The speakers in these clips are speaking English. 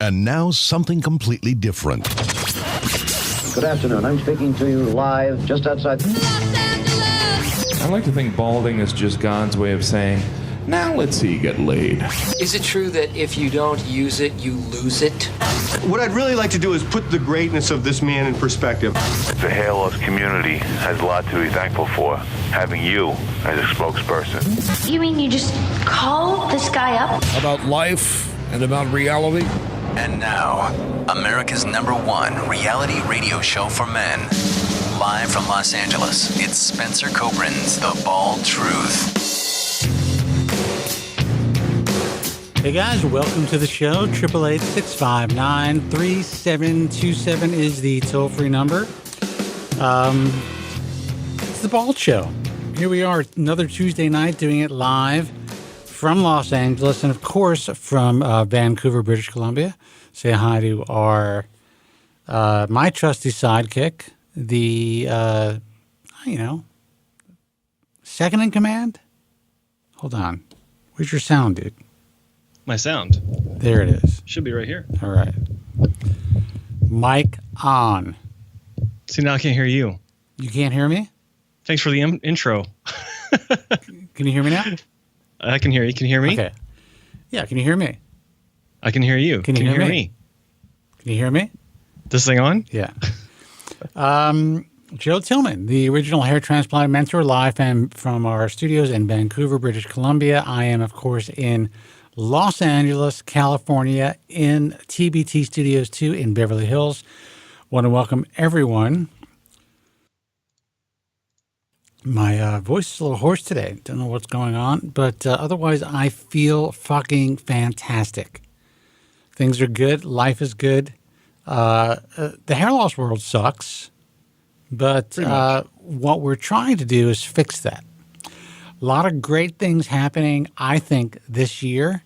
And now something completely different. Good afternoon. I'm speaking to you live just outside Los Angeles. I like to think balding is just God's way of saying, now let's see you get laid. Is it true that if you don't use it, you lose it? What I'd really like to do is put the greatness of this man in perspective. The hair loss community has a lot to be thankful for, having you as a spokesperson. You mean you just call this guy up? About life and about reality. And now, America's #1 reality radio show for men. Live from Los Angeles, it's Spencer Kobren's The Bald Truth. Hey guys, welcome to the show. 888-659-3727 is the toll-free number. It's The Bald Show. Here we are, another Tuesday night, doing it live from Los Angeles and, of course, from Vancouver, British Columbia. Say hi to our my trusty sidekick, the second in command. Hold on, where's your sound, dude? My sound. There it is. Should be right here. All right. Mic on. See, now I can't hear you. You can't hear me? Thanks for the intro. Can you hear me now? I can hear you. Can you hear me? Okay. Yeah, can you hear me? I can hear you. Can you hear me? Can you hear me? This thing on? Yeah. Joe Tillman, the original hair transplant mentor, live from our studios in Vancouver, British Columbia. I am, of course, in Los Angeles, California, in TBT Studios 2 in Beverly Hills. Want to welcome everyone. My voice is a little hoarse today. Don't know what's going on, but otherwise I feel fucking fantastic. Things are good. Life is good. The hair loss world sucks, but what we're trying to do is fix that. A lot of great things happening, I think, this year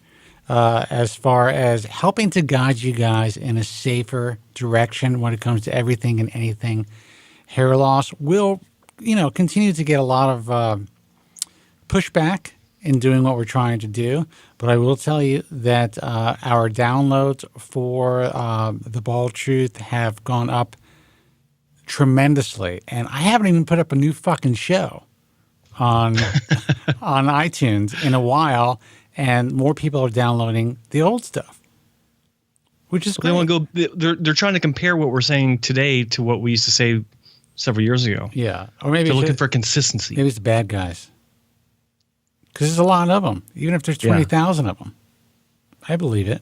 as far as helping to guide you guys in a safer direction when it comes to everything and anything hair loss. We'll, continue to get a lot of pushback in doing what we're trying to do. But I will tell you that our downloads for The Bald Truth have gone up tremendously. And I haven't even put up a new fucking show on iTunes in a while, and more people are downloading the old stuff, which is great. They want to go. They're trying to compare what we're saying today to what we used to say several years ago. Yeah, or maybe they're looking for consistency. Maybe it's the bad guys, because there's a lot of them. Even if there's 20,000 of them, I believe it.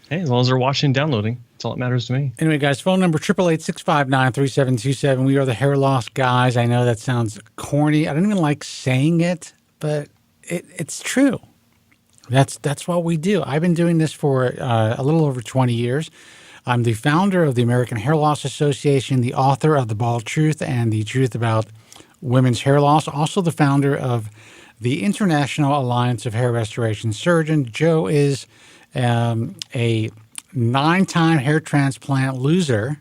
Hey, as long as they're watching and downloading, that's all that matters to me. Anyway, guys, phone number 888-659-3727. We are the hair loss guys. I know that sounds corny. I don't even like saying it, but it's true. That's what we do. I've been doing this for a little over 20 years. I'm the founder of the American Hair Loss Association, the author of The Bald Truth and the Truth About Women's Hair Loss, also the founder of the International Alliance of Hair Restoration Surgeons. Joe is a 9-time hair transplant loser.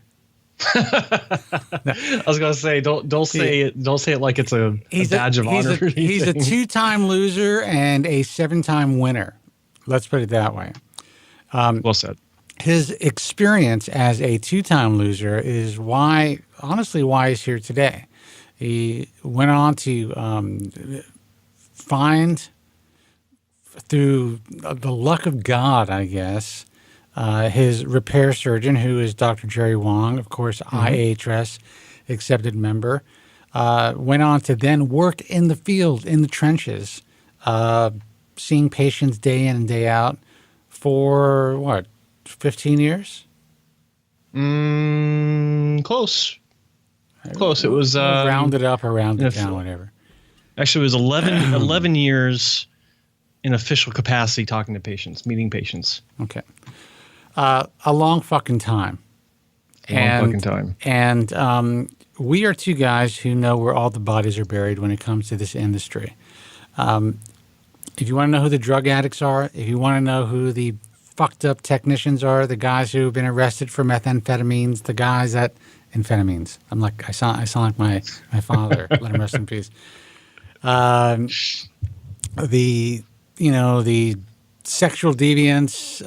I was going to say, don't say it like it's a badge of honor. He's a 2-time loser and a 7-time winner. Let's put it that way. Well said. His experience as a 2-time loser is why he's here today. He went on to find, through the luck of God, I guess, his repair surgeon, who is Dr. Jerry Wong, of course, IHRS accepted member, went on to then work in the field, in the trenches, seeing patients day in and day out for, 15 years? Close. It was... rounded up or rounded down, whatever. Actually, it was 11 years in official capacity talking to patients, meeting patients. Okay. A long fucking time. And we are two guys who know where all the bodies are buried when it comes to this industry. If you want to know who the drug addicts are, if you want to know who the fucked up technicians are, the guys who have been arrested for methamphetamines, the guys that amphetamines. I sound like my father. Let him rest in peace. The sexual deviants,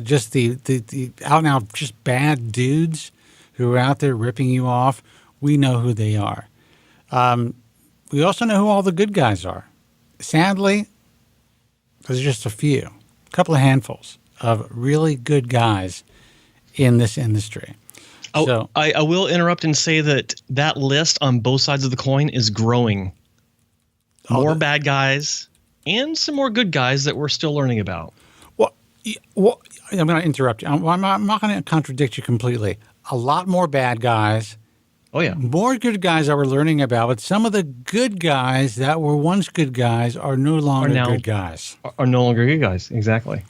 just the out and out, just bad dudes who are out there ripping you off. We know who they are. We also know who all the good guys are. Sadly, there's just a few, a couple of handfuls of really good guys in this industry. So, I will interrupt and say that list on both sides of the coin is growing. More bad guys and some more good guys that we're still learning about. Well, I'm going to interrupt you. I'm not going to contradict you completely. A lot more bad guys. Oh, yeah. More good guys that we're learning about, but some of the good guys that were once good guys are no longer good guys. Are no longer good guys, exactly.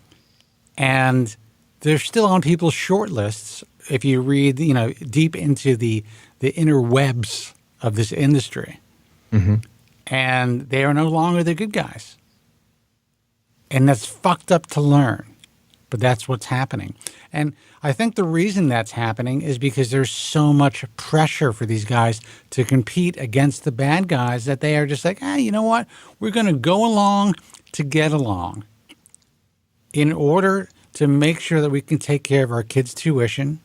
And they're still on people's short lists if you read, deep into the inner webs of this industry. Mm-hmm. And they are no longer the good guys. And that's fucked up to learn. But that's what's happening. And I think the reason that's happening is because there's so much pressure for these guys to compete against the bad guys that they are just like, you know what? We're going to go along to get along in order to make sure that we can take care of our kids' tuition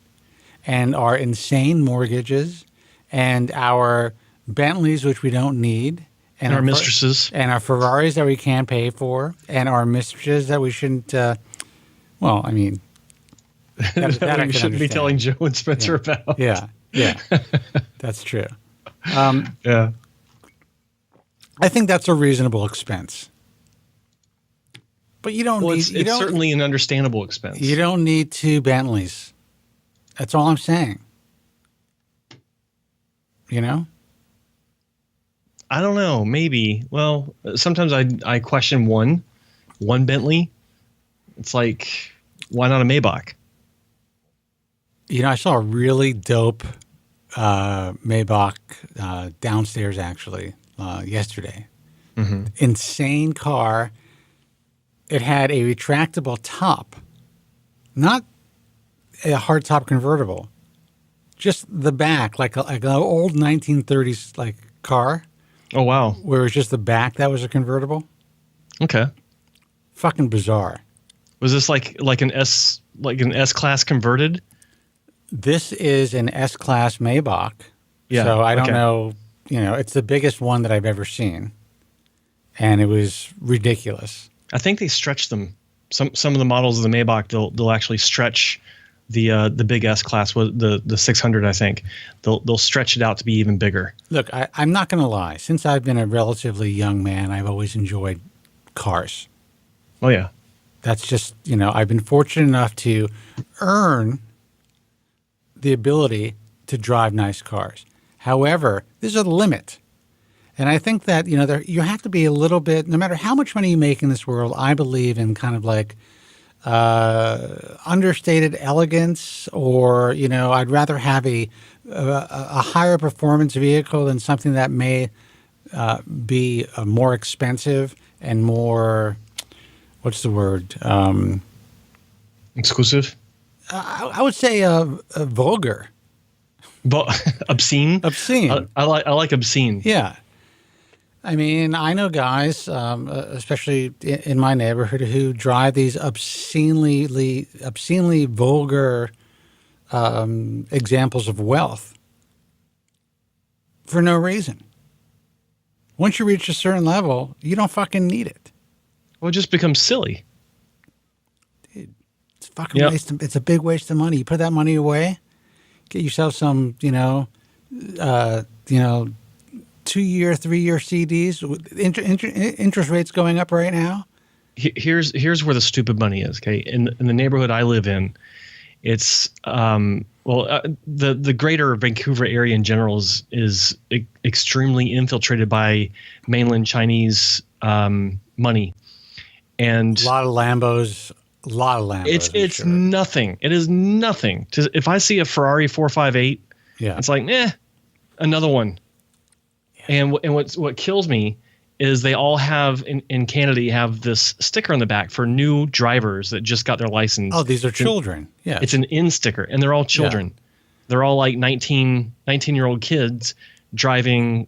and our insane mortgages and our Bentleys, which we don't need. And our mistresses. And our Ferraris that we can't pay for. And our mistresses that we shouldn't... well, I mean, that we shouldn't be telling Joe and Spencer about. Yeah, that's true. Yeah, I think that's a reasonable expense, but you don't need. It's certainly an understandable expense. You don't need 2 Bentleys. That's all I'm saying. I don't know. Maybe. Well, sometimes I question one Bentley. It's like, why not a Maybach? I saw a really dope Maybach downstairs actually yesterday. Mm-hmm. Insane car. It had a retractable top, not a hardtop convertible, just the back, like an old 1930s car. Oh wow! Where it was just the back that was a convertible. Okay. Fucking bizarre. Was this like an S class converted? This is an S class Maybach. Yeah. So I don't know. It's the biggest one that I've ever seen, and it was ridiculous. I think they stretch them. Some of the models of the Maybach they'll actually stretch the big S class, the 600. I think they'll stretch it out to be even bigger. Look, I'm not going to lie. Since I've been a relatively young man, I've always enjoyed cars. Oh yeah. That's just, I've been fortunate enough to earn the ability to drive nice cars. However, there's a limit. And I think that, you have to be a little bit, no matter how much money you make in this world, I believe in kind of understated elegance, or, I'd rather have a higher performance vehicle than something that may be more expensive and more... What's the word? Exclusive? I would say vulgar. Obscene? Obscene. I like obscene. Yeah. I mean, I know guys, especially in my neighborhood, who drive these obscenely vulgar examples of wealth for no reason. Once you reach a certain level, you don't fucking need it. Well, it just becomes silly. Dude, it's fucking waste. It's a big waste of money. You put that money away, get yourself some, 2-year, 3-year CDs. Interest rates going up right now. Here's where the stupid money is. Okay, in the neighborhood I live in, it's the greater Vancouver area in general is extremely infiltrated by mainland Chinese money. And a lot of Lambos. It's nothing. It is nothing. If I see a Ferrari 458, it's like, another one. Yeah. And what kills me is they all have in Canada, you have this sticker on the back for new drivers that just got their license. Oh, these are children. Yeah, it's an in sticker, and they're all children. Yeah. They're all like 19-year-old kids driving,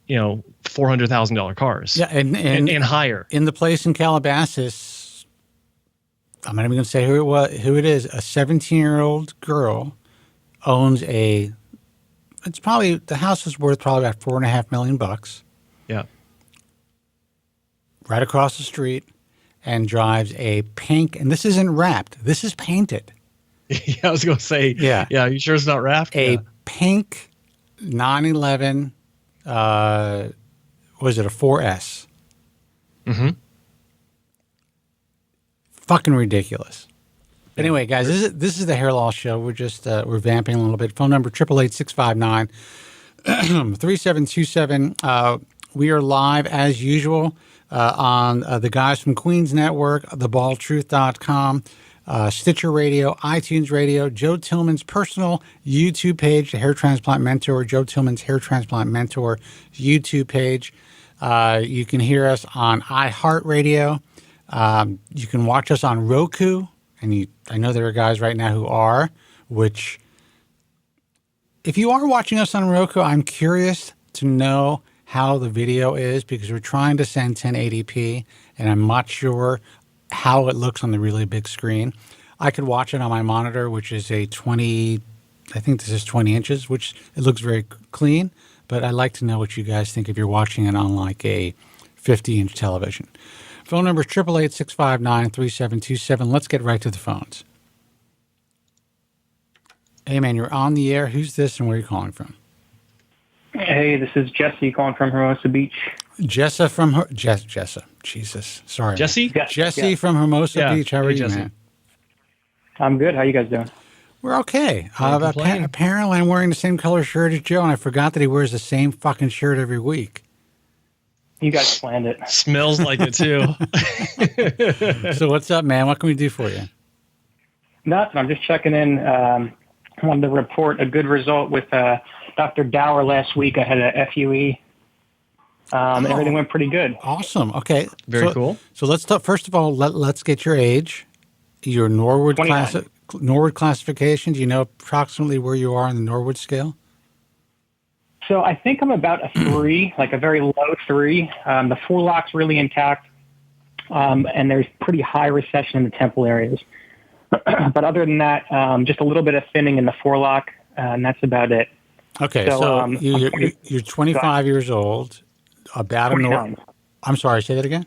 $400,000 cars. Yeah, and higher. In the place in Calabasas, I'm not even going to say who it is. A 17-year-old girl owns the house is worth probably about $4.5 million. Yeah. Right across the street, and drives a pink, and this isn't wrapped. This is painted. Yeah, I was going to say. Yeah. Yeah. You sure it's not wrapped? A pink 911. Was it a 4S? Mm-hmm. Fucking ridiculous. Anyway, guys, this is the Hair Loss Show. We're just we're vamping a little bit. Phone number 888-659-3727. We are live as usual on the Guys from Queens Network, thebaldtruth.com, Stitcher Radio, iTunes Radio, Joe Tillman's personal YouTube page, the Hair Transplant Mentor, Joe Tillman's Hair Transplant Mentor YouTube page. You can hear us on iHeartRadio. You can watch us on Roku, and I know there are guys right now who are, which if you are watching us on Roku, I'm curious to know how the video is because we're trying to send 1080p, and I'm not sure how it looks on the really big screen. I could watch it on my monitor, which is a 20, I think this is 20 inches, which it looks very clean, but I'd like to know what you guys think if you're watching it on like a 50-inch television. Phone number is 888-659-3727. Let's get right to the phones. Hey, man, you're on the air. Who's this and where are you calling from? Hey, this is Jesse calling from Hermosa Beach. Jessa from Jessa. Jesus. Sorry. Jesse? Yes, Jesse yes. from Hermosa Yeah. Beach. How are Hey, you, Jesse. man? I'm good. How you guys doing? We're okay. complain. Apparently, I'm wearing the same color shirt as Joe, and I forgot that he wears the same fucking shirt every week. You guys planned it. Smells like it, too. So what's up, man? What can we do for you? Nothing. I'm just checking in. I wanted to report a good result with Dr. Dower last week. I had a FUE. Everything went pretty good. Awesome. Okay. Very cool. So let's talk. First of all, let's get your age, your Norwood 29. Norwood classification. Do you know approximately where you are on the Norwood scale? So I think I'm about a 3, like a very low 3. The forelock's really intact, and there's pretty high recession in the temple areas. But other than that, just a little bit of thinning in the forelock, and that's about it. Okay, so you're 25 years old, about 29. I'm sorry, say that again?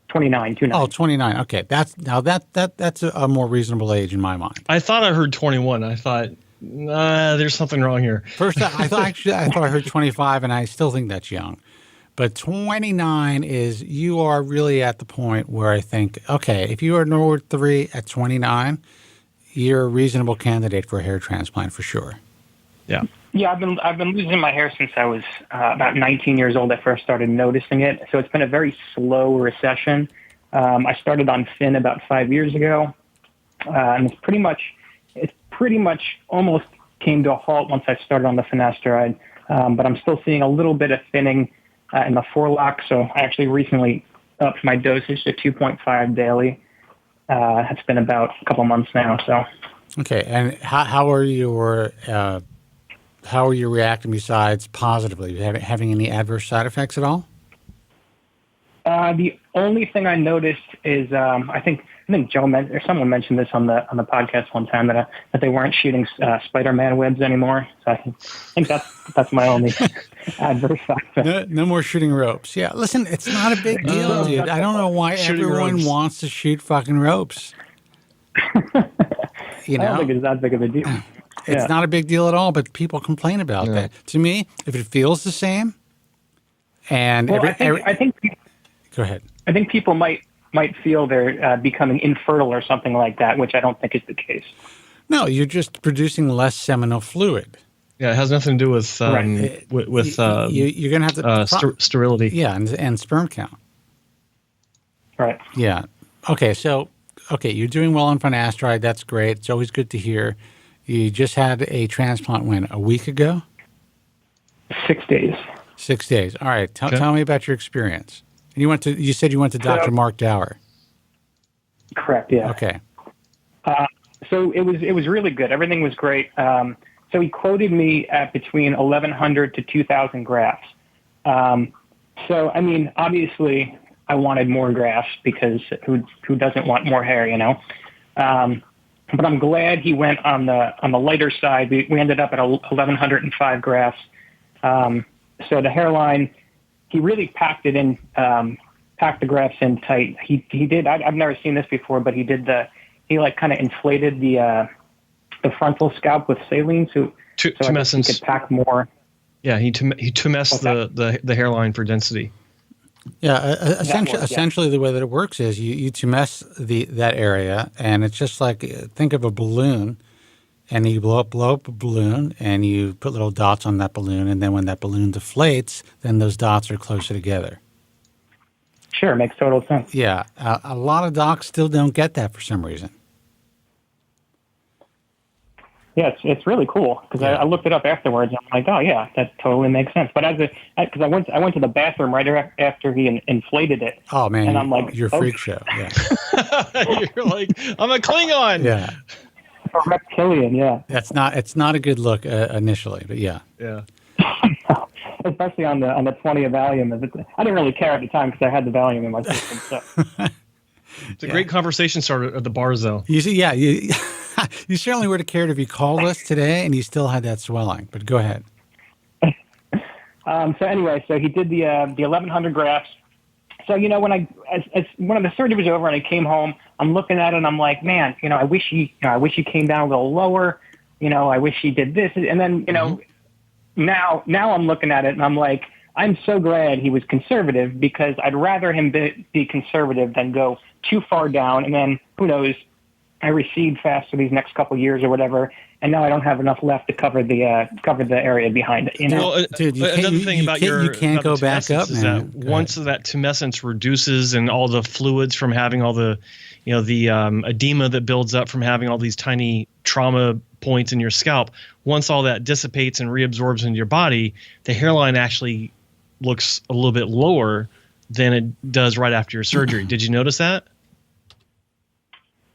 29. Oh, 29. Okay, that's a more reasonable age in my mind. I thought I heard 21. I thought, there's something wrong here. First, I thought I heard 25, and I still think that's young. But 29 is, you are really at the point where I think, okay, if you are Norwood 3 at 29, you're a reasonable candidate for a hair transplant for sure. Yeah. Yeah, I've been losing my hair since I was about 19 years old. I first started noticing it. So it's been a very slow recession. I started on thin about 5 years ago, and it's pretty much almost came to a halt once I started on the finasteride. But I'm still seeing a little bit of thinning in the forelock. So I actually recently upped my dosage to 2.5 daily. It's been about a couple months now. So okay, and how are you reacting besides positively? Having any adverse side effects at all? The only thing I noticed is I think Joe or someone mentioned this on the podcast one time that they weren't shooting Spider-Man webs anymore. So I think that's my only adverse factor. No more shooting ropes. Yeah, listen, it's not a big deal, dude. I don't know why everyone wants to shoot fucking ropes. You know, I don't think it's that big of a deal. It's not a big deal at all, but people complain about that. To me, if it feels the same, and I think go ahead. I think people might feel they're becoming infertile or something like that, which I don't think is the case. No, you're just producing less seminal fluid. Yeah, it has nothing to do with you're going to have to sterility. Yeah, and sperm count. Right. Yeah. Okay. So, you're doing well on finasteride. That's great. It's always good to hear. You just had a transplant a week ago? 6 days. 6 days. All right. Tell me about your experience. And you said you went to Dr. Mark Dower. Correct. Yeah. Okay. So it was really good. Everything was great. So he quoted me at between 1,100 to 2,000 grafts. So I mean, obviously, I wanted more grafts because who doesn't want more hair, you know? But I'm glad he went on the lighter side. We ended up at 1,105 grafts. So the hairline, he really packed it in, packed the grafts in tight. He did. I've never seen this before, but he like kind of inflated the frontal scalp with saline, so he could pack more. Yeah, he tumesced the hairline for density. Yeah, essentially the way that it works is you tumesce that area, and it's just like, think of a balloon, and you blow up a balloon, and you put little dots on that balloon, and then when that balloon deflates, then those dots are closer together. Sure, makes total sense. Yeah, a lot of docs still don't get that for some reason. Yeah, it's really cool because I looked it up afterwards. And I'm like, oh yeah, that totally makes sense. But because I went to the bathroom right after he inflated it. Oh man, and I'm like, you're a freak show. Yeah, you're like, I'm a Klingon. Yeah, a reptilian. Yeah, it's not a good look initially, but yeah. Especially on the 20 of Valium. I didn't really care at the time because I had the Valium in my system. So. It's a great conversation starter at the bars, though. You see, you certainly would have cared if you called us today and you still had that swelling. But go ahead. So anyway, so he did the 1,100 grafts. So when when the surgery was over and I came home, I'm looking at it and I'm like, man, I wish he came down a little lower. I wish he did this, and then now I'm looking at it and I'm like, I'm so glad he was conservative because I'd rather him be conservative than go too far down, and then who knows, I recede fast for these next couple of years or whatever, and now I don't have enough left to cover the area behind it. Dude, you can't go back up, is man. That once that tumescence reduces and all the fluids from having all the, the edema that builds up from having all these tiny trauma points in your scalp, once all that dissipates and reabsorbs into your body, the hairline actually looks a little bit lower than it does right after your surgery. Did you notice that?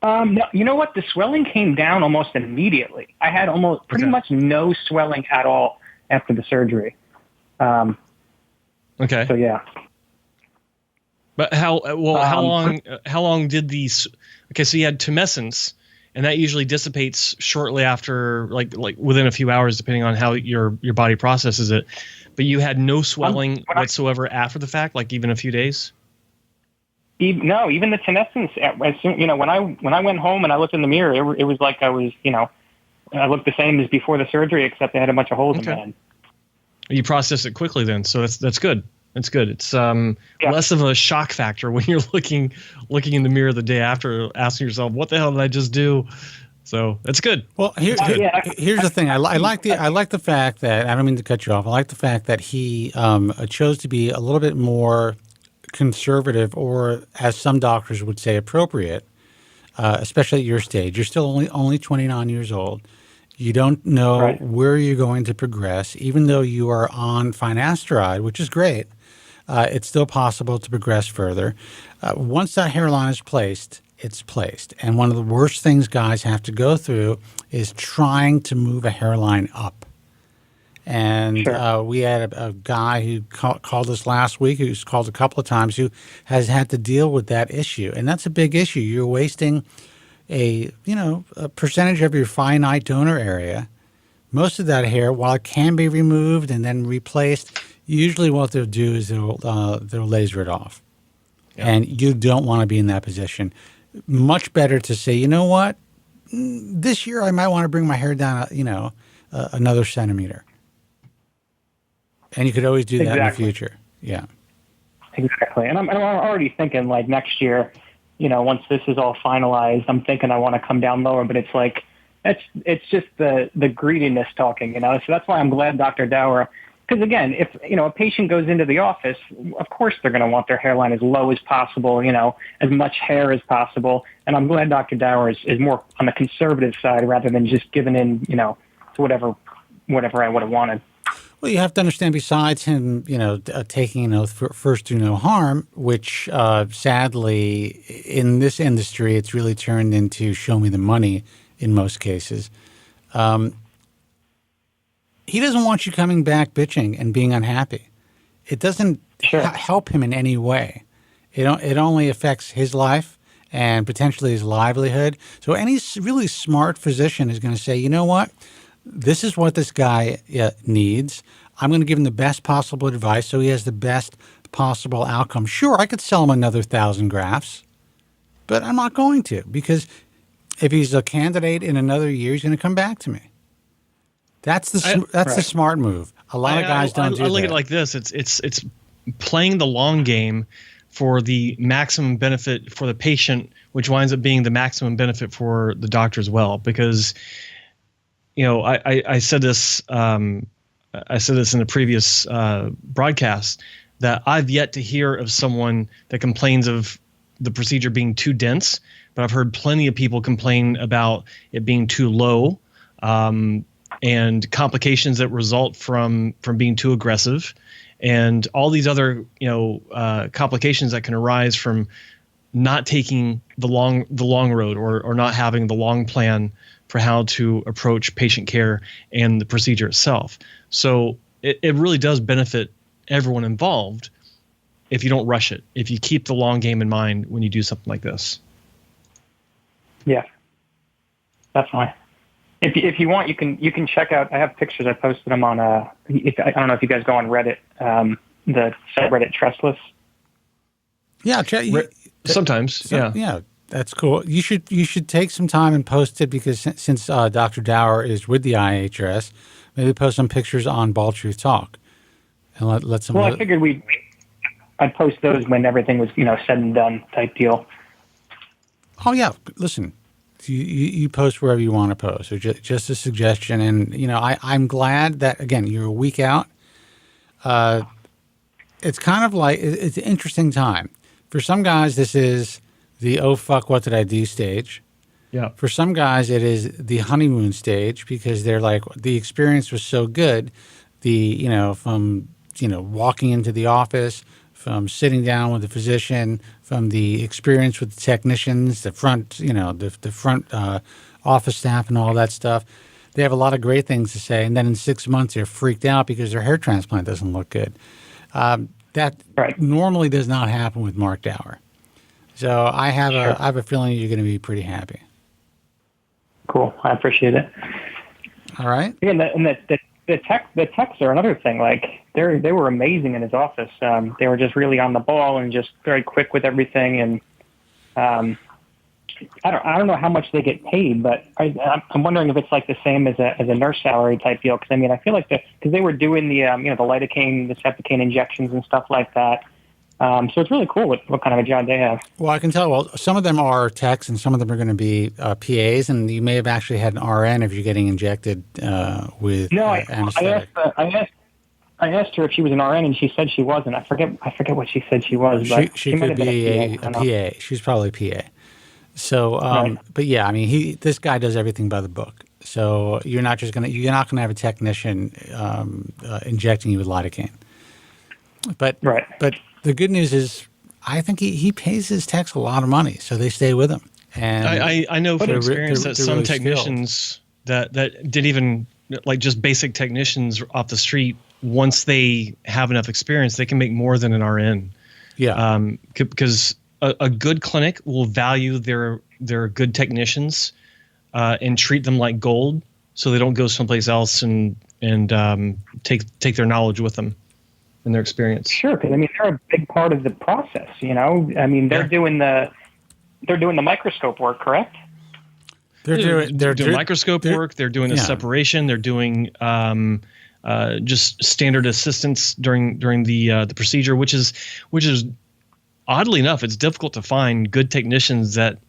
No, you know what? The swelling came down almost immediately. I had pretty much no swelling at all after the surgery. Okay. So yeah. But how long did these? Okay, so you had tumescence, and that usually dissipates shortly after, like within a few hours, depending on how your body processes it. But you had no swelling whatsoever after the fact, like even a few days. No, even the tumescence. As soon, when I went home and I looked in the mirror, it was like I was, I looked the same as before the surgery, except I had a bunch of holes in my head. You processed it quickly then, so that's good. That's good. It's less of a shock factor when you're looking in the mirror the day after, asking yourself, "What the hell did I just do?" So that's good. Well, here's the thing. I like the fact that, I don't mean to cut you off. I like the fact that he chose to be a little bit more conservative, or as some doctors would say, appropriate, especially at your stage. You're still only 29 years old. You don't know where you're going to progress, even though you are on finasteride, which is great. It's still possible to progress further. Once that hairline is placed, it's placed. And one of the worst things guys have to go through is trying to move a hairline up. And we had a guy who called us last week, who's called a couple of times, who has had to deal with that issue. And that's a big issue. You're wasting a percentage of your finite donor area. Most of that hair, while it can be removed and then replaced, usually what they'll do is they'll laser it off. Yeah. And you don't want to be in that position. Much better to say, you know what, this year I might want to bring my hair down, another centimeter. And you could always do that in the future. Yeah. Exactly. And I'm already thinking, like, next year, once this is all finalized, I'm thinking I want to come down lower, but it's like, it's just the greediness talking, So that's why I'm glad Dr. Dower, because again, if, a patient goes into the office, of course they're going to want their hairline as low as possible, as much hair as possible. And I'm glad Dr. Dower is more on the conservative side rather than just giving in, to whatever I would have wanted. Well, you have to understand, besides him, taking an oath for first do no harm, which sadly in this industry, it's really turned into show me the money in most cases. He doesn't want you coming back bitching and being unhappy. It doesn't help him in any way. It only affects his life and potentially his livelihood. So any really smart physician is going to say, you know what? This is what this guy needs. I'm going to give him the best possible advice so he has the best possible outcome. Sure, I could sell him another 1,000 grafts, but I'm not going to, because if he's a candidate in another year, he's going to come back to me. That's the smart move. A lot of guys don't do that. I look at it like this. It's playing the long game for the maximum benefit for the patient, which winds up being the maximum benefit for the doctor as well. Because, I said this in a previous broadcast, that I've yet to hear of someone that complains of the procedure being too dense, but I've heard plenty of people complain about it being too low, and complications that result from being too aggressive, and all these other complications that can arise from not taking the long road or not having the long plan for how to approach patient care and the procedure itself. So it really does benefit everyone involved if you don't rush it, if you keep the long game in mind when you do something like this. Yeah, definitely. If you want, you can check out. I have pictures. I posted them on. I don't know if you guys go on Reddit, the subreddit Trustless. Yeah, sometimes. Yeah, that's cool. You should take some time and post it, because since Dr. Dower is with the IHRS, maybe post some pictures on Bald Truth Talk, and let some. Well, I figured I'd post those when everything was said and done, type deal. Oh yeah, listen. You post wherever you want to post. So just a suggestion. And, I'm glad that, again, you're a week out. It's kind of like, it's an interesting time. For some guys, this is the, oh, fuck, what did I do stage. Yeah. For some guys, it is the honeymoon stage, because they're like, the experience was so good. From walking into the office, from sitting down with the physician, from the experience with the technicians, the front, the front office staff and all that stuff. They have a lot of great things to say. And then in 6 months, they're freaked out because their hair transplant doesn't look good. That normally does not happen with Mark Dower. So I have a feeling you're going to be pretty happy. Cool. I appreciate it. All right. Yeah, and the techs are another thing. Like they were amazing in his office. They were just really on the ball and just very quick with everything. And I don't know how much they get paid, but I'm wondering if it's like the same as a nurse salary type deal. Because I feel like because they were doing the the lidocaine, the septicaine injections and stuff like that. So it's really cool what kind of a job they have. Well, I can tell. Well, some of them are techs and some of them are going to be PAs, and you may have actually had an RN if you're getting injected with anesthetic. I asked her if she was an RN, and she said she wasn't. I forget what she said she was. But she could be a PA. She's probably a PA. So, but yeah, this guy does everything by the book. So you're not going to have a technician injecting you with lidocaine. But the good news is, I think he pays his techs a lot of money, so they stay with him. And I know from experience that some really technicians that didn't even, like, just basic technicians off the street, once they have enough experience, they can make more than an RN. Yeah. Because a good clinic will value their good technicians and treat them like gold, so they don't go someplace else and take their knowledge with them and their experience. Sure, because they're a big part of the process. They're doing the microscope work, correct? They're doing microscope work. They're doing the separation. They're doing just standard assistance during the procedure, which is oddly enough, it's difficult to find good technicians that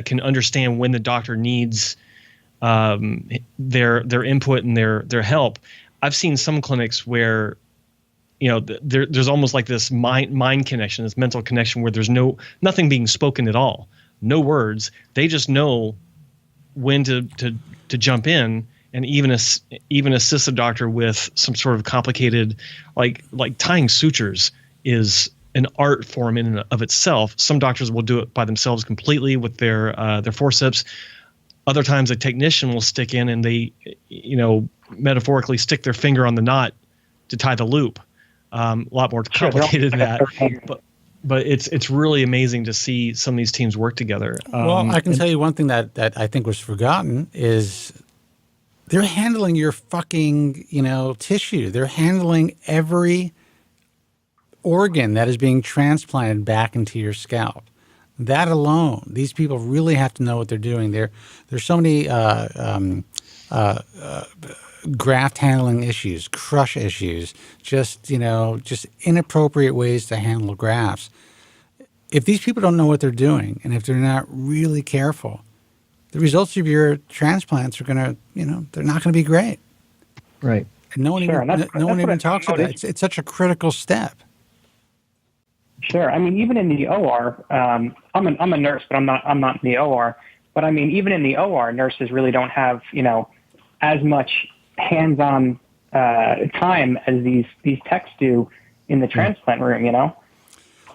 can understand when the doctor needs their input and their help. I've seen some clinics where there's almost like this mind connection, this mental connection, where there's nothing being spoken at all, no words. They just know when to jump in and even assist the doctor with some sort of complicated, like tying sutures is an art form in and of itself. Some doctors will do it by themselves completely with their forceps. Other times a technician will stick in and they, metaphorically stick their finger on the knot to tie the loop. A lot more complicated than that. but it's really amazing to see some of these teams work together. Well, I can tell you one thing that I think was forgotten is they're handling your fucking, tissue. They're handling every organ that is being transplanted back into your scalp. That alone, these people really have to know what they're doing. There's so many graft handling issues, crush issues, just inappropriate ways to handle grafts. If these people don't know what they're doing, and if they're not really careful, the results of your transplants are gonna, they're not gonna be great. Right. And no one even talks about it. It's such a critical step. Sure. I mean, even in the OR, I'm a nurse, but I'm not in the OR. But I mean, even in the OR, nurses really don't have, as much hands-on time as these techs do in the transplant room.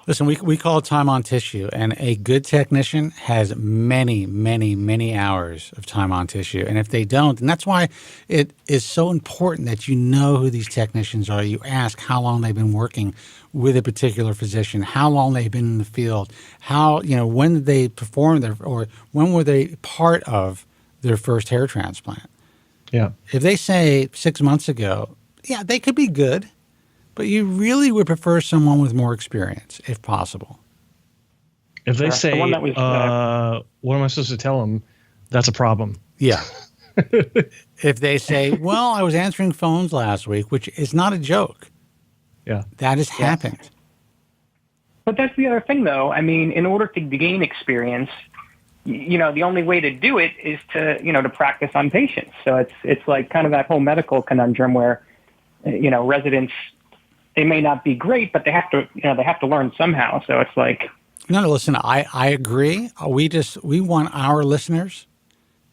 Listen, we call it time on tissue, and a good technician has many, many, many hours of time on tissue. And if they don't, and that's why it is so important that you know who these technicians are. You ask how long they've been working with a particular physician, how long they've been in the field, when did they perform or when were they part of their first hair transplant. Yeah. If they say 6 months ago, yeah, they could be good. But you really would prefer someone with more experience, if possible. If they say, what am I supposed to tell them? That's a problem. Yeah. If they say, well, I was answering phones last week, which is not a joke. Yeah. That has happened. But that's the other thing, though. I mean, in order to gain experience, the only way to do it is to practice on patients. So it's like kind of that whole medical conundrum where, residents, they may not be great, but they have to learn somehow. So it's like, no, listen, I agree. We want our listeners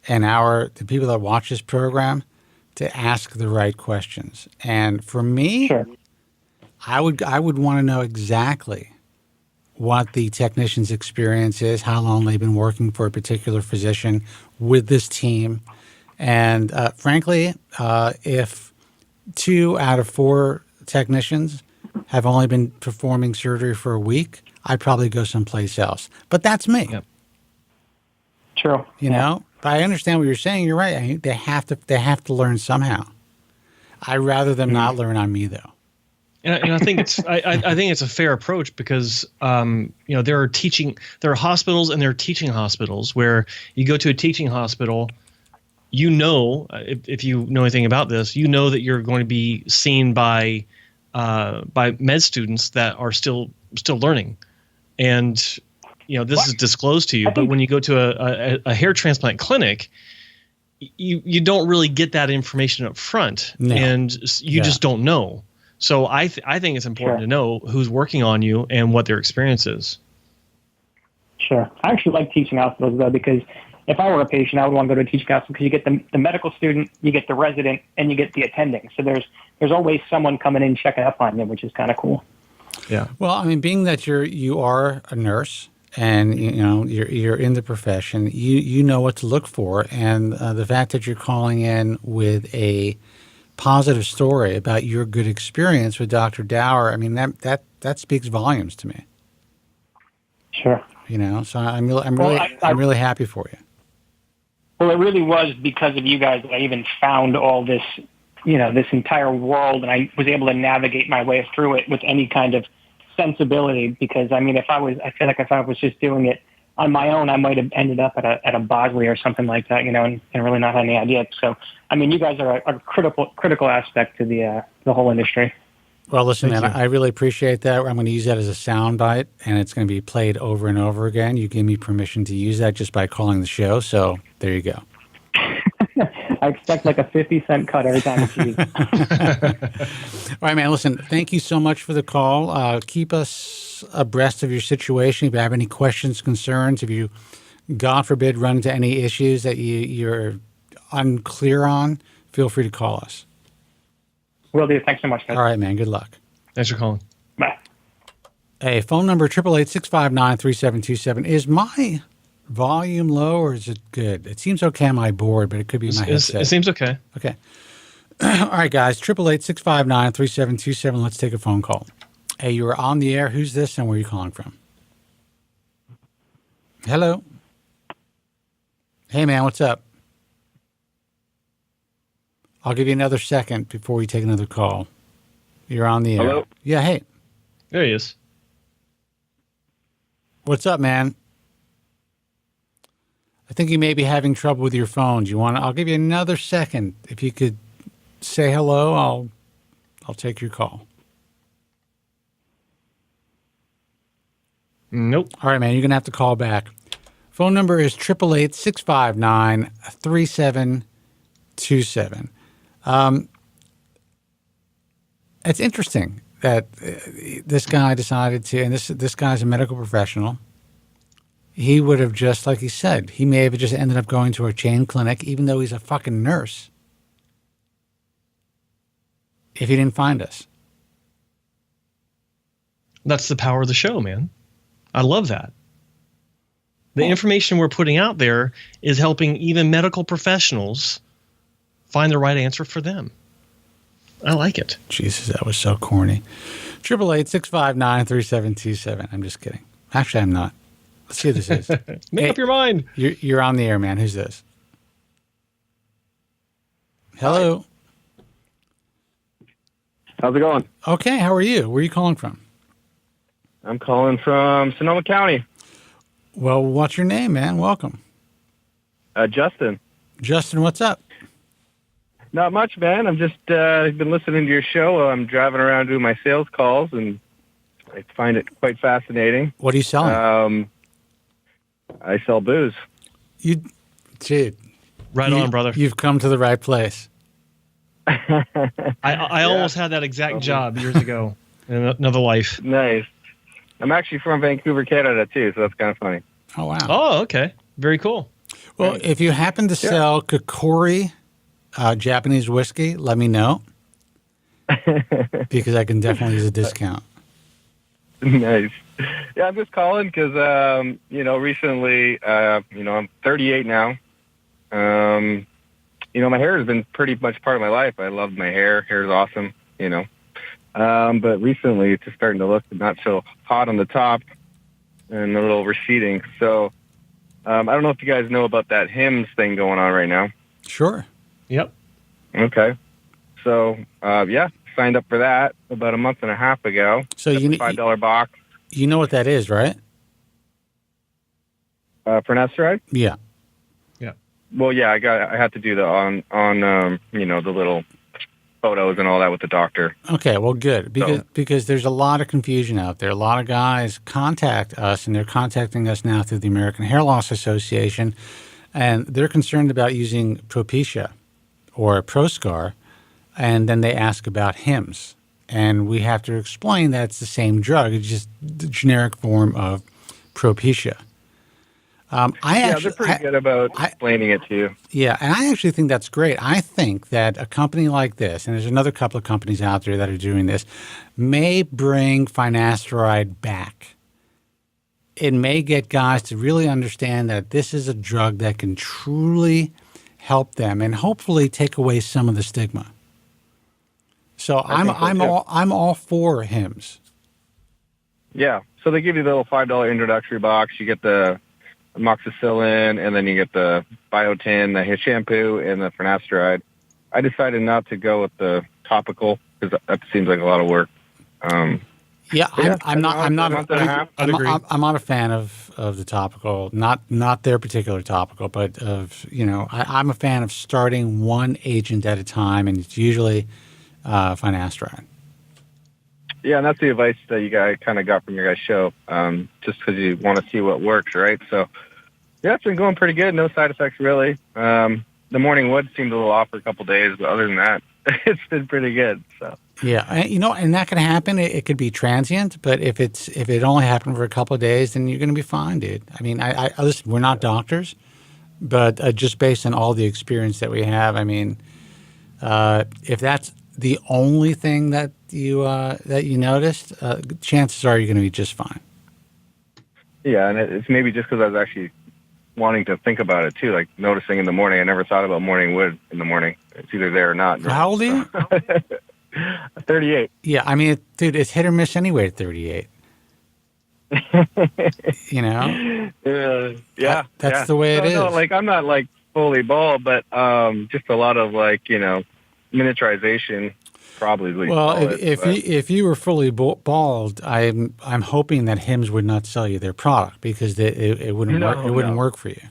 and the people that watch this program to ask the right questions. And for me, sure. I would want to know exactly what the technician's experience is, how long they've been working for a particular physician with this team. And frankly, if 2 out of 4 technicians have only been performing surgery for a week, I'd probably go someplace else. But that's me. Yep. True. But I understand what you're saying. You're right. I mean, they have to learn somehow. I'd rather them not learn on me, though. And I think it's I think it's a fair approach because there are hospitals and there are teaching hospitals where you go to a teaching hospital, if you know anything about this, that you're going to be seen by med students that are still learning, and this is disclosed to you. But when you go to a hair transplant clinic, you don't really get that information up front, and you just don't know. So I think it's important to know who's working on you and what their experience is. Sure. I actually like teaching hospitals, though, because if I were a patient, I would want to go to a teaching hospital because you get the medical student, you get the resident, and you get the attending. So there's always someone coming in checking up on you, which is kind of cool. Yeah. Well, I mean, being that you are a nurse and you're in the profession, you know what to look for, and the fact that you're calling in with a positive story about your good experience with Dr. Dower, I mean that speaks volumes to me. Sure. So I'm really happy for you. Well, it really was because of you guys that I even found all this, this entire world, and I was able to navigate my way through it with any kind of sensibility. Because I mean, I feel like if I was just doing it on my own, I might have ended up at a Bosley or something like that, and really not had any idea. So, I mean, you guys are a critical aspect to the whole industry. Well, listen, man, I really appreciate that. I'm going to use that as a sound bite, and it's going to be played over and over again. You gave me permission to use that just by calling the show, so there you go. I expect like a 50-cent cut every time it's used. All right, man, listen, thank you so much for the call. Keep us abreast of your situation. If you have any questions, concerns, if you, God forbid, run into any issues that you're unclear on, feel free to call us. Will do. Thanks so much, guys. All right, man. Good luck. Thanks for calling. Bye. Hey, phone number 888-659-3727. Is my volume low or is it good? It seems okay on my board, but it could be my headset. It seems okay. Okay. All right, guys. 888-659-3727. Let's take a phone call. Hey, you are on the air. Who's this and where are you calling from? Hello. Hey, man, what's up? I'll give you another second before we take another call. You're on the air. Hello? Yeah, hey. There he is. What's up, man? I think you may be having trouble with your phone. Do you want? I'll give you another second. If you could say hello, I'll take your call. Nope. All right, man. You're gonna have to call back. Phone number is 888-659-3727. It's interesting that this guy decided to, and this guy's a medical professional. He would have just, like he said, he may have just ended up going to a chain clinic, even though he's a fucking nurse, if he didn't find us. That's the power of the show, man. I love that. The information we're putting out there is helping even medical professionals find the right answer for them. I like it. Jesus, that was so corny. 888-659-3727. I'm just kidding. Actually, I'm not. Let's see who this is. Make up your mind. You're on the air, man. Who's this? Hello. How's it going? Okay, how are you? Where are you calling from? I'm calling from Sonoma County. Well, what's your name, man? Welcome. Justin. Justin, what's up? Not much, man. I'm just been listening to your show while I'm driving around doing my sales calls, and I find it quite fascinating. What are you selling? I sell booze. Dude. Right on, brother. You've come to the right place. I almost had that exact job years ago in another life. Nice. I'm actually from Vancouver, Canada, too, so that's kind of funny. Oh, wow. Oh, okay. Very cool. Well, if you happen to sell Kokori Japanese whiskey, let me know. Because I can definitely use a discount. Nice. Yeah, I'm just calling because, recently, I'm 38 now. My hair has been pretty much part of my life. I love my hair. Hair's awesome, But recently, it's just starting to look not so hot on the top and a little receding. So I don't know if you guys know about that HIMS thing going on right now. Sure. Yep. Okay. So, signed up for that about a month and a half ago. So you need $5 box. You know what that is, right? Finasteride? Yeah. Yeah. Well, yeah, I had to do the on the little photos and all that with the doctor. Okay, well, good. Because there's a lot of confusion out there. A lot of guys contact us, and they're contacting us now through the American Hair Loss Association, and they're concerned about using Propecia or Proscar, and then they ask about HIMS. And we have to explain that it's the same drug. It's just the generic form of Propecia. They're pretty good about explaining it to you. Yeah, and I actually think that's great. I think that a company like this, and there's another couple of companies out there that are doing this, may bring finasteride back. It may get guys to really understand that this is a drug that can truly help them and hopefully take away some of the stigma. So I'm all for HIMS. Yeah, so they give you the little $5 introductory box. You get the amoxicillin, and then you get the biotin, the hair shampoo, and the finasteride. I decided not to go with the topical because that seems like a lot of work. I'm not a fan of the topical. Not their particular topical, but I'm a fan of starting one agent at a time, and it's usually finasteride. Yeah, and that's the advice that you guys kind of got from your guys' show, just because you want to see what works, right? So, yeah, it's been going pretty good. No side effects, really. The morning wood seemed a little off for a couple of days, but other than that, it's been pretty good. So. Yeah, and that can happen. It could be transient, but if it only happened for a couple of days, then you're going to be fine, dude. I mean, I listen. We're not doctors, but just based on all the experience that we have, I mean, if that's the only thing that you noticed, chances are you're going to be just fine. Yeah, and it's maybe just because I was actually wanting to think about it too, like noticing in the morning. I never thought about morning wood in the morning. It's either there or not. How old are you? 38. Yeah, I mean, dude, it's hit or miss anyway at 38. You know? Yeah. That's the way it is. No, like, I'm not, like, fully bald, but just a lot of, like, miniaturization, probably. Well, if you were fully bald, I'm hoping that Hims would not sell you their product because it wouldn't work. It wouldn't work for you.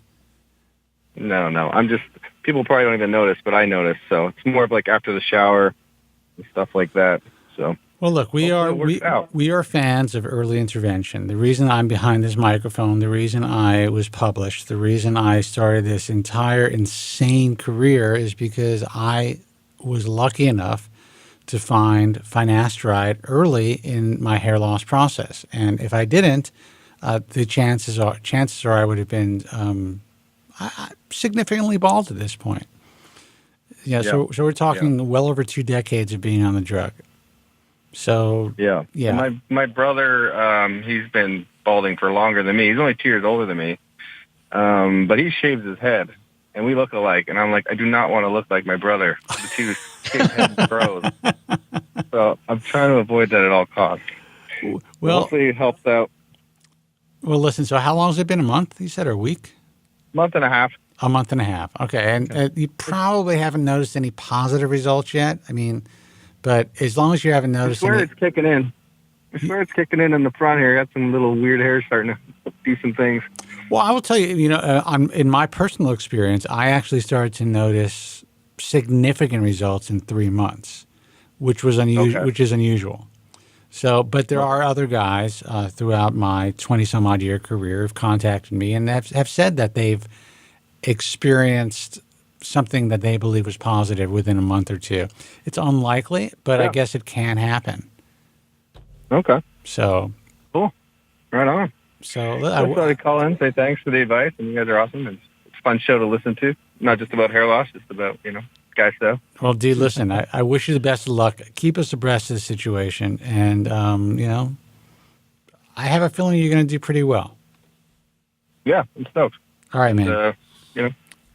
No. I'm just, people probably don't even notice, but I notice. So it's more of like after the shower and stuff like that. So. Well, look, we are fans of early intervention. The reason I'm behind this microphone, the reason I was published, the reason I started this entire insane career is because I was lucky enough to find finasteride early in my hair loss process. And if I didn't, the chances are I would have been significantly bald at this point. So we're talking well over 2 decades of being on the drug. So yeah. My brother, he's been balding for longer than me. He's only 2 years older than me, but he shaves his head, and we look alike. And I'm like, I do not want to look like my brother. The two shaved heads grows. So I'm trying to avoid that at all costs. Well, hopefully it helps out. Well, listen. So how long has it been? A month? You said, or a week? Month and a half. A month and a half. Okay, and you probably haven't noticed any positive results yet. I mean. But as long as you haven't noticed, I swear it's kicking in. I swear it's kicking in the front here. I got some little weird hair starting to do some things. Well, I will tell you, in my personal experience, I actually started to notice significant results in 3 months, which was unusual. Which is unusual. So, but there are other guys throughout my 20-some-odd year career who've contacted me and have said that they've experienced something that they believe was positive within a month or 2. It's unlikely, but I guess it can happen. Okay. So. Cool. Right on. So I thought I'd call in, say thanks for the advice, and you guys are awesome. It's a fun show to listen to. Not just about hair loss, just about, guy stuff. Well, D, listen, I wish you the best of luck. Keep us abreast of the situation, and, I have a feeling you're going to do pretty well. Yeah, I'm stoked. All right, man.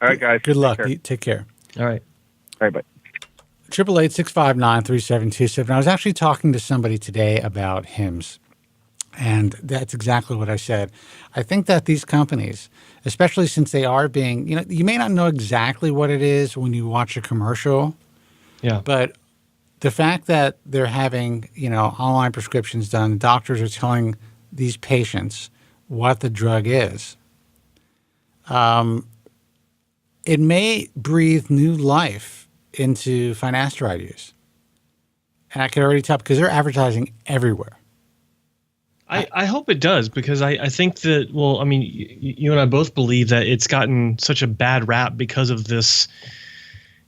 All right, guys. Good luck. Take care. All right. All right, bye. 888-659-3727. I was actually talking to somebody today about Hims, and that's exactly what I said. I think that these companies, especially since they are being, you may not know exactly what it is when you watch a commercial. Yeah. But the fact that they're having, online prescriptions done, doctors are telling these patients what the drug is. It may breathe new life into finasteride use. And I can already tell because they're advertising everywhere. I hope it does because I think that, well, I mean, you and I both believe that it's gotten such a bad rap because of this,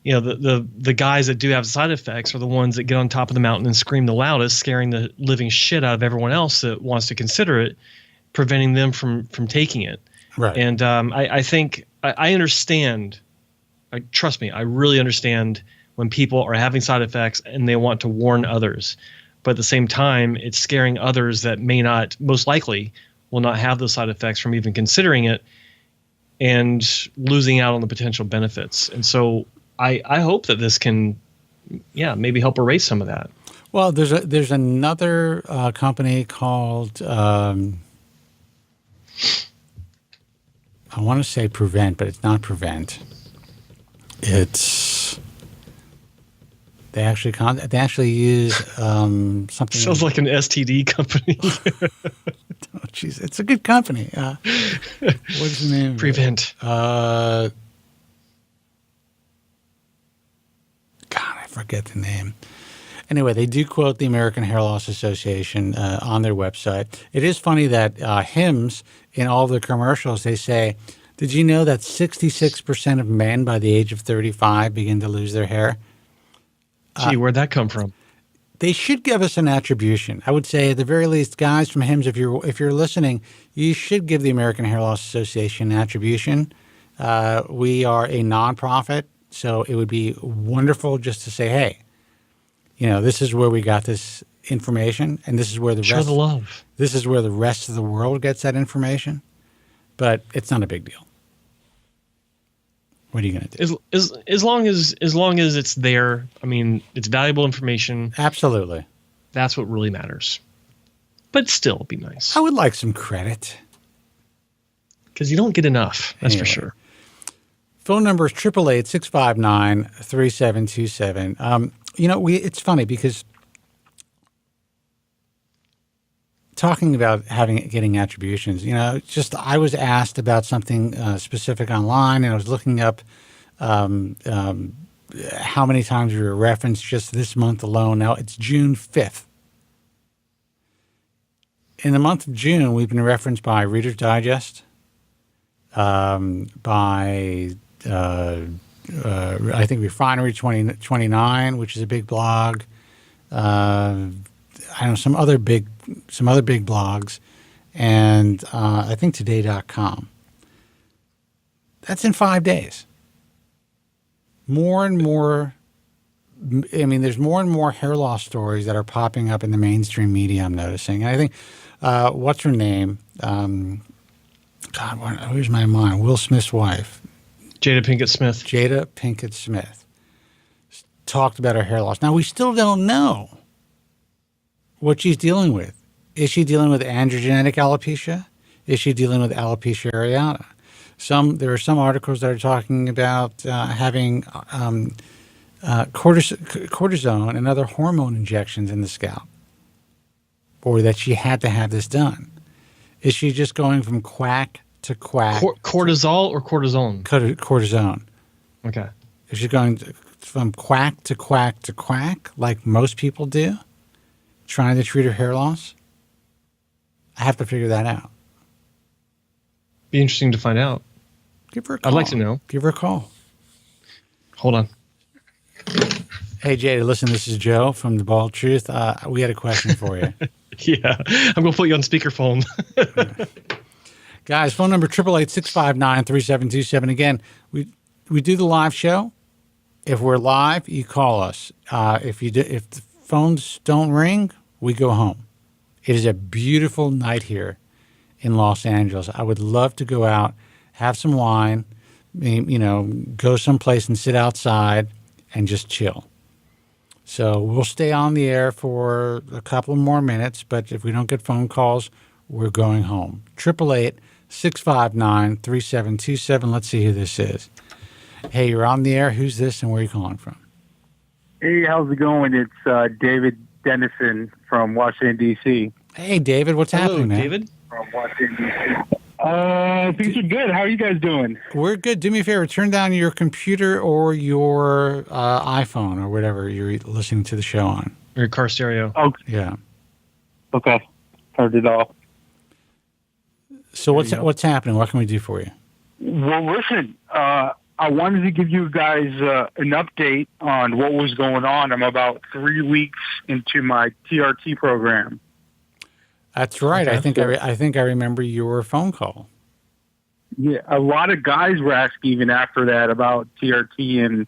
the guys that do have side effects are the ones that get on top of the mountain and scream the loudest, scaring the living shit out of everyone else that wants to consider it, preventing them from taking it. Right. And I think I understand. Trust me, I really understand when people are having side effects and they want to warn others. But at the same time, it's scaring others that most likely will not have those side effects from even considering it and losing out on the potential benefits. And so I hope that this can, maybe help erase some of that. Well, there's another company called I want to say Prevent, but it's not Prevent. It's they actually use something. Sounds like an STD company. Oh, jeez, it's a good company. What's the name? Prevent. God, I forget the name. Anyway, they do quote the American Hair Loss Association on their website. It is funny that Hims, in all their commercials, they say, did you know that 66% of men by the age of 35 begin to lose their hair? Gee, where'd that come from? They should give us an attribution. I would say, at the very least, guys from Hims, if you're listening, you should give the American Hair Loss Association an attribution. We are a nonprofit, so it would be wonderful just to say, hey, this is where we got this information, and this is where show the love. This is where the rest of the world gets that information, but it's not a big deal. What are you going to do? As long as it's there, I mean, it's valuable information. Absolutely. That's what really matters. But still, it'd be nice. I would like some credit. Because you don't get enough, that's for sure. Phone number is 888-659-3727. It's funny because talking about getting attributions, I was asked about something specific online, and I was looking up how many times we were referenced just this month alone. Now it's June 5th. In the month of June, we've been referenced by Reader's Digest, by I think Refinery 29, which is a big blog. Some other big blogs, and I think Today.com. That's in 5 days. More and more. I mean, there's more and more hair loss stories that are popping up in the mainstream media. I'm noticing, and I think what's her name? God, where's my mind? Will Smith's wife, Jada Pinkett Smith, talked about her hair loss. Now we still don't know what she's dealing with. Is she dealing with androgenetic alopecia? Is she dealing with alopecia areata? There are some articles that are talking about having cortisone and other hormone injections in the scalp, or that she had to have this done. Is she just going from quack to quack? Cortisol or cortisone? Cortisone. Okay. Is she going from quack to quack to quack like most people do, trying to treat her hair loss? I have to figure that out. Be interesting to find out. Give her a call. I'd like to know. Give her a call. Hold on. Hey, Jada, listen, this is Joe from The Bald Truth. We had a question for you. Yeah, I'm going to put you on speakerphone. Guys, phone number 888-659-3727. Again, we do the live show. If we're live, you call us. If the phones don't ring, we go home. It is a beautiful night here in Los Angeles. I would love to go out, have some wine, go someplace and sit outside and just chill. So we'll stay on the air for a couple more minutes, but if we don't get phone calls, we're going home. 888-659-3727. Let's see who this is. Hey, you're on the air. Who's this and where are you calling from? Hey, how's it going? It's David Dennison from Washington, D.C. Hey, David. What's happening, man? David? From Washington, D.C. Things are good. How are you guys doing? We're good. Do me a favor. Turn down your computer or your iPhone or whatever you're listening to the show on. Or your car stereo. Oh, yeah. Okay. Turned it off. So what's happening? What can we do for you? Well, listen, I wanted to give you guys an update on what was going on. I'm about 3 weeks into my TRT program. That's right. Okay. I think I remember your phone call. Yeah, a lot of guys were asking even after that about TRT and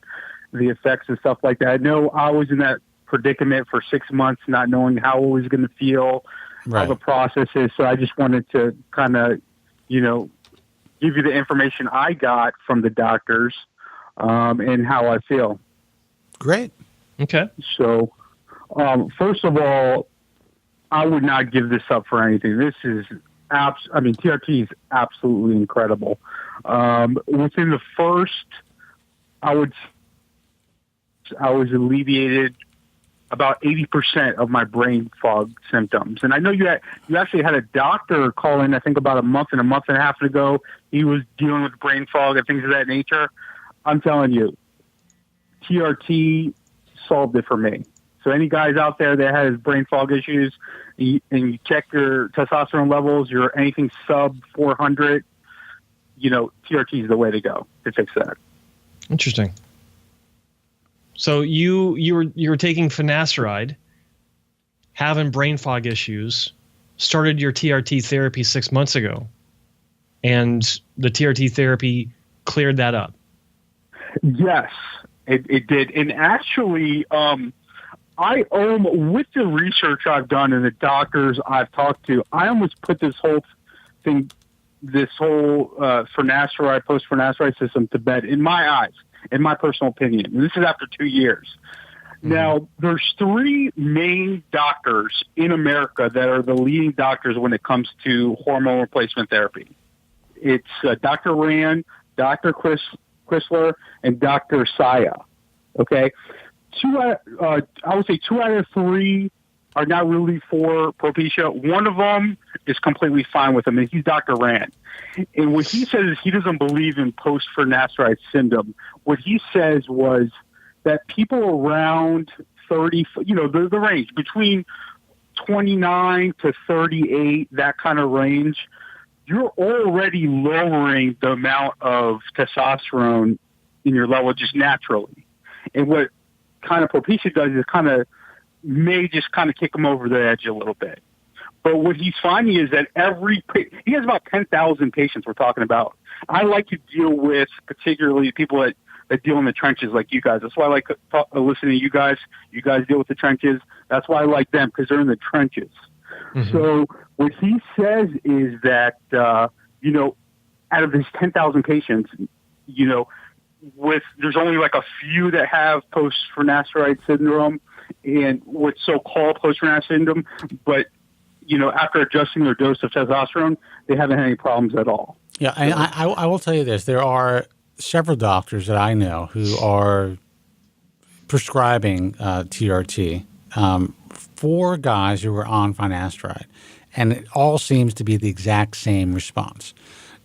the effects and stuff like that. I know I was in that predicament for 6 months, not knowing how I was going to feel, how the process is. So I just wanted to kind of, give you the information I got from the doctors and how I feel. Great. Okay. So, first of all, I would not give this up for anything. This is TRT is absolutely incredible. Within the first, I was alleviated about 80% of my brain fog symptoms. And I know you actually had a doctor call in, I think about a month and a half ago. He was dealing with brain fog and things of that nature. I'm telling you, TRT solved it for me. So any guys out there that has brain fog issues, and you check your testosterone levels, you're anything sub 400, TRT is the way to go to fix that. Interesting. So you were taking finasteride, having brain fog issues, started your TRT therapy 6 months ago, and the TRT therapy cleared that up. Yes, it did. And actually, with the research I've done and the doctors I've talked to, I almost put this whole thing this whole finasteride, post-finasteride system to bed, in my eyes, in my personal opinion. And this is after 2 years. Now, there's 3 main doctors in America that are the leading doctors when it comes to hormone replacement therapy. It's Dr. Rand, Dr. Chrysler, and Dr. Saya. Okay? I would say 2 out of 3 are not really for Propecia. One of them is completely fine with him, and he's Dr. Rand. And what he says is he doesn't believe in post-finasteride syndrome. What he says was that people around 30, the range between 29 to 38, that kind of range, you're already lowering the amount of testosterone in your level just naturally. And what kind of Propecia does is may just kick them over the edge a little bit. But what he's finding is that he has about 10,000 patients we're talking about. I like to deal with particularly people that deal in the trenches like you guys. That's why I like listening to you guys. You guys deal with the trenches. That's why I like them, because they're in the trenches. Mm-hmm. So what he says is that, out of his 10,000 patients, there's only like a few that have post-finasteride syndrome and what's so-called post-finasteride syndrome, but after adjusting their dose of testosterone, they haven't had any problems at all. Yeah, and I will tell you this. There are several doctors that I know who are prescribing TRT for guys who are on finasteride, and it all seems to be the exact same response.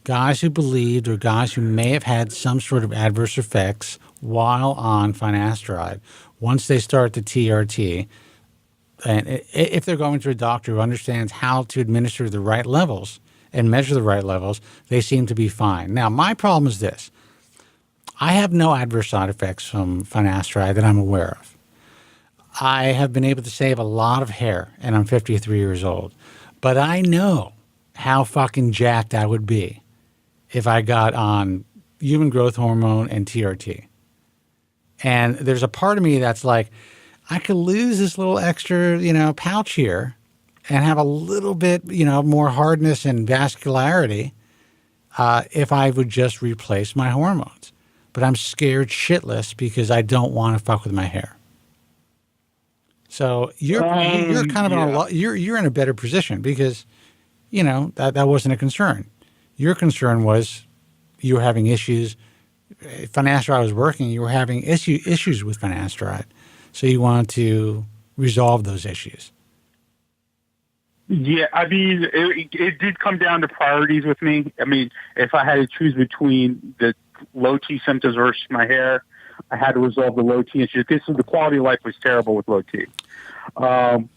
Guys who believed or guys who may have had some sort of adverse effects while on finasteride, once they start the TRT, and if they're going to a doctor who understands how to administer the right levels and measure the right levels, they seem to be fine. Now, my problem is this. I have no adverse side effects from finasteride that I'm aware of. I have been able to save a lot of hair, and I'm 53 years old. But I know how fucking jacked I would be if I got on human growth hormone and TRT. And there's a part of me that's like, I could lose this little extra, pouch here and have a little bit, more hardness and vascularity if I would just replace my hormones. But I'm scared shitless because I don't want to fuck with my hair. So you're kind of you're in a better position because, that wasn't a concern. Your concern was you were having issues. Finasteride was working. You were having issues with finasteride. So you wanted to resolve those issues. Yeah, I mean, it did come down to priorities with me. I mean, if I had to choose between the low T symptoms versus my hair, I had to resolve the low T issues. The quality of life was terrible with low T. Now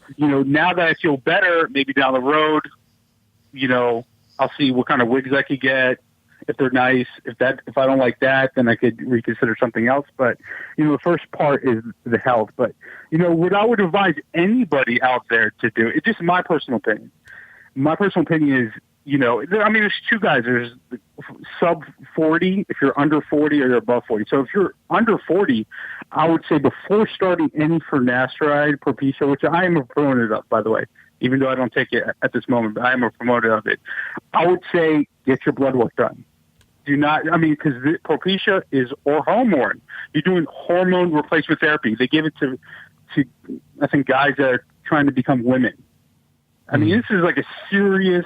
that I feel better, maybe down the road, I'll see what kind of wigs I could get. If they're nice, if I don't like that, then I could reconsider something else. But, the first part is the health. But, what I would advise anybody out there to do, it's just my personal opinion. My personal opinion is, there's 2 guys. There's sub 40, if you're under 40 or you're above 40. So if you're under 40, I would say before starting any finasteride, Propecia, which I am a proponent of, by the way, even though I don't take it at this moment, but I am a promoter of it. I would say get your blood work done. Because Propecia is hormone. You're doing hormone replacement therapy. They give it to I think, guys that are trying to become women. I mean, this is like a serious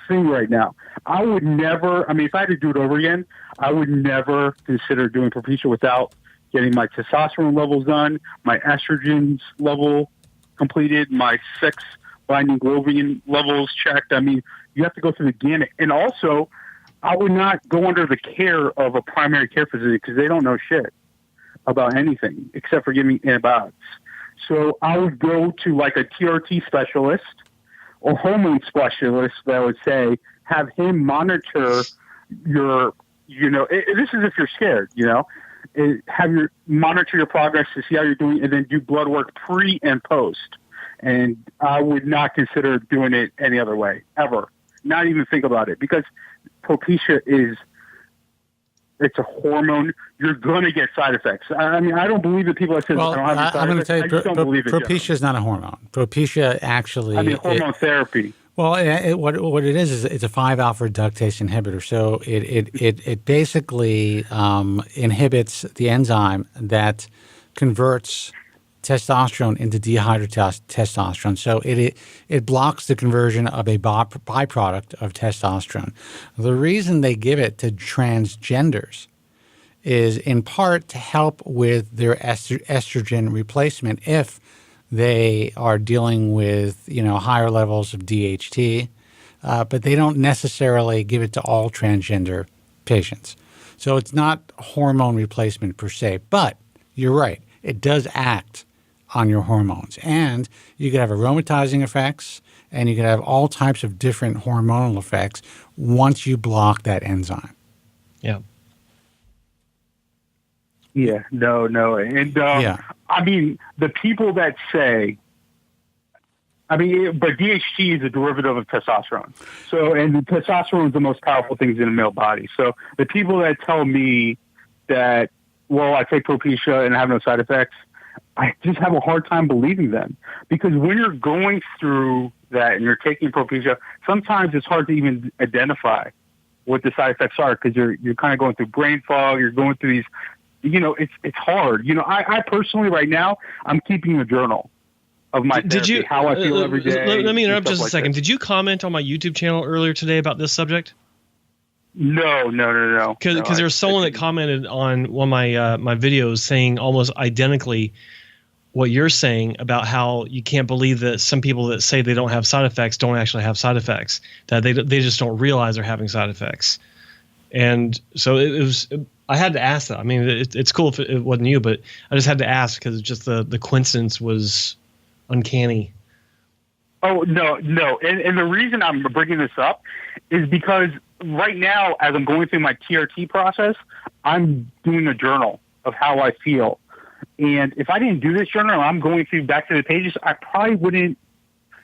thing right now. I would never, if I had to do it over again, I would never consider doing Propecia without getting my testosterone levels done, my estrogen level completed, my sex binding globulin levels checked. I mean, you have to go through the gamut. And also, I would not go under the care of a primary care physician because they don't know shit about anything except for giving antibiotics. So I would go to like a TRT specialist or hormone specialist that I would say, have him monitor your, this is if you're scared, monitor your progress to see how you're doing and then do blood work pre and post. And I would not consider doing it any other way, ever. Not even think about it because Propecia it's a hormone. You're going to get side effects. I mean, I don't believe that people that say I don't have side effects. I just don't believe it. Propecia is not a hormone. Propecia actually... hormone therapy. Well, what it is it's a 5-alpha reductase inhibitor. So it basically inhibits the enzyme that converts testosterone into dehydrotestosterone. So it blocks the conversion of a byproduct of testosterone. The reason they give it to transgenders is in part to help with their estrogen replacement if they are dealing with higher levels of DHT, but they don't necessarily give it to all transgender patients. So it's not hormone replacement per se, but you're right. It does act on your hormones. And you could have aromatizing effects, and you could have all types of different hormonal effects once you block that enzyme. Yeah. Yeah, no. And I mean, the people that say, but DHT is a derivative of testosterone. So, and testosterone is the most powerful things in the male body. So the people that tell me that, well, I take Propecia and I have no side effects, I just have a hard time believing them. Because when you're going through that and you're taking Propecia, sometimes it's hard to even identify what the side effects are because you're kind of going through brain fog. You're going through these, it's hard. I personally right now, I'm keeping a journal of my therapy, how I feel every day. Let me interrupt just a second. That. Did you comment on my YouTube channel earlier today about this subject? No. Because there was someone that commented on one of my videos saying almost identically what you're saying about how you can't believe that some people that say they don't have side effects don't actually have side effects, that they just don't realize they're having side effects. And so I had to ask that. I mean, it's cool if it wasn't you, but I just had to ask because just the coincidence was uncanny. Oh, no. And the reason I'm bringing this up is because right now, as I'm going through my TRT process, I'm doing a journal of how I feel. And if I didn't do this journal, I'm going through back to the pages, I probably wouldn't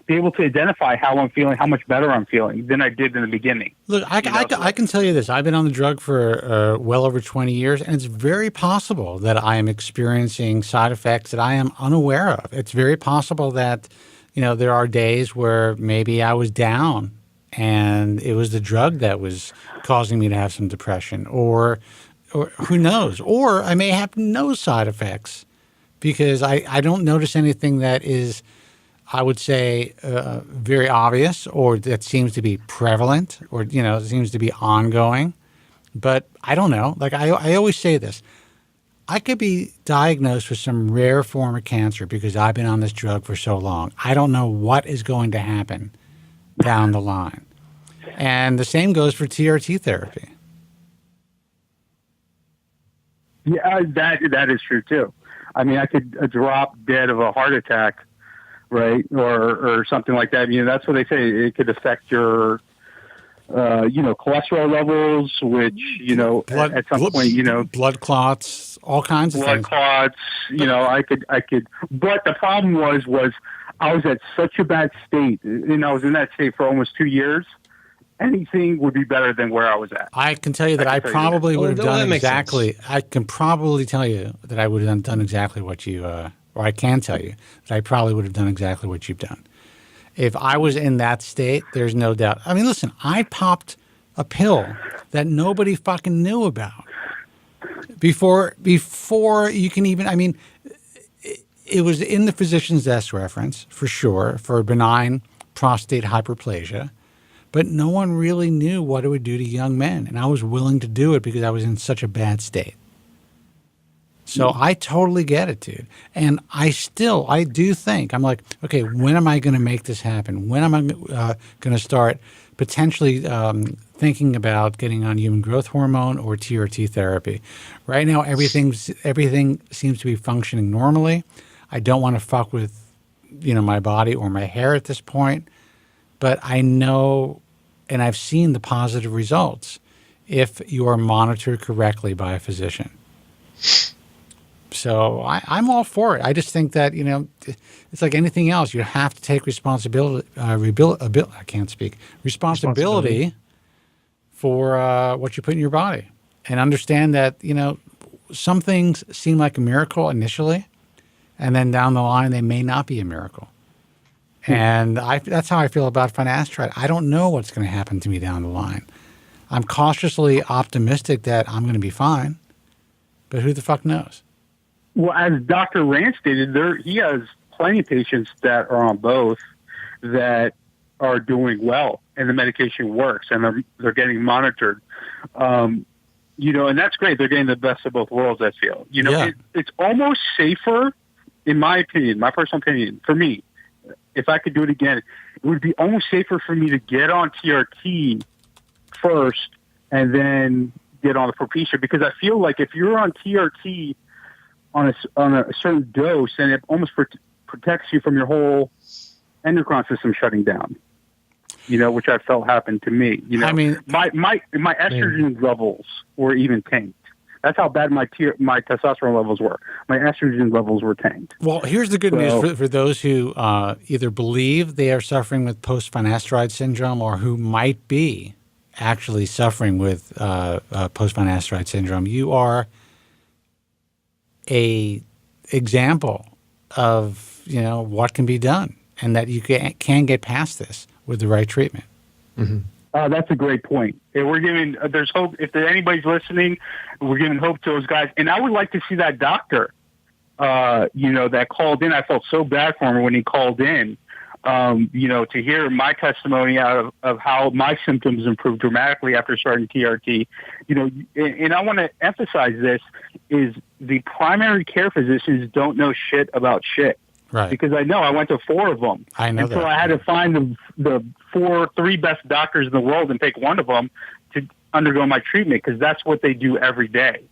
be able to identify how I'm feeling, how much better I'm feeling than I did in the beginning. Look, I can tell you this. I've been on the drug for well over 20 years, and it's very possible that I am experiencing side effects that I am unaware of. It's very possible that, there are days where maybe I was down and it was the drug that was causing me to have some depression, or who knows? Or I may have no side effects because I don't notice anything that is, I would say, very obvious or that seems to be prevalent or, seems to be ongoing. But I don't know. Like I always say this. I could be diagnosed with some rare form of cancer because I've been on this drug for so long. I don't know what is going to happen down the line. And the same goes for TRT therapy. Yeah, that is true too. I mean, I could drop dead of a heart attack, right, or something like that. That's what they say. It could affect your, cholesterol levels, which at some point, blood clots, all kinds of things. Blood clots. I could. But the problem was I was at such a bad state, and I was in that state for almost 2 years. Anything would be better than where I was at. I can tell you that I probably would have done exactly. I can probably tell you that I would have done exactly what you, or I can tell you that I probably would have done exactly what you've done. If I was in that state, there's no doubt. I mean, listen, I popped a pill that nobody fucking knew about before you can even. I mean, it was in the physician's desk reference for sure for benign prostate hyperplasia. But no one really knew what it would do to young men. And I was willing to do it because I was in such a bad state. So I totally get it, dude. And I do think, I'm like, okay, when am I going to make this happen? When am I going to start potentially thinking about getting on human growth hormone or TRT therapy? Right now, everything seems to be functioning normally. I don't want to fuck with, my body or my hair at this point. But I know, and I've seen the positive results if you are monitored correctly by a physician. So I'm all for it. I just think that, it's like anything else. You have to take responsibility for what you put in your body. And understand that, some things seem like a miracle initially, and then down the line they may not be a miracle. And that's how I feel about finasteride. I don't know what's going to happen to me down the line. I'm cautiously optimistic that I'm going to be fine, but who the fuck knows? Well, as Dr. Rand stated, he has plenty of patients that are on both that are doing well, and the medication works, and they're getting monitored. And that's great. They're getting the best of both worlds, I feel. It's almost safer, in my opinion, my personal opinion, for me. If I could do it again, it would be almost safer for me to get on TRT first and then get on the Propecia, because I feel like if you're on TRT on a certain dose, and it almost protects you from your whole endocrine system shutting down, which I felt happened to me. I mean, my estrogen levels were even tanked. That's how bad my testosterone levels were. My estrogen levels were tanked. Well, here's the good news for those who either believe they are suffering with post-finasteride syndrome or who might be actually suffering with post-finasteride syndrome. You are a example of what can be done, and that you can get past this with the right treatment. Mm-hmm. That's a great point. There's hope. If anybody's listening, we're giving hope to those guys. And I would like to see that doctor, that called in. I felt so bad for him when he called in, to hear my testimony out of how my symptoms improved dramatically after starting TRT. And I want to emphasize this, is the primary care physicians don't know shit about shit. Right. Because I went to 4 of them. I know that. So I had to find the 3 best doctors in the world and pick one of them to undergo my treatment, because that's what they do every day.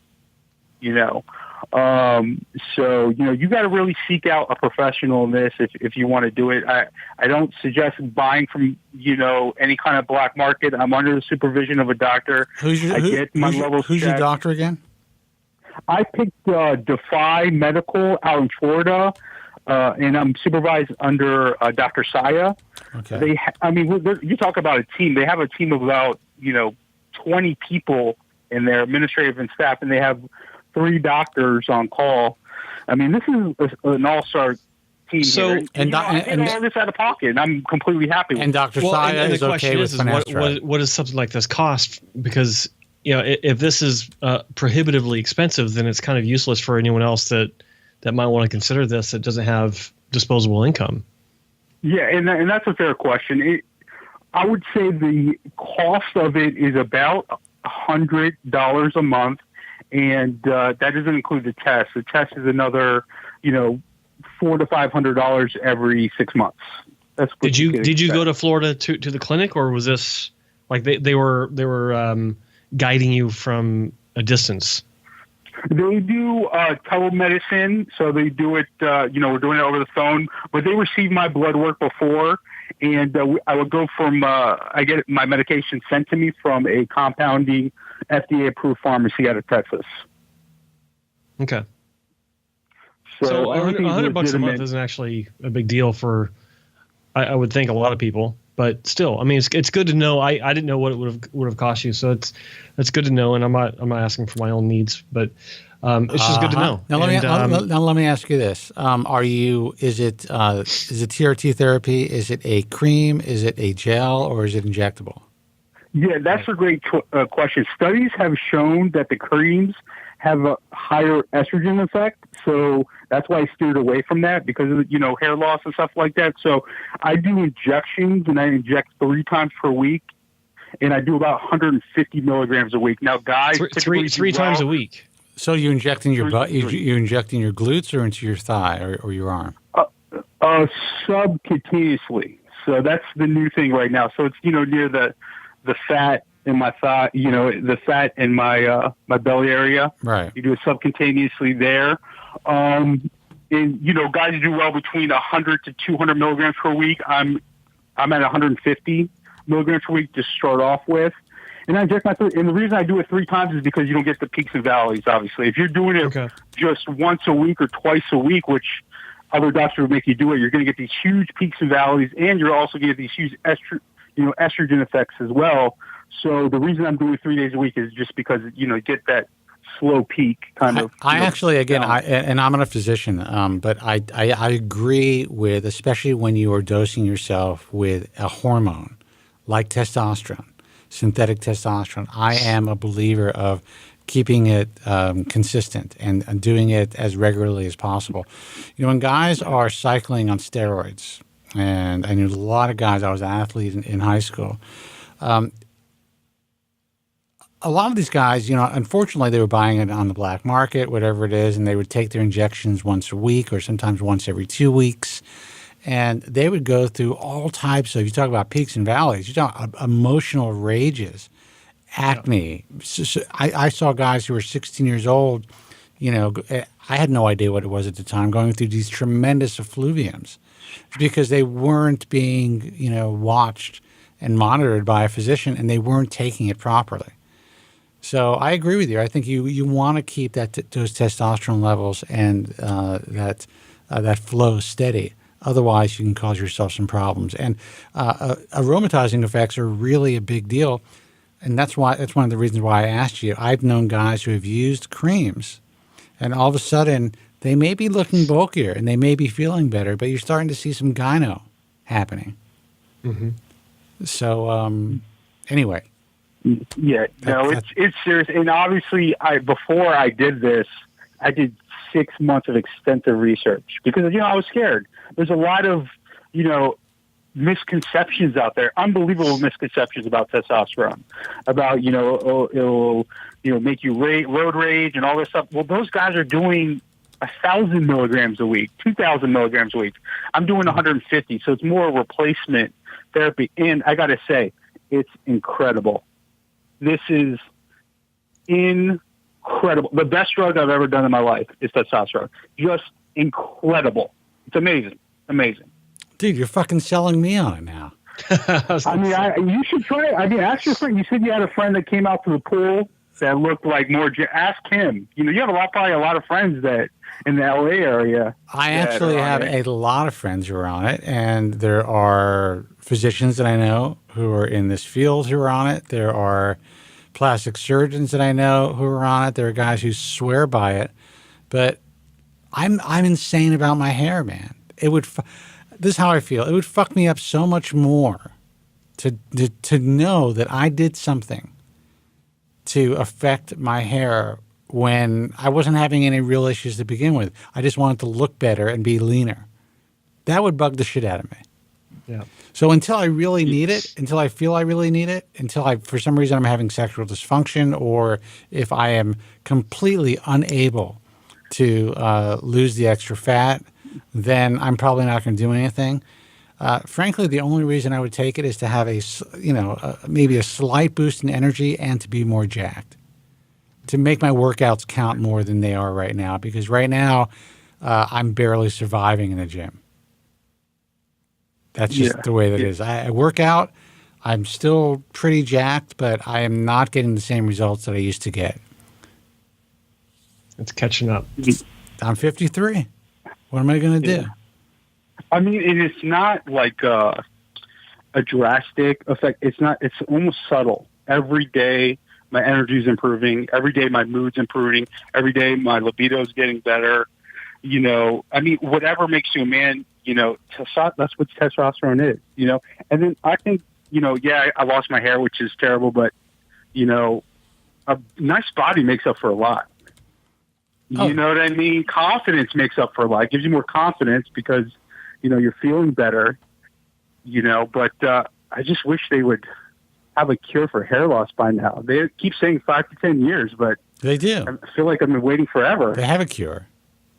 So you got to really seek out a professional in this if you want to do it. I don't suggest buying from any kind of black market. I'm under the supervision of a doctor. Who's your doctor again? I picked Defy Medical out in Florida. And I'm supervised under Dr. Saya. Okay. You talk about a team. They have a team of about 20 people in their administrative and staff, and they have 3 doctors on call. This is an all-star team. So, here. And I did all this out of pocket, and I'm completely happy with it. And Dr. Saya is okay with finasteride. What does something like this cost? Because if this is prohibitively expensive, then it's kind of useless for anyone else that might want to consider this that doesn't have disposable income. Yeah, and that's a fair question. I would say the cost of it is about $100 a month, and that doesn't include the test. The test is another, $400 to $500 every 6 months. That's what did you go to Florida to the clinic, or was this like they were guiding you from a distance? They do telemedicine, so they do it, we're doing it over the phone, but they receive my blood work before, and I would go I get my medication sent to me from a compounding FDA-approved pharmacy out of Texas. Okay. So $100 a month isn't actually a big deal for, I would think, a lot of people. But still, it's good to know. I didn't know what it would have cost you, so it's good to know. And I'm not asking for my own needs, but it's just good to know. Now let me ask you this: Is it TRT therapy? Is it a cream? Is it a gel? Or is it injectable? Yeah, that's a great question. Studies have shown that the creams have a higher estrogen effect, so that's why I steered away from that, because of hair loss and stuff like that. So I do injections, and I inject 3 times per week, and I do about 150 milligrams a week. Now, guys, three times a week. So you inject in your butt? You inject in your glutes or into your thigh or your arm? Subcutaneously. So that's the new thing right now. So it's near the fat in my thigh, the fat in my belly area. Right. You do it subcutaneously there. And guys do well between 100 to 200 milligrams per week. I'm at 150 milligrams per week to start off with. And I inject and the reason I do it 3 times is because you don't get the peaks and valleys, obviously. If you're doing it just once a week or twice a week, which other doctors would make you do it, you're going to get these huge peaks and valleys, and you're also going to get these huge estrogen effects as well. So the reason I'm doing 3 days a week is just because, you get that slow peak kind of. I actually, again, and I'm not a physician, but I agree with, especially when you are dosing yourself with a hormone like testosterone, synthetic testosterone. I am a believer of keeping it consistent and doing it as regularly as possible. When guys are cycling on steroids, and I knew a lot of guys, I was an athlete in high school, a lot of these guys, unfortunately, they were buying it on the black market, whatever it is, and they would take their injections once a week or sometimes once every 2 weeks. And they would go through all types of, you talk about peaks and valleys, you talk about emotional rages, acne. So I saw guys who were 16 years old, I had no idea what it was at the time, going through these tremendous effluviums because they weren't being, watched and monitored by a physician, and they weren't taking it properly. So I agree with you. I think you want to keep those testosterone levels and that flow steady. Otherwise, you can cause yourself some problems. And aromatizing effects are really a big deal, and that's one of the reasons why I asked you. I've known guys who have used creams, and all of a sudden they may be looking bulkier and they may be feeling better, but you're starting to see some gyno happening. Mm-hmm. So anyway. Yeah, no, it's serious. And obviously, before I did this, I did 6 months of extensive research because, I was scared. There's a lot of, misconceptions out there, unbelievable misconceptions about testosterone, about, it'll make you road rage and all this stuff. Well, those guys are doing 1,000 milligrams a week, 2,000 milligrams a week. I'm doing 150, so it's more replacement therapy. And I got to say, it's incredible. This is incredible. The best drug I've ever done in my life is testosterone. Just incredible. It's amazing. Amazing. Dude, you're fucking selling me on it now. You should try it. Ask your friend. You said you had a friend that came out to the pool that looked like more. Ask him. You have probably a lot of friends that in the LA area. I actually have a lot of friends who are on it, and there are physicians that I know who are in this field who are on it. There are plastic surgeons that I know who are on it. There are guys who swear by it, but I'm insane about my hair, man. This is how I feel. It would fuck me up so much more to know that I did something to affect my hair when I wasn't having any real issues to begin with. I just wanted to look better and be leaner. That would bug the shit out of me. Yeah. So until I really need it, until I feel I really need it, until for some reason I'm having sexual dysfunction, or if I am completely unable to lose the extra fat, then I'm probably not going to do anything. Frankly, the only reason I would take it is to have maybe a slight boost in energy and to be more jacked, to make my workouts count more than they are right now. Because right now, I'm barely surviving in the gym. That's just the way that it is. I work out. I'm still pretty jacked, but I am not getting the same results that I used to get. It's catching up. I'm 53. What am I going to do? It's not like a drastic effect. It's not. It's almost subtle. Every day, my energy is improving. Every day, my mood's improving. Every day, my libido's getting better. Whatever makes you a man, that's what testosterone is, And then I think, I lost my hair, which is terrible, but, a nice body makes up for a lot. You know what I mean? Confidence makes up for a lot. It gives you more confidence because, you're feeling better, but I just wish they would have a cure for hair loss by now. They keep saying 5 to 10 years, but they do. I feel like I've been waiting forever. They have a cure.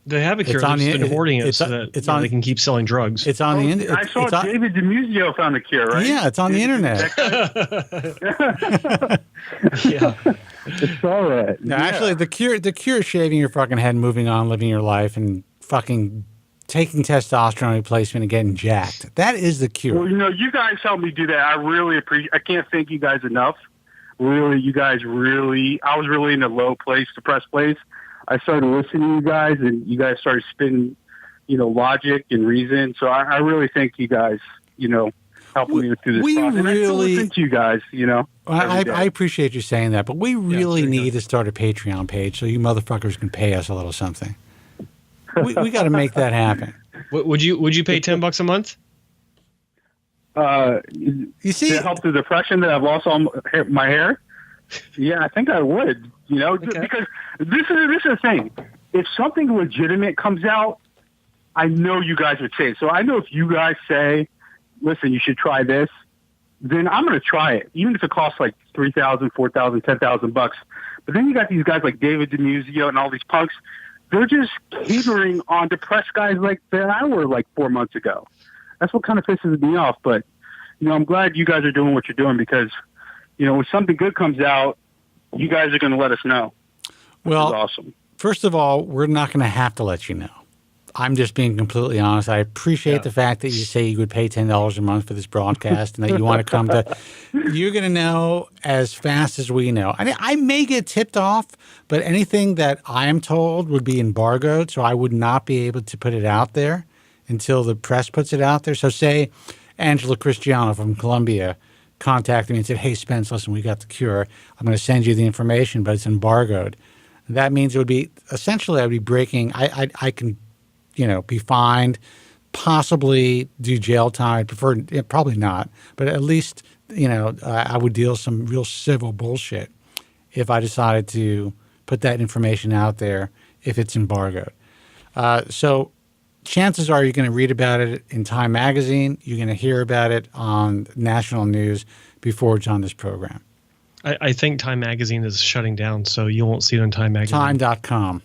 They have a cure. They've been hoarding it so that they can keep selling drugs. It's on the internet. I saw David DiMuzio found a cure, right? Yeah, it's on the internet. Yeah, it's all right. No, actually, the cure is shaving your fucking head, moving on, living your life, and fucking taking testosterone replacement and getting jacked. That is the cure. Well, you guys helped me do that. I really appreciate. I can't thank you guys enough. Really, you guys really. I was really in a low place, depressed place. I started listening to you guys, and you guys started spinning, logic and reason. So I really thank you guys. helping me through this process. And I still listen to you guys, I appreciate you saying that, but we really need to start a Patreon page so you motherfuckers can pay us a little something. We got to make that happen. Would you pay $10 a month? You see, to help the depression that I've lost all my hair. Yeah, I think I would. Because this is the thing. If something legitimate comes out, I know you guys would say it. So I know if you guys say, "Listen, you should try this," then I'm going to try it, even if it costs like $3,000, $4,000, $10,000. But then you got these guys like David DeMusio and all these punks. They're just catering on depressed guys like that I were like 4 months ago. That's what kind of pisses me off. But, I'm glad you guys are doing what you're doing because, when something good comes out, you guys are going to let us know. Well, awesome. First of all, we're not going to have to let you know. I'm just being completely honest. I appreciate the fact that you say you would pay $10 a month for this broadcast and that you want to come to. You're going to know as fast as we know. I may get tipped off, but anything that I am told would be embargoed, so I would not be able to put it out there until the press puts it out there. So say Angela Cristiano from Colombia contacted me and said, "Hey, Spence, listen, we got the cure. I'm going to send you the information, but it's embargoed." That means it would be essentially I would be breaking. I can, be fined, possibly do jail time. I'd prefer probably not, but at least I would deal some real civil bullshit if I decided to put that information out there if it's embargoed. So chances are you're going to read about it in Time Magazine. You're going to hear about it on national news before it's on this program. I think Time Magazine is shutting down, so you won't see it on Time Magazine. Time.com.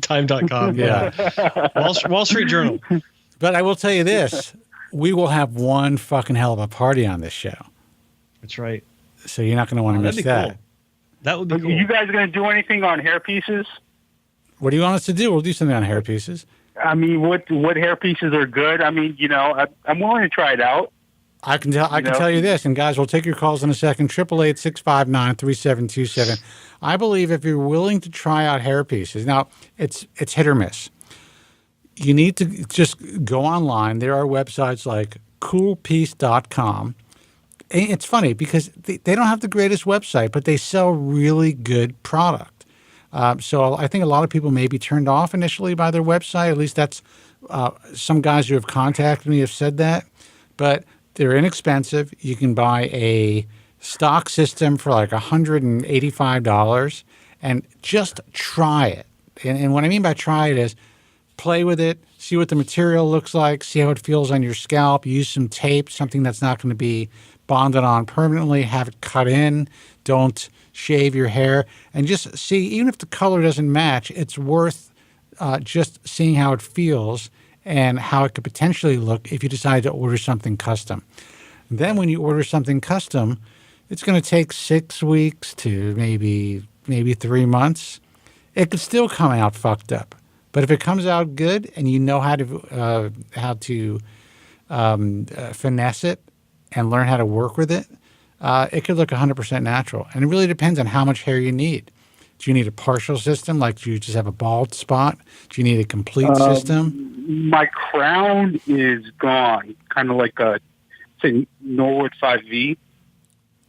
Time.com, yeah. Wall Street Journal. But I will tell you this. We will have one fucking hell of a party on this show. That's right. So you're not going to want to miss that. Cool. That would be cool. Are you guys going to do anything on hair pieces? What do you want us to do? We'll do something on hair pieces. I mean, what hair pieces are good? I mean, I'm willing to try it out. I can tell you this, and guys, we'll take your calls in a second. 888-659-3727. I believe if you're willing to try out hair pieces, now it's hit or miss. You need to just go online. There are websites like coolpiece.com. It's funny because they don't have the greatest website, but they sell really good product. So I think a lot of people may be turned off initially by their website. At least that's some guys who have contacted me have said that. But they're inexpensive. You can buy a stock system for like $185 and just try it. And what I mean by try it is play with it, see what the material looks like, see how it feels on your scalp, use some tape, something that's not going to be bonded on permanently, have it cut in, don't shave your hair, and just see, even if the color doesn't match, it's worth just seeing how it feels and how it could potentially look if you decide to order something custom. And then when you order something custom, it's going to take 6 weeks to maybe 3 months. It could still come out fucked up. But if it comes out good and you know how to finesse it and learn how to work with it, it could look 100% natural. And it really depends on how much hair you need. Do you need a partial system, like do you just have a bald spot? Do you need a complete system? My crown is gone, kind of like a Norwood 5V.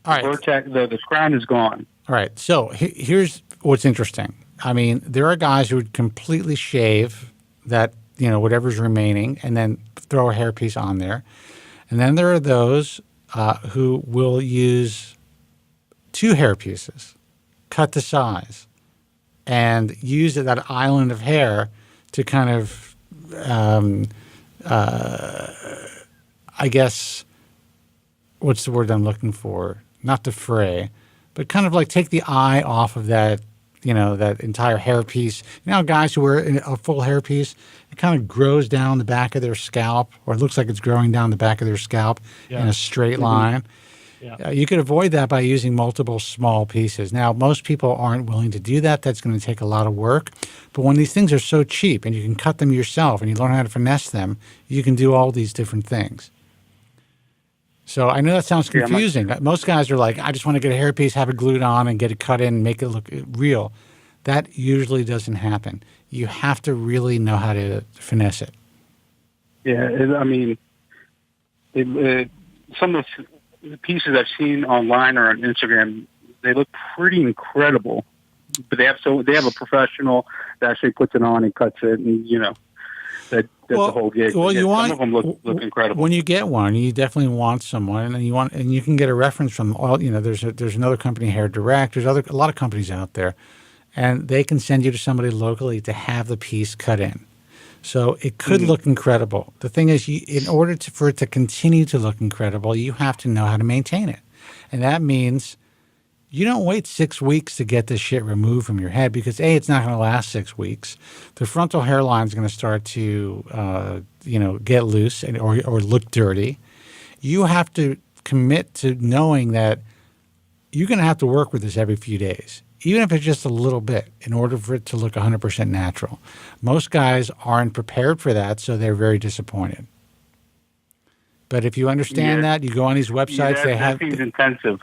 All right. The crown is gone. All right. So here's what's interesting. I mean, there are guys who would completely shave that, whatever's remaining and then throw a hairpiece on there. And then there are those who will use 2 hairpieces, cut the size, and use that island of hair to kind of, I guess, what's the word I'm looking for? Not defray, but kind of like take the eye off of that, that entire hairpiece. Guys who wear a full hairpiece, it kind of grows down the back of their scalp, or it looks like it's growing down the back of their scalp in a straight line. Yeah. You could avoid that by using multiple small pieces. Now, most people aren't willing to do that. That's going to take a lot of work. But when these things are so cheap and you can cut them yourself and you learn how to finesse them, you can do all these different things. So I know that sounds confusing. Most guys are like, I just want to get a hairpiece, have it glued on, and get it cut in and make it look real. That usually doesn't happen. You have to really know how to finesse it. Yeah, some of the pieces I've seen online or on Instagram, they look pretty incredible. But they have a professional that actually puts it on and cuts it, and that's the whole gig. Well, some of them look incredible. When you get one, you definitely want someone, and you can get a reference from all. There's another company, Hair Direct. There's a lot of companies out there, and they can send you to somebody locally to have the piece cut in. So it could look incredible. The thing is, in order for it to continue to look incredible, you have to know how to maintain it, and that means you don't wait 6 weeks to get this shit removed from your head because A, it's not going to last 6 weeks. The frontal hairline is going to start to, get loose or look dirty. You have to commit to knowing that you're going to have to work with this every few days, even if it's just a little bit, in order for it to look 100% natural. Most guys aren't prepared for that, so they're very disappointed. But if you understand that, you go on these websites. That seems intensive.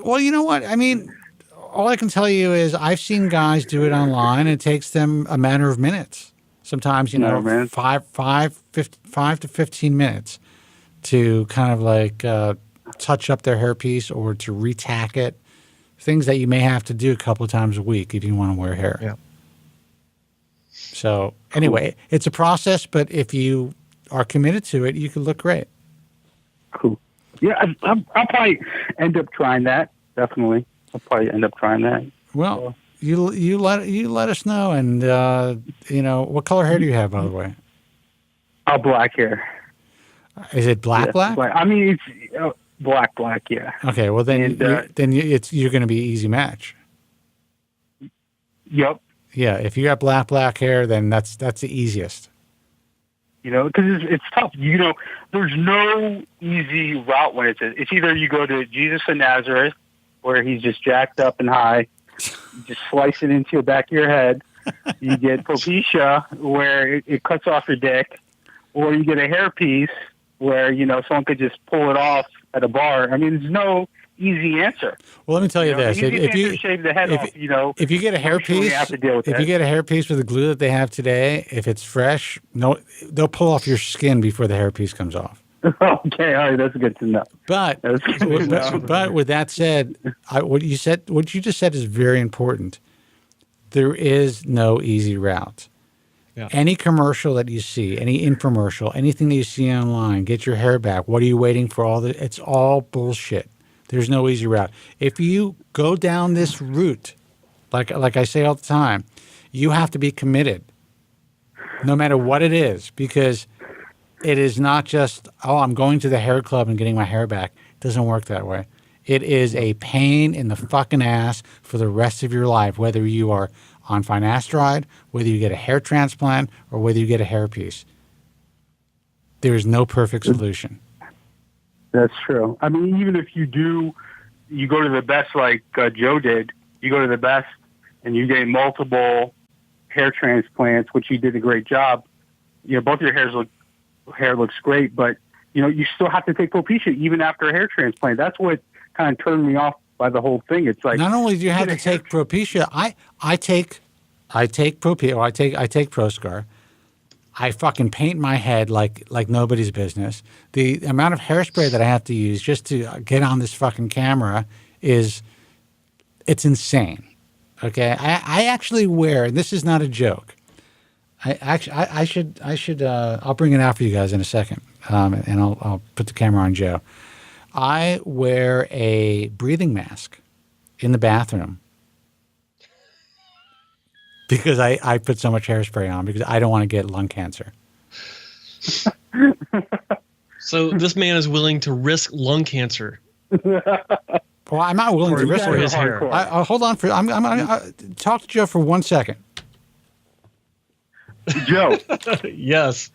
Well, you know what? I mean, all I can tell you is I've seen guys do it online, and it takes them a matter of minutes. Sometimes, 5 to 15 minutes to kind of like touch up their hairpiece or to retack it. Things that you may have to do a couple of times a week if you want to wear hair. Yeah. So anyway, it's a process, but if you are committed to it, you can look great. Cool. Yeah, I'll probably end up trying that. Definitely, I'll probably end up trying that. Well, you let us know, and what color hair do you have, by the way? Black hair. Is it black? I mean, it's black. Yeah. Okay, well then, you're going to be easy match. Yep. Yeah, if you got black hair, then that's the easiest. Because it's tough. There's no easy route when it's either you go to Jesus of Nazareth, where he's just jacked up and high, you just slice it into the back of your head. You get Propecia, where it cuts off your dick, or you get a hairpiece where someone could just pull it off at a bar. I mean, there's no easy answer. Well, let me tell you this: if you shave the head off, if you get a hairpiece with the glue that they have today, if it's fresh, they'll pull off your skin before the hairpiece comes off. Okay, all right, that's good to know. But with that said, what you just said is very important. There is no easy route. Yeah. Any commercial that you see, any infomercial, anything that you see online, get your hair back. What are you waiting for? It's all bullshit. There's no easy route. If you go down this route, like I say all the time, you have to be committed, no matter what it is, because it is not just, I'm going to the hair club and getting my hair back. It doesn't work that way. It is a pain in the fucking ass for the rest of your life, whether you are on finasteride, whether you get a hair transplant, or whether you get a hairpiece. There is no perfect solution. That's true. I mean, even if you go to the best like Joe did, you go to the best and you get multiple hair transplants, which you did a great job. Both your hair looks great, but you still have to take Propecia even after a hair transplant. That's what kind of turned me off by the whole thing. It's like, not only do you have to take Propecia, I take Propecia, or I take Proscar. I fucking paint my head like nobody's business. The amount of hairspray that I have to use just to get on this fucking camera it's insane. Okay, I actually wear, and this is not a joke. I should I'll bring it out for you guys in a second, and I'll put the camera on Joe. I wear a breathing mask in the bathroom because I put so much hairspray on because I don't want to get lung cancer. So this man is willing to risk lung cancer. Well, I'm not willing to risk for his hair. Hold on I'm talk to Joe for 1 second. Joe. Yes.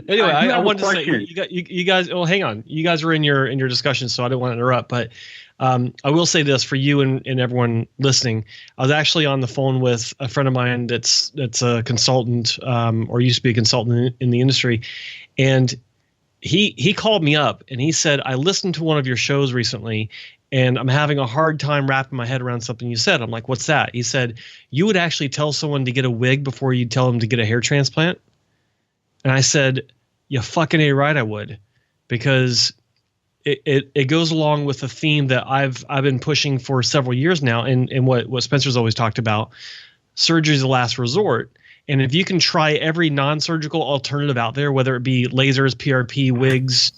Anyway, I wanted to say you guys. Well, hang on. You guys were in your discussion, so I didn't want to interrupt. But I will say this for you and everyone listening. I was actually on the phone with a friend of mine that's a consultant, or used to be a consultant in the industry, and he called me up and he said, "I listened to one of your shows recently, and I'm having a hard time wrapping my head around something you said." I'm like, "What's that?" He said, "You would actually tell someone to get a wig before you tell them to get a hair transplant." And I said, "You fucking A right I would, because it goes along with the theme that I've been pushing for several years now, and what Spencer's always talked about. Surgery is the last resort, and if you can try every non-surgical alternative out there, whether it be lasers, PRP, wigs,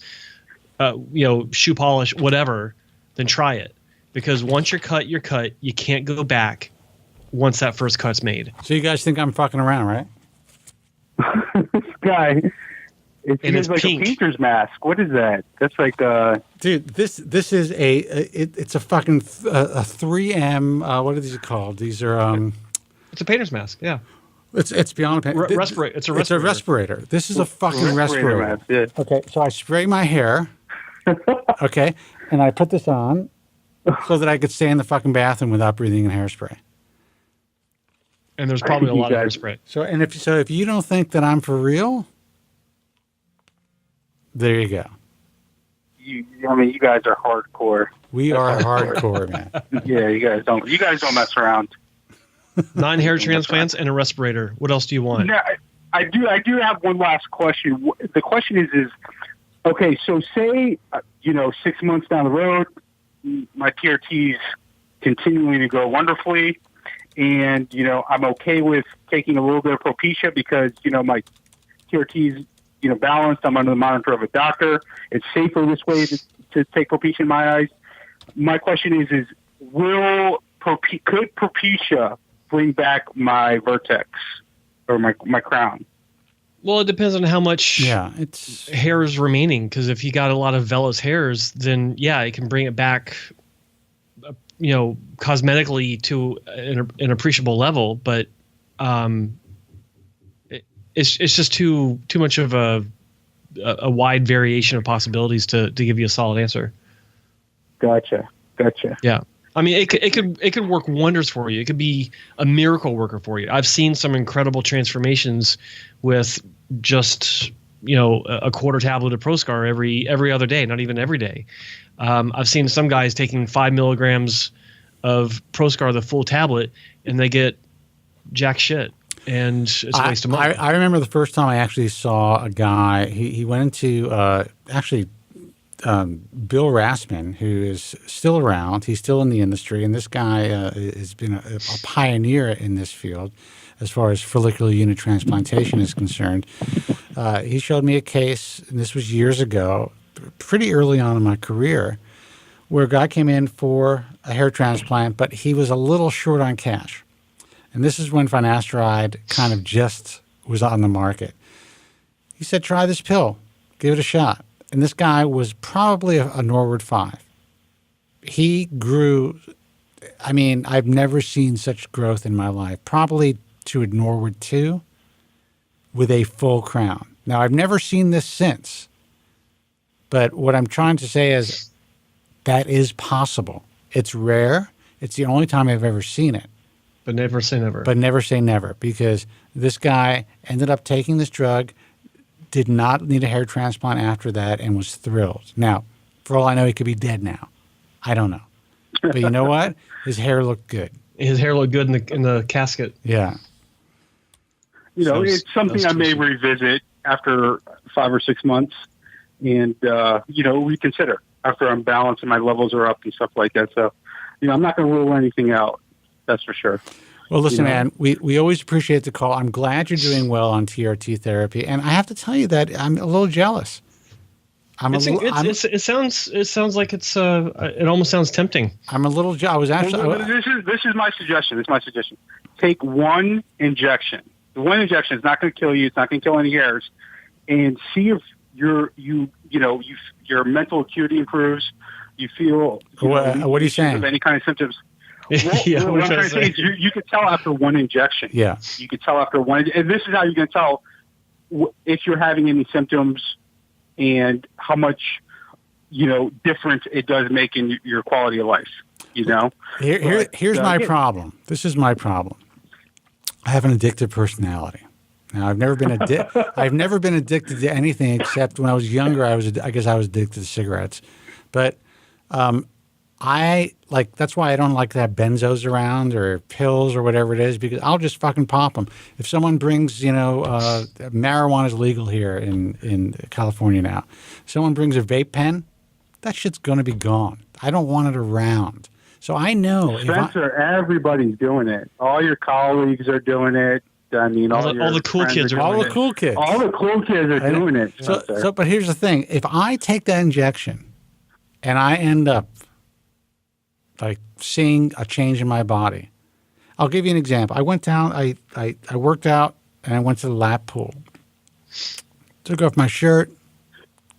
shoe polish, whatever, then try it. Because once you're cut, you're cut. You can't go back once that first cut's made. So you guys think I'm fucking around, right? This guy. It's like pink. a painter's mask. What is that? That's like dude. This is it's a fucking 3M. What are these called? These are It's a painter's mask. Yeah. It's beyond It's a respirator. It's a respirator. This is a fucking respirator. mask. Yeah. Okay, so I spray my hair. Okay, and I put this on so that I could stay in the fucking bathroom without breathing in hairspray. And there's probably a lot of hairspray. So if you don't think that I'm for real. There you go. You guys are hardcore. We are hardcore, man. Yeah, you guys don't mess around. 9 hair transplants and a respirator. What else do you want? Now, I do have one last question. The question is okay. So say 6 months down the road, my TRT's continuing to go wonderfully, and I'm okay with taking a little bit of Propecia because my TRT's balanced. I'm under the monitor of a doctor. It's safer this way to take Propecia in my eyes. My question is could Propecia bring back my vertex or my crown? Well, it depends on how much hair is remaining. Because if you got a lot of vellus hairs, then it can bring it back, cosmetically to an appreciable level. But it's just too much of a wide variation of possibilities to give you a solid answer. Gotcha. Yeah. I mean, it could work wonders for you. It could be a miracle worker for you. I've seen some incredible transformations with just a quarter tablet of Proscar every other day, not even every day. I've seen some guys taking 5 milligrams of Proscar, the full tablet, and they get jack shit. And it's a waste of money. I remember the first time I actually saw a guy. He went into Bill Rassman, who is still around. He's still in the industry, and this guy has been a pioneer in this field as far as follicular unit transplantation is concerned. He showed me a case, and this was years ago, pretty early on in my career, where a guy came in for a hair transplant, but he was a little short on cash. And this is when finasteride kind of just was on the market. He said, try this pill. Give it a shot. And this guy was probably a Norwood 5. He grew, I've never seen such growth in my life. Probably to a Norwood 2 with a full crown. Now, I've never seen this since. But what I'm trying to say is that is possible. It's rare. It's the only time I've ever seen it. But never say never. But never say never, because this guy ended up taking this drug, did not need a hair transplant after that, and was thrilled. Now, for all I know, he could be dead now. I don't know. But you know what? His hair looked good. His hair looked good in the casket. Yeah. It's something I may revisit after 5 or 6 months and, reconsider after I'm balanced and my levels are up and stuff like that. So, I'm not going to rule anything out. That's for sure. Well, listen, man, we always appreciate the call. I'm glad you're doing well on TRT therapy. And I have to tell you that I'm a little jealous. It sounds like it's it almost sounds tempting. I'm a little jealous. I was actually this is my suggestion. Take one injection. The one injection is not going to kill you. It's not going to kill any hairs. And see if your mental acuity improves. You feel what are you saying? Of any kind of symptoms. Well, what I'm trying to say is you could tell after one injection. Yeah. You could tell after one. And this is how you can tell if you're having any symptoms and how much, difference it does make in your quality of life, Here's my problem. This is my problem. I have an addictive personality. Now, I've never been addicted to anything except when I was younger. I guess I was addicted to cigarettes. But that's why I don't like to have benzos around or pills or whatever it is, because I'll just fucking pop them. If someone brings, marijuana is legal here in California now. Someone brings a vape pen, that shit's going to be gone. I don't want it around. So I know. Spencer, everybody's doing it. All your colleagues are doing it. I mean, all the cool kids are all doing the cool kids. All the cool kids are doing it. So, but here's the thing: if I take that injection, and I end up like seeing a change in my body, I'll give you an example. I went down. I worked out, and I went to the lap pool. Took off my shirt.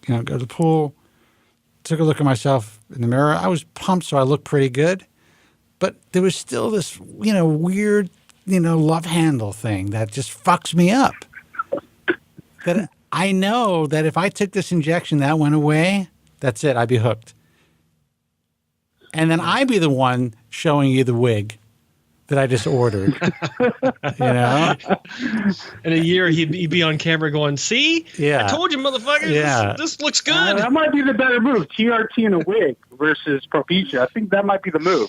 Go to the pool. Took a look at myself in the mirror. I was pumped, so I looked pretty good. But there was still this, weird, love handle thing that just fucks me up. That I know that if I took this injection, that went away, that's it. I'd be hooked. And then I'd be the one showing you the wig that I just ordered. In a year, he'd be on camera going, "See, yeah, I told you, motherfuckers. Yeah. This looks good." That might be the better move. TRT in a wig versus Propecia. I think that might be the move.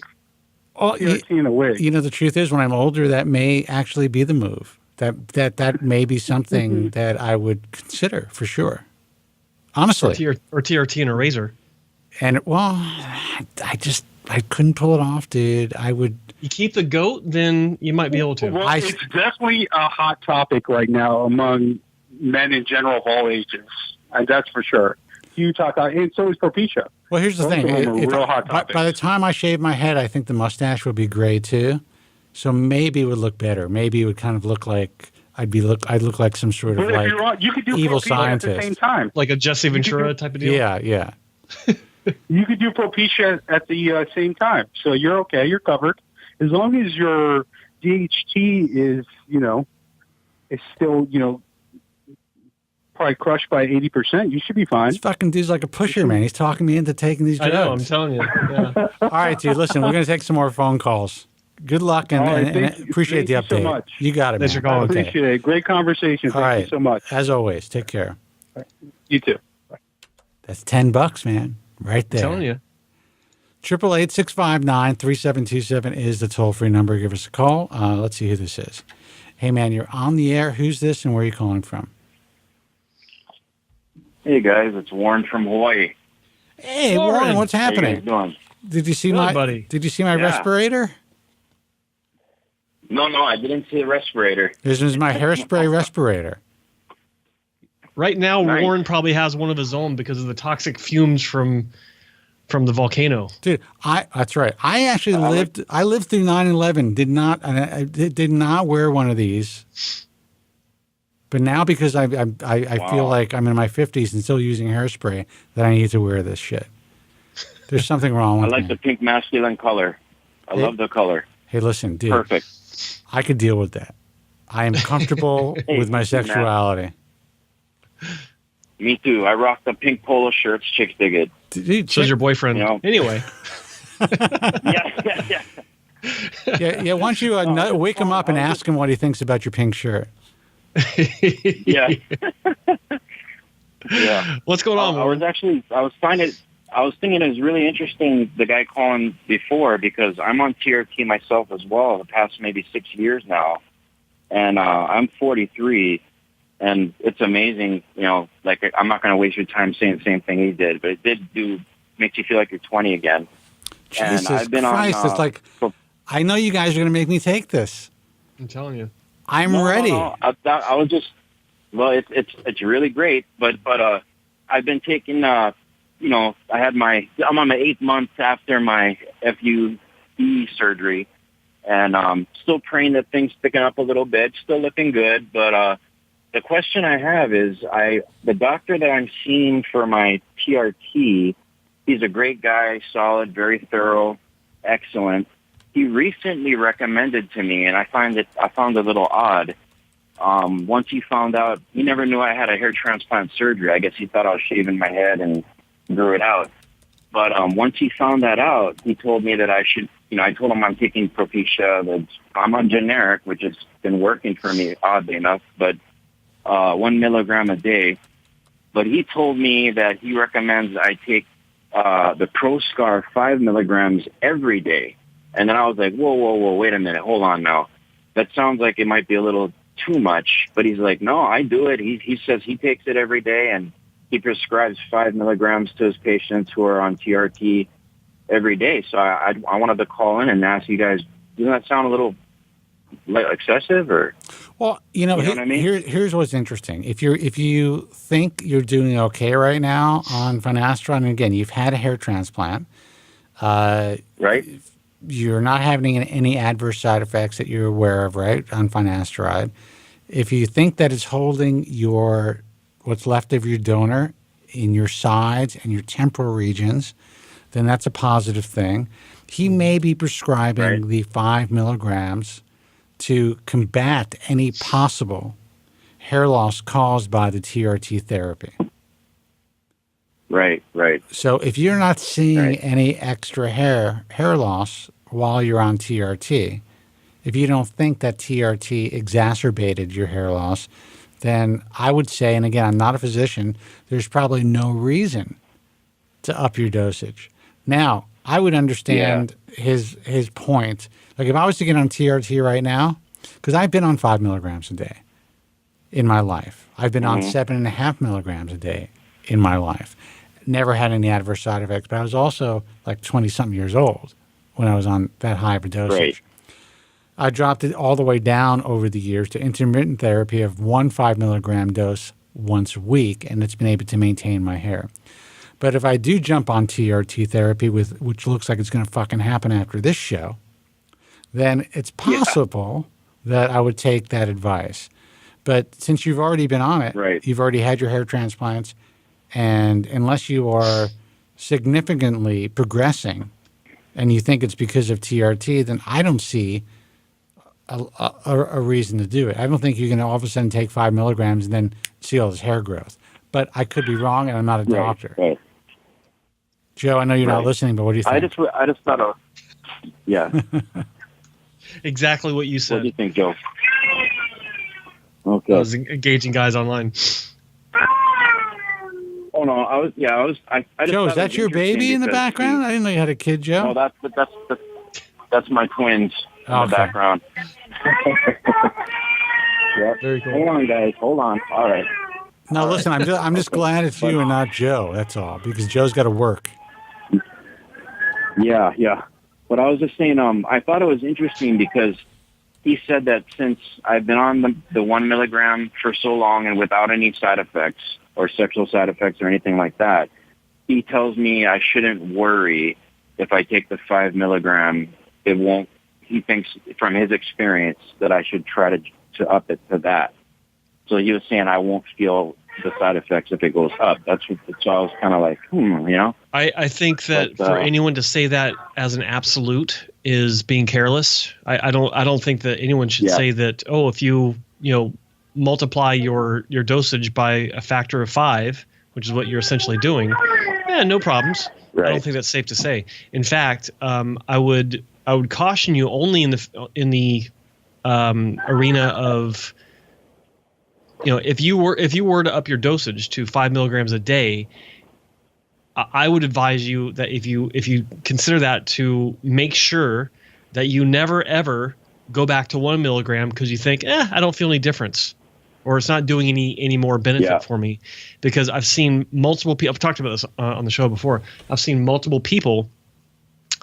TRT in a wig. The truth is, when I'm older, that may actually be the move. That may be something that I would consider for sure. Honestly, or TRT in a razor. And I couldn't pull it off, dude. I would. You keep the goat, then you might be able to. Well, it's definitely a hot topic right now among men in general of all ages. That's for sure. You talk about, and so is Propecia. Well, here's the thing. By the time I shave my head, I think the mustache would be gray too. So maybe it would look better. Maybe it would kind of look like I'd look like some sort of you could do evil Propecia scientist at the same time, like a Jesse Ventura type of deal. Yeah. You could do Propecia at the same time, so you're okay. You're covered as long as your DHT is is still probably crushed by 80%. You should be fine. This fucking dude's like a pusher, man. He's talking me into taking these drugs. I know. I'm telling you. Yeah. All right, dude. Listen, we're gonna take some more phone calls. Good luck and appreciate the update. Thank you so much. You got it, man. Thanks for calling. I appreciate it. Great conversation. Thank you so much. As always, take care. You too. That's $10, man. Right there. I'm telling you. 888-659-3727 is the toll-free number. Give us a call. Let's see who this is. Hey, man, you're on the air. Who's this and where are you calling from? Hey, guys. It's Warren from Hawaii. Hey, Warren, what's happening? How you guys doing? Did you see Did you see my respirator? No, I didn't see the respirator. This is my hairspray respirator. Right now, nice. Warren probably has one of his own because of the toxic fumes from the volcano. Dude, that's right. I actually lived. I lived through 9/11. I did not wear one of these. But now, because I feel like I'm in my 50s and still using hairspray, that I need to wear this shit. There's something wrong with me. I like me. the pink masculine color. I love the color. Hey, listen, dude. Perfect. I could deal with that. I am comfortable with my sexuality. Me too. I rock the pink polo shirts. Chicks dig it. Dude, so's your boyfriend. Anyway. Yeah. Why don't you wake him up and ask him what he thinks about your pink shirt? Yeah. What's going on? I was thinking it was really interesting, the guy calling before, because I'm on TRT myself as well the past maybe 6 years now. And I'm 43, and it's amazing, like, I'm not going to waste your time saying the same thing he did, but it makes you feel like you're 20 again. Jesus and I've been Christ, on, it's like, I know you guys are going to make me take this. I'm telling you. I'm ready. No. I was just, it's really great, but I've been taking, I'm on my 8th month after my FUE surgery, and still praying that things picking up a little bit, still looking good. But the question I have is, the doctor that I'm seeing for my TRT, he's a great guy, solid, very thorough, excellent. He recently recommended to me, and I found it a little odd. Once he found out, he never knew I had a hair transplant surgery. I guess he thought I was shaving my head and grew it out. But once he found that out, he told me that I should, I told him I'm taking Propecia. I'm on generic, which has been working for me, oddly enough, but 1 milligram a day. But he told me that he recommends I take the ProScar 5 milligrams every day. And then I was like, whoa, wait a minute, hold on now. That sounds like it might be a little too much. But he's like, no, I do it. He says he takes it every day, and he prescribes 5 milligrams to his patients who are on TRT every day. So I wanted to call in and ask you guys, doesn't that sound a little excessive? Or well, you know what I mean? Here's what's interesting. If you think you're doing okay right now on finasteride, and again, you've had a hair transplant, right? You're not having any adverse side effects that you're aware of, right, on finasteride. If you think that it's holding what's left of your donor in your sides and your temporal regions, then that's a positive thing. He may be prescribing the 5 milligrams to combat any possible hair loss caused by the TRT therapy. Right. So if you're not seeing any extra hair loss while you're on TRT, if you don't think that TRT exacerbated your hair loss, then I would say, and again, I'm not a physician, there's probably no reason to up your dosage. Now, I would understand his point. Like if I was to get on TRT right now, because I've been on 5 milligrams a day in my life. I've been on 7.5 milligrams a day in my life. Never had any adverse side effects, but I was also like 20-something years old when I was on that high of a dosage. Right. I dropped it all the way down over the years to intermittent therapy of 1 5 milligram dose once a week, and it's been able to maintain my hair. But if I do jump on TRT therapy, which looks like it's going to fucking happen after this show, then it's possible that I would take that advice. But since you've already been on it, you've already had your hair transplants, and unless you are significantly progressing and you think it's because of TRT, then I don't see a reason to do it. I don't think you're going to all of a sudden take 5 milligrams and then see all this hair growth. But I could be wrong, and I'm not a doctor. Right. Joe, I know you're not listening, but what do you think? I just thought exactly what you said. What do you think, Joe? Okay. I was engaging guys online. Oh no, I was I just Joe, is that your baby in the background? I didn't know you had a kid, Joe. No, that's my twins in the background. Yep. Very cool. Hold on, guys. Hold on. All right. No, listen, I'm just glad it's you and not Joe. That's all, because Joe's got to work. Yeah. But I was just saying, I thought it was interesting because he said that since I've been on the 1 milligram for so long and without any side effects or sexual side effects or anything like that, he tells me I shouldn't worry if I take the 5 milligram. It won't. He thinks from his experience that I should try to up it to that. So he was saying I won't feel the side effects if it goes up. So I was kind of like, I think that for anyone to say that as an absolute is being careless. I don't think that anyone should say that, if you multiply your dosage by a factor of 5, which is what you're essentially doing, no problems. Right. I don't think that's safe to say. In fact, I would caution you only in the arena of, if you were to up your dosage to 5 milligrams a day, I would advise you that if you consider that, to make sure that you never ever go back to 1 milligram because you think, I don't feel any difference, or it's not doing any more benefit for me. Because I've seen multiple people. I've talked about this on the show before. I've seen multiple people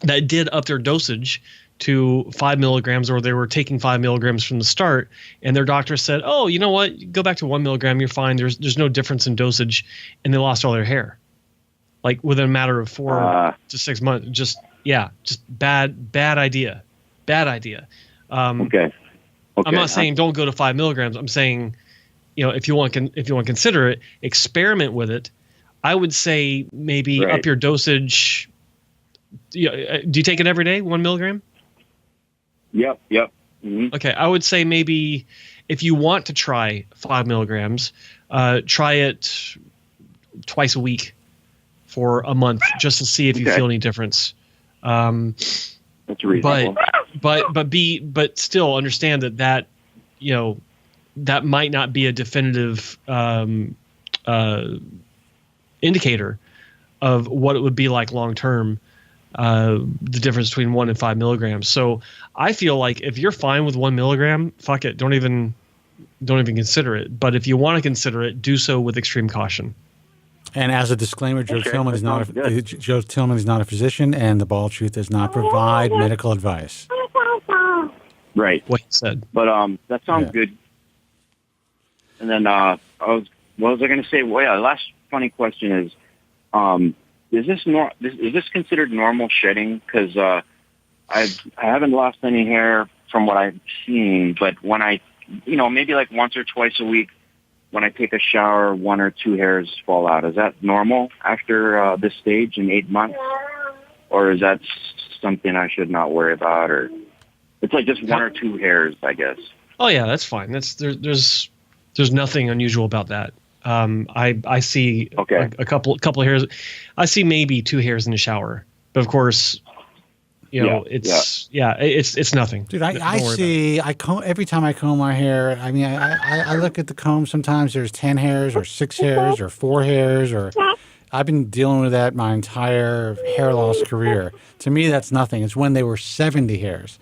that did up their dosage to 5 milligrams, or they were taking 5 milligrams from the start, and their doctor said, you know what, go back to 1 milligram, you're fine, there's no difference in dosage, and they lost all their hair, like within a matter of 4 to 6 months. Just bad idea. Okay. I'm not saying don't go to 5 milligrams. I'm saying, if you want to consider it, experiment with it. I would say maybe up your dosage. Do you take it every day, 1 milligram? Yep. Mm-hmm. Okay, I would say maybe if you want to try 5 milligrams, try it twice a week for a month just to see if you feel any difference. That's reasonable. But still understand that that might not be a definitive indicator of what it would be like long term. The difference between 1 and 5 milligrams. So I feel like if you're fine with 1 milligram, fuck it. Don't even consider it. But if you want to consider it, do so with extreme caution. And as a disclaimer, Joe Tillman is not a physician, and the Bald Truth does not provide medical advice. Right. What he said. But that sounds good. And then what was I going to say? Well, yeah, the last funny question is this considered normal shedding? Because I haven't lost any hair from what I've seen, but when I, maybe like once or twice a week, when I take a shower, 1 or 2 hairs fall out. Is that normal after this stage in 8 months? Or is that something I should not worry about? Or it's like just 1 or 2 hairs, I guess. Oh yeah, that's fine. There's nothing unusual about that. I see a couple of hairs. I see maybe 2 hairs in the shower, but of course, it's nothing. Dude, I comb every time I comb my hair. I mean, I look at the comb. Sometimes there's 10 hairs or 6 hairs or 4 hairs or. I've been dealing with that my entire hair loss career. To me, that's nothing. It's when they were 70 hairs,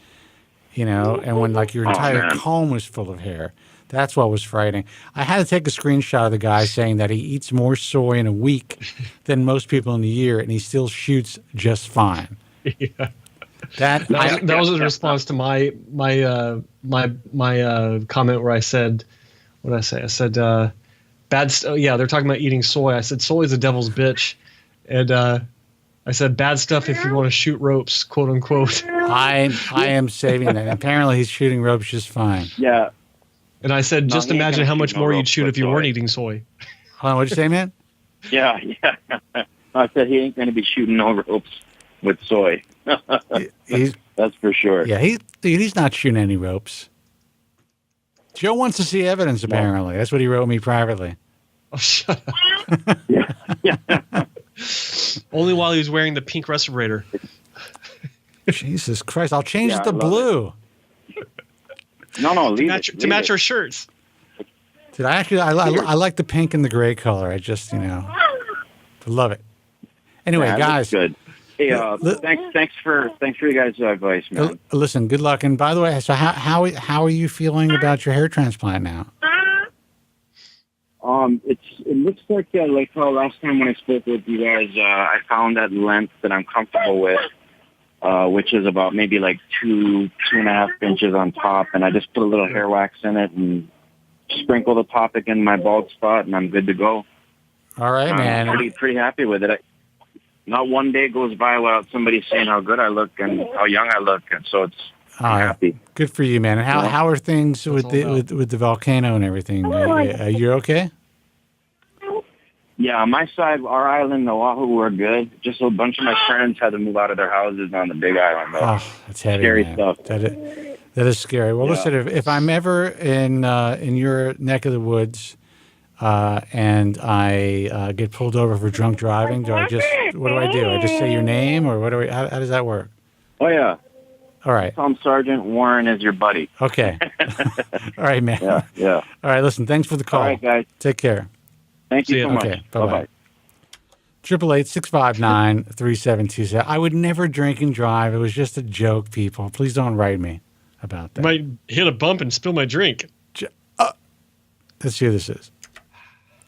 and when like your entire comb was full of hair. That's what was frightening. I had to take a screenshot of the guy saying that he eats more soy in a week than most people in a year, and he still shoots just fine. Yeah. That was a response to my comment where I said, what did I say? I said, they're talking about eating soy. I said, soy is the devil's bitch. And I said, bad stuff if you want to shoot ropes, quote unquote. I am saving that. Apparently he's shooting ropes just fine. Yeah. And I said, just imagine how much more you'd shoot if you weren't eating soy. Hold on, what'd you say, man? Yeah. I said he ain't going to be shooting no ropes with soy. That's for sure. Yeah, he's not shooting any ropes. Joe wants to see evidence, apparently. That's what he wrote me privately. Oh, shut up. Yeah. Only while he was wearing the pink respirator. Jesus Christ, I'll change it to blue. No, to match our shirts. Dude, I like the pink and the gray color. I just, love it. Anyway, guys. That's good. Hey, thanks for you guys' advice, man. Listen, good luck. And by the way, so how are you feeling about your hair transplant now? It looks like how last time when I spoke with you guys, I found that length that I'm comfortable with, which is about maybe like 2.5 inches on top, and I just put a little hair wax in it and sprinkle the topic in my bald spot, and I'm good to go. All right, man. I'm pretty happy with it. Not one day goes by without somebody saying how good I look and how young I look, and so I'm happy. Good for you, man. And how are things with the volcano and everything? Are you okay? Yeah, on my side, our island, Oahu, we're good. Just a bunch of my friends had to move out of their houses on the Big Island. Oh, that's heavy, scary man. Stuff. That is scary. Well, listen, if I'm ever in your neck of the woods and I get pulled over for drunk driving, what do I do? I just say your name, or how does that work? Oh, yeah. All right. Tom Sergeant Warren is your buddy. Okay. All right, man. Yeah. All right, listen, thanks for the call. All right, guys. Take care. Thank you so much. Okay, bye-bye. 888-659-3727. I would never drink and drive. It was just a joke, people. Please don't write me about that. Might hit a bump and spill my drink. Let's see who this is.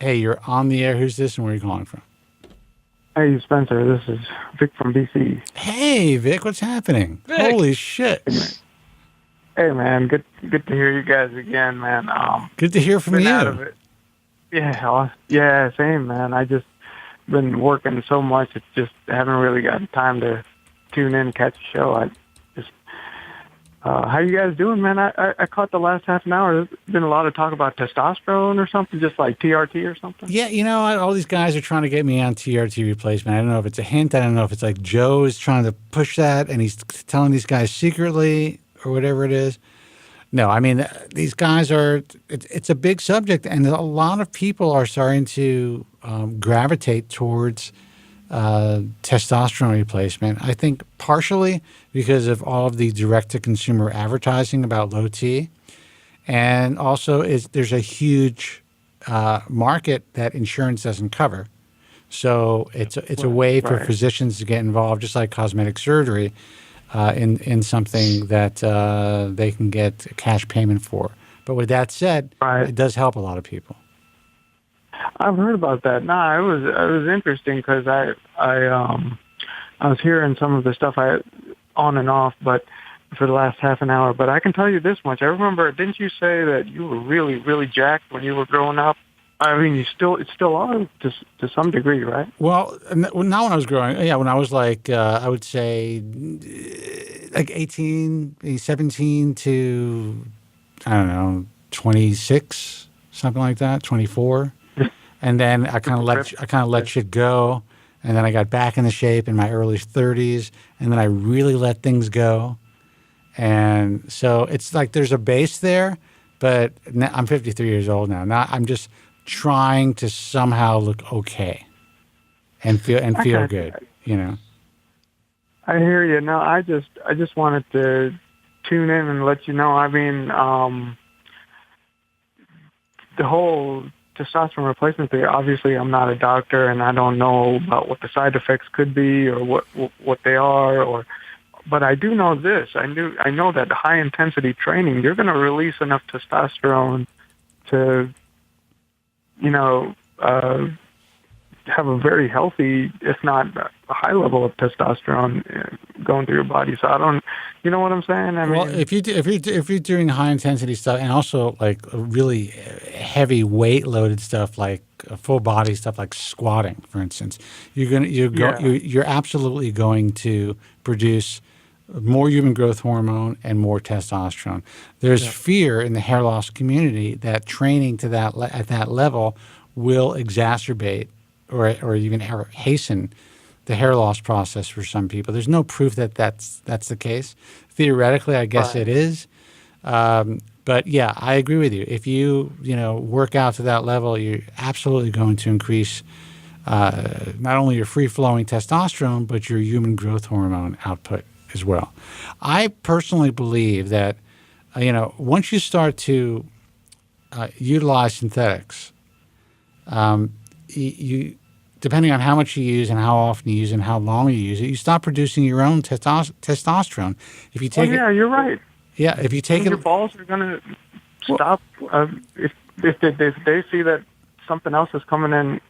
Hey, you're on the air. Who's this and where are you calling from? Hey, Spencer. This is Vic from BC. Hey, Vic. What's happening? Vic. Holy shit. Hey, man. Good to hear you guys again, man. Good to hear from you. Out of it. Yeah, same, man. I just been working so much. It's just I haven't really gotten time to tune in and catch the show. How you guys doing, man? I caught the last half an hour. There's been a lot of talk about testosterone or something, just like TRT or something. Yeah, all these guys are trying to get me on TRT replacement. I don't know if it's a hint. I don't know if it's like Joe is trying to push that and he's telling these guys secretly or whatever it is. No, I mean, these guys it's a big subject, and a lot of people are starting to gravitate towards testosterone replacement. I think partially because of all of the direct-to-consumer advertising about low T, and also there's a huge market that insurance doesn't cover. So it's a way for physicians to get involved, just like cosmetic surgery, in something that they can get a cash payment for. But with that said, it does help a lot of people. I've heard about that. Nah, it was interesting because I was hearing some of the stuff on and off, but for the last half an hour. But I can tell you this much: I remember, didn't you say that you were really, really jacked when you were growing up? I mean, it still are to some degree, right? Well, not when I was growing. Yeah, when I was like, I would say, like 18, 17 to, I don't know, 26, something like that, 24. And then I kind of let shit go. And then I got back into shape in my early 30s. And then I really let things go. And so it's like there's a base there, but now, I'm 53 years old now. Now I'm just trying to somehow look okay and feel good, you know. I hear you. No, I just wanted to tune in and let you know. I mean, the whole testosterone replacement thing. Obviously, I'm not a doctor, and I don't know about what the side effects could be or what they are. But I do know this. I know that high intensity training, you're going to release enough testosterone to, you know, have a very healthy, if not a high level of testosterone going through your body. So I don't, you know what I'm saying? I mean, if you're doing high intensity stuff and also like really heavy weight loaded stuff, like full body stuff, like squatting, for instance, you're absolutely going to produce more human growth hormone and more testosterone. There's fear in the hair loss community that training to at that level will exacerbate or even hasten the hair loss process for some people. There's no proof that that's the case. Theoretically, I guess it is. But yeah, I agree with you. If you work out to that level, you're absolutely going to increase not only your free-flowing testosterone, but your human growth hormone output as well. I personally believe that, once you start to utilize synthetics, you depending on how much you use and how often you use it and how long you use it, you stop producing your own testosterone. If you take you're right. Yeah, if you take your balls are going to stop if they see that something else is coming in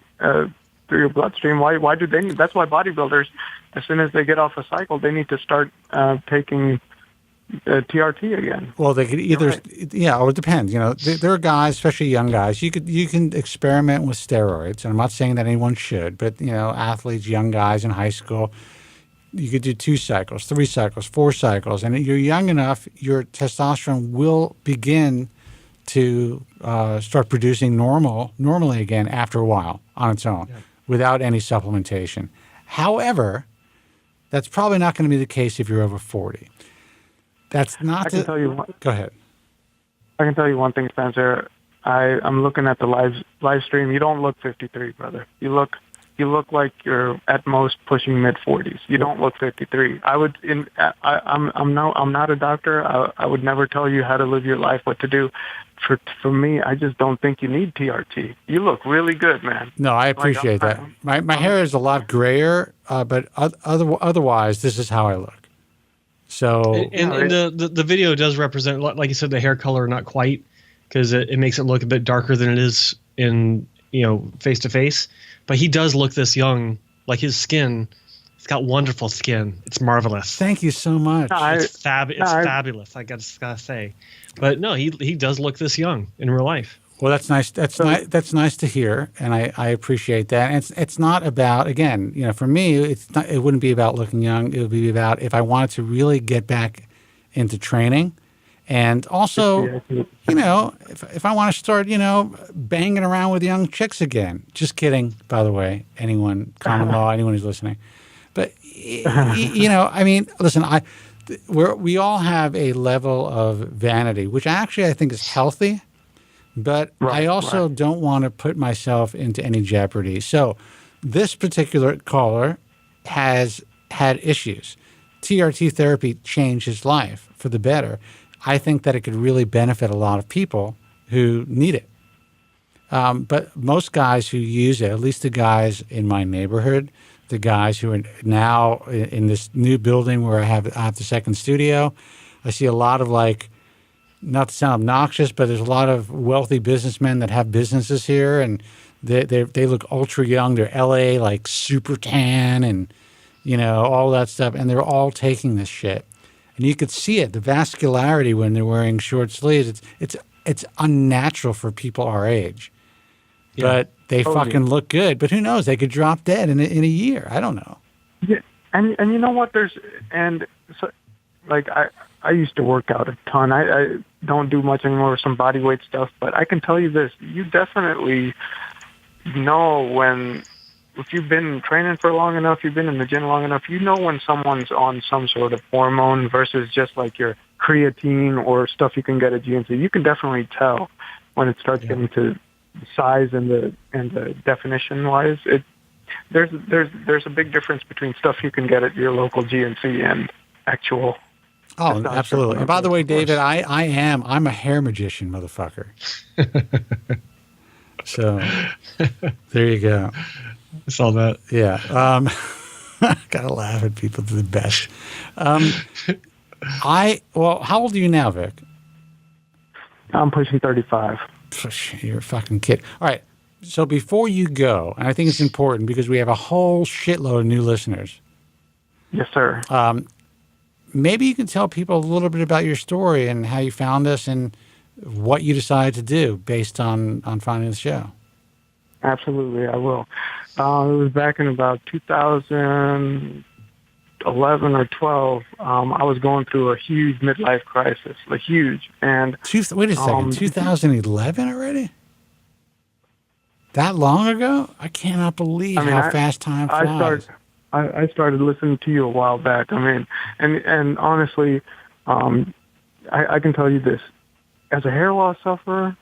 through your bloodstream. Why do they need? That's why bodybuilders, as soon as they get off a cycle, they need to start taking TRT again. Well, they could either, or it depends. There are guys, especially young guys. You can experiment with steroids, and I'm not saying that anyone should, but athletes, young guys in high school, you could do 2 cycles, 3 cycles, 4 cycles, and you're young enough, your testosterone will begin to start producing normally again after a while on its own, without any supplementation. However, that's probably not going to be the case if you're over 40. That's not. Tell you one, go ahead. I can tell you one thing, Spencer. I'm looking at the live stream. You don't look 53, brother. You look like you're at most pushing mid-40s. You don't look 53. I'm not a doctor. I would never tell you how to live your life, what to do. For me, I just don't think you need TRT. You look really good, man. No, I appreciate that. My hair is a lot grayer, but otherwise, this is how I look. So, and the video does represent, like you said, the hair color, not quite, because it makes it look a bit darker than it is in face to face. But he does look this young. Like his skin, it's got wonderful skin. It's marvelous. Thank you so much. It's fabulous. I gotta say, but no, he does look this young in real life. Well, that's nice. That's nice to hear, and I appreciate that. And it's not about, again, for me, it wouldn't be about looking young. It would be about if I wanted to really get back into training, and also, if I want to start, banging around with young chicks again. Just kidding, by the way. Anyone, common law, anyone who's listening, but I mean, listen, we all have a level of vanity, which actually I think is healthy. But I also don't want to put myself into any jeopardy. So this particular caller has had issues. TRT therapy changed his life for the better. I think that it could really benefit a lot of people who need it. But most guys who use it, at least the guys in my neighborhood, the guys who are now in this new building where I have the second studio, I see a lot of not to sound obnoxious, but there's a lot of wealthy businessmen that have businesses here, and They look ultra young. They're LA like super tan and all that stuff, and they're all taking this shit. And you could see it, the vascularity when they're wearing short sleeves. It's unnatural for people our age, but they fucking look good. But who knows? They could drop dead in a year. I don't know. Yeah, and you know what? I used to work out a ton. I don't do much anymore, some body weight stuff, but I can tell you this: you definitely know if you've been training for long enough, you've been in the gym long enough, you know when someone's on some sort of hormone versus just like your creatine or stuff you can get at GNC. You can definitely tell when it starts getting to size and the definition wise. There's a big difference between stuff you can get at your local GNC and actual. Oh, absolutely. And by the way, David, I'm a hair magician, motherfucker. So there you go. I saw that. Yeah. Gotta laugh at people. They're the best. How old are you now, Vic? I'm pushing 35. You're a fucking kid. All right. So before you go, and I think it's important because we have a whole shitload of new listeners. Yes, sir. Maybe you can tell people a little bit about your story and how you found us and what you decided to do based on finding the show. Absolutely, I will. It was back in about 2011 or 12. I was going through a huge midlife crisis, and wait a second, 2011 already? That long ago? I cannot believe how fast time flies. I started listening to you a while back. And honestly, I can tell you this: as a hair loss sufferer,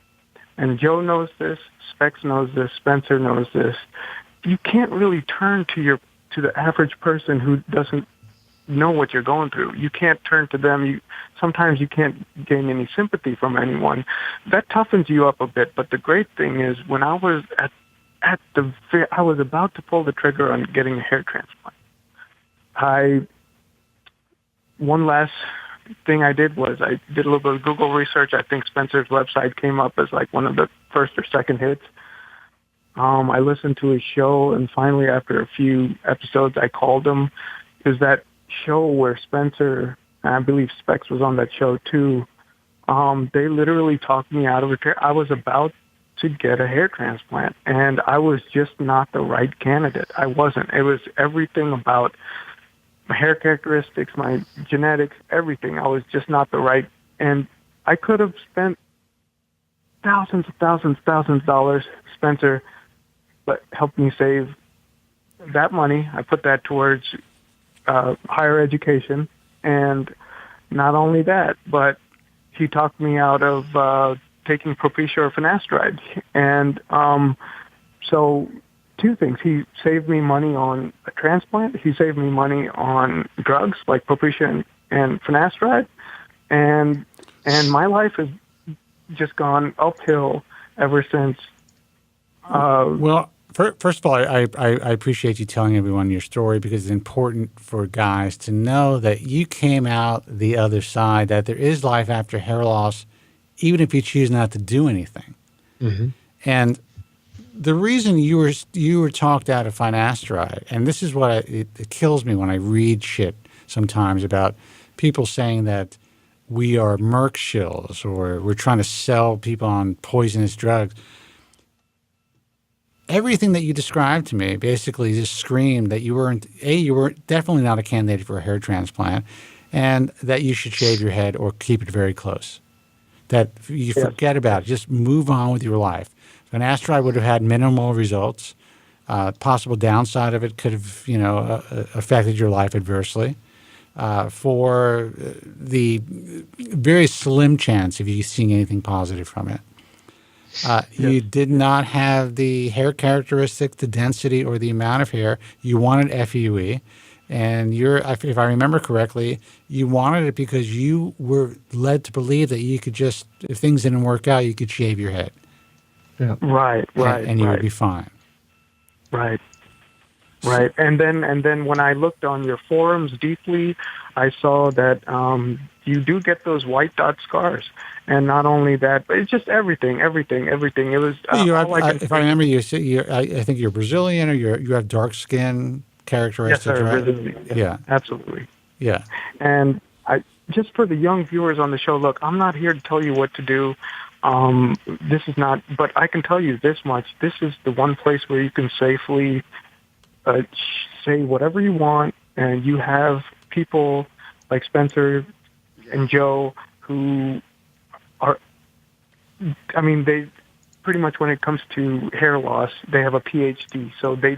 and Joe knows this, Specs knows this, Spencer knows this. You can't really turn to the average person who doesn't know what you're going through. You can't turn to them. Sometimes you can't gain any sympathy from anyone. That toughens you up a bit. But the great thing is, when I was I was about to pull the trigger on getting a hair transplant. One last thing I did was I did a little bit of Google research. I think Spencer's website came up as like one of the first or second hits. I listened to his show, and finally, after a few episodes, I called him. Because that show where Spencer, and I believe Specs was on that show too, they literally talked me out of it. I was about to get a hair transplant, and I was just not the right candidate. I wasn't. It was everything about my hair characteristics, my genetics, everything. I was just not the right, and I could have spent thousands of dollars. Spencer helped me save that money. I put that towards higher education, and not only that, but he talked me out of taking Propecia or finasteride. And so two things. He saved me money on a transplant. He saved me money on drugs like Propecia and finasteride. And my life has just gone uphill ever since. First of all, I appreciate you telling everyone your story because it's important for guys to know that you came out the other side, that there is life after hair loss, even if you choose not to do anything. Mm-hmm. And the reason you were talked out of finasteride, and this is what it kills me when I read shit sometimes about people saying that we are Merck shills or we're trying to sell people on poisonous drugs. Everything that you described to me basically just screamed that you were definitely not a candidate for a hair transplant, and that you should shave your head or keep it very close. That you forget about it. Just move on with your life. Finasteride would have had minimal results. Possible downside of it could have, affected your life adversely. For the very slim chance of you seeing anything positive from it. You did not have the hair characteristics, the density, or the amount of hair. You wanted FUE. And if I remember correctly, you wanted it because you were led to believe that you could just, if things didn't work out, you could shave your head. Yeah. Right. And you would be fine. Right. Right. And then when I looked on your forums deeply, I saw that you do get those white dot scars. And not only that, but it's just everything. It was if I remember you, I think you're Brazilian, or you have dark skin characteristics, yes, sir, right? Brazilian. Yeah. Absolutely. Yeah. And just for the young viewers on the show, look, I'm not here to tell you what to do. This is not, but I can tell you this much. This is the one place where you can safely say whatever you want, and you have people like Spencer and Joe who are, I mean, they pretty much, when it comes to hair loss, they have a PhD, so they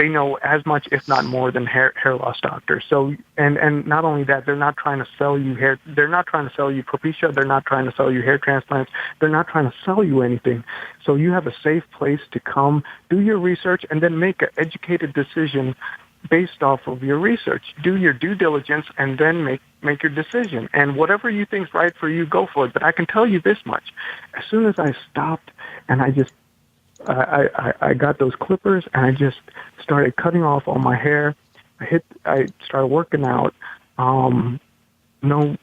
know as much, if not more, than hair loss doctors. So, and not only that, they're not trying to sell you hair. They're not trying to sell you Propecia. They're not trying to sell you hair transplants. They're not trying to sell you anything. So you have a safe place to come, do your research, and then make an educated decision based off of your research. Do your due diligence, and then make your decision. And whatever you think's right for you, go for it. But I can tell you this much: as soon as I stopped and I got those clippers and I just started cutting off all my hair. I started working out. No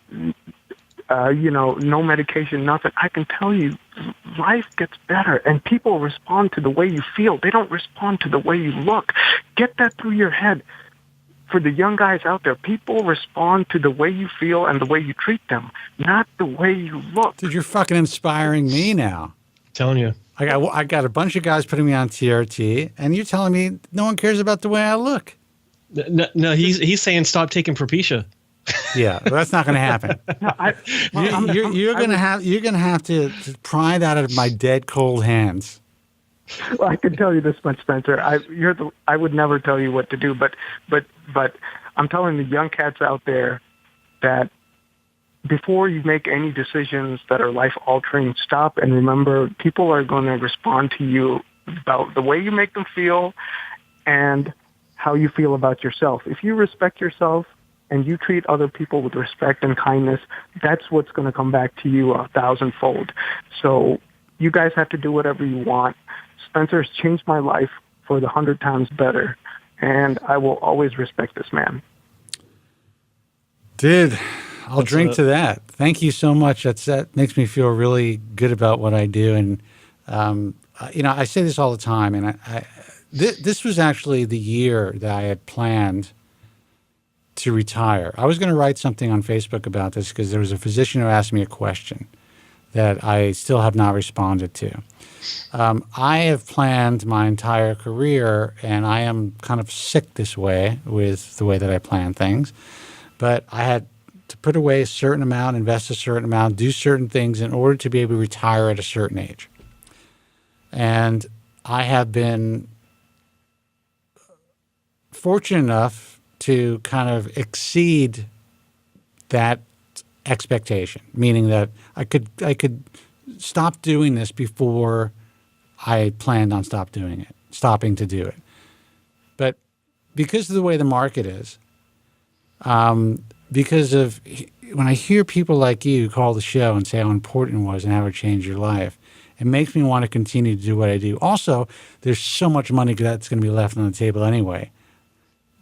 medication, nothing. I can tell you, life gets better, and people respond to the way you feel. They don't respond to the way you look. Get that through your head. For the young guys out there, people respond to the way you feel and the way you treat them, not the way you look. Dude, you're fucking inspiring me now. Telling you. I got a bunch of guys putting me on TRT, and you're telling me no one cares about the way I look. No, he's saying stop taking Propecia. Yeah, well, that's not going to happen. You're going to have to pry that out of my dead cold hands. Well, I can tell you this much, Spencer. I would never tell you what to do, but I'm telling the young cats out there that before you make any decisions that are life-altering, stop and remember, people are going to respond to you about the way you make them feel and how you feel about yourself. If you respect yourself and you treat other people with respect and kindness, that's what's going to come back to you 1,000-fold. So you guys have to do whatever you want. Spencer's changed my life for the 100 times better, and I will always respect this man. Dude, I'll drink to that. Thank you so much. That makes me feel really good about what I do. And, I say this all the time, and this was actually the year that I had planned to retire. I was going to write something on Facebook about this because there was a physician who asked me a question that I still have not responded to. I have planned my entire career, and I am kind of sick this way with the way that I plan things, but I had to put away a certain amount, invest a certain amount, do certain things in order to be able to retire at a certain age. And I have been fortunate enough to kind of exceed that expectation, meaning that I could stop doing this before I planned on stopping to do it. But because of the way the market is, because of when I hear people like you call the show and say how important it was and how it changed your life, it makes me want to continue to do what I do. Also, there's so much money that's going to be left on the table anyway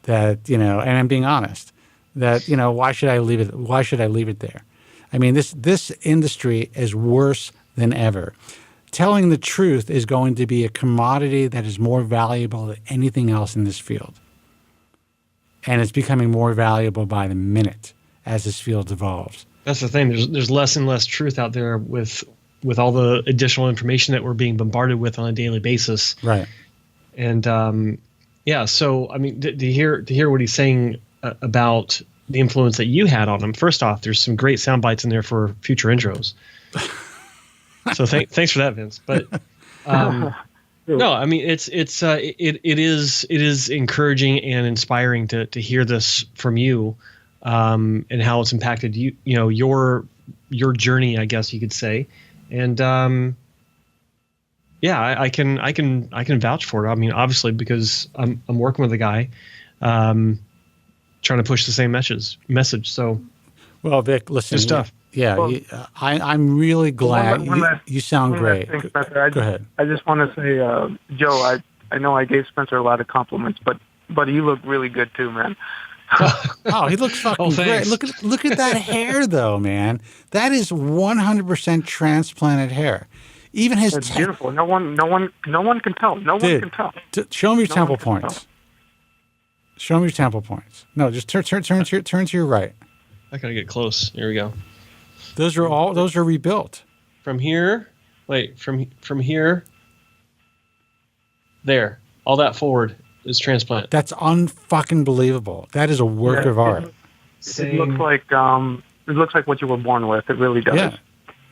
that, and I'm being honest, that, why should I leave it? Why should I leave it there? I mean, this industry is worse than ever. Telling the truth is going to be a commodity that is more valuable than anything else in this field. And it's becoming more valuable by the minute as this field evolves. That's the thing. There's less and less truth out there with all the additional information that we're being bombarded with on a daily basis. Right. And so I mean, to hear what he's saying about the influence that you had on him. First off, there's some great sound bites in there for future intros. So thanks for that, Vince. But no, I mean it is encouraging and inspiring to hear this from you, and how it's impacted your journey, I guess you could say. And I can vouch for it. I mean, obviously, because I'm working with a guy trying to push the same message. So, well, Vic, listen, good stuff. Yeah, I'm really glad. You sound great. Thing, Go ahead. I just want to say, Joe, I know I gave Spencer a lot of compliments, but you look really good too, man. Oh, he looks fucking great. Look at that hair, though, man. That is 100% transplanted hair. Even his it's beautiful. No one can tell. No Dude, one can tell. Show me your temple points. Show me your temple points. No, just turn to your right. I gotta get close. Here we go. Those are rebuilt. From here, from here, there, all that forward is transplant. That's unfucking believable. That is a work of art. It looks like what you were born with. It really does. Yeah.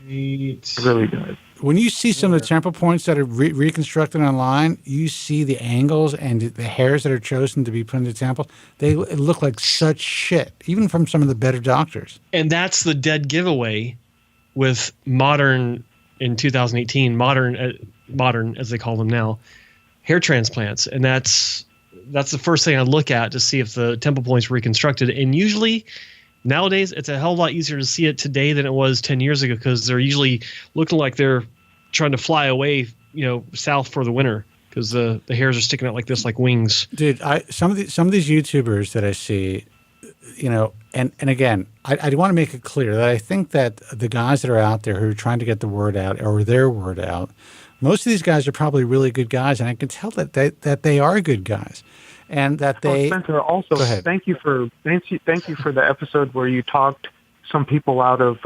It really does. When you see some of the temple points that are reconstructed online, you see the angles and the hairs that are chosen to be put into the temple. They look like such shit, even from some of the better doctors. And that's the dead giveaway with modern, in 2018, modern as they call them now, hair transplants. And that's the first thing I look at to see if the temple point's reconstructed. And usually nowadays it's a hell of a lot easier to see it today than it was 10 years ago, because they're usually looking like they're trying to fly away, south for the winter, because the hairs are sticking out like this, like wings. Dude, some of these YouTubers that I see, and again, I want to make it clear that I think that the guys that are out there who are trying to get the word out or their word out, most of these guys are probably really good guys, and I can tell that they are good guys, and that they. Spencer, also thank you for the episode where you talked some people out of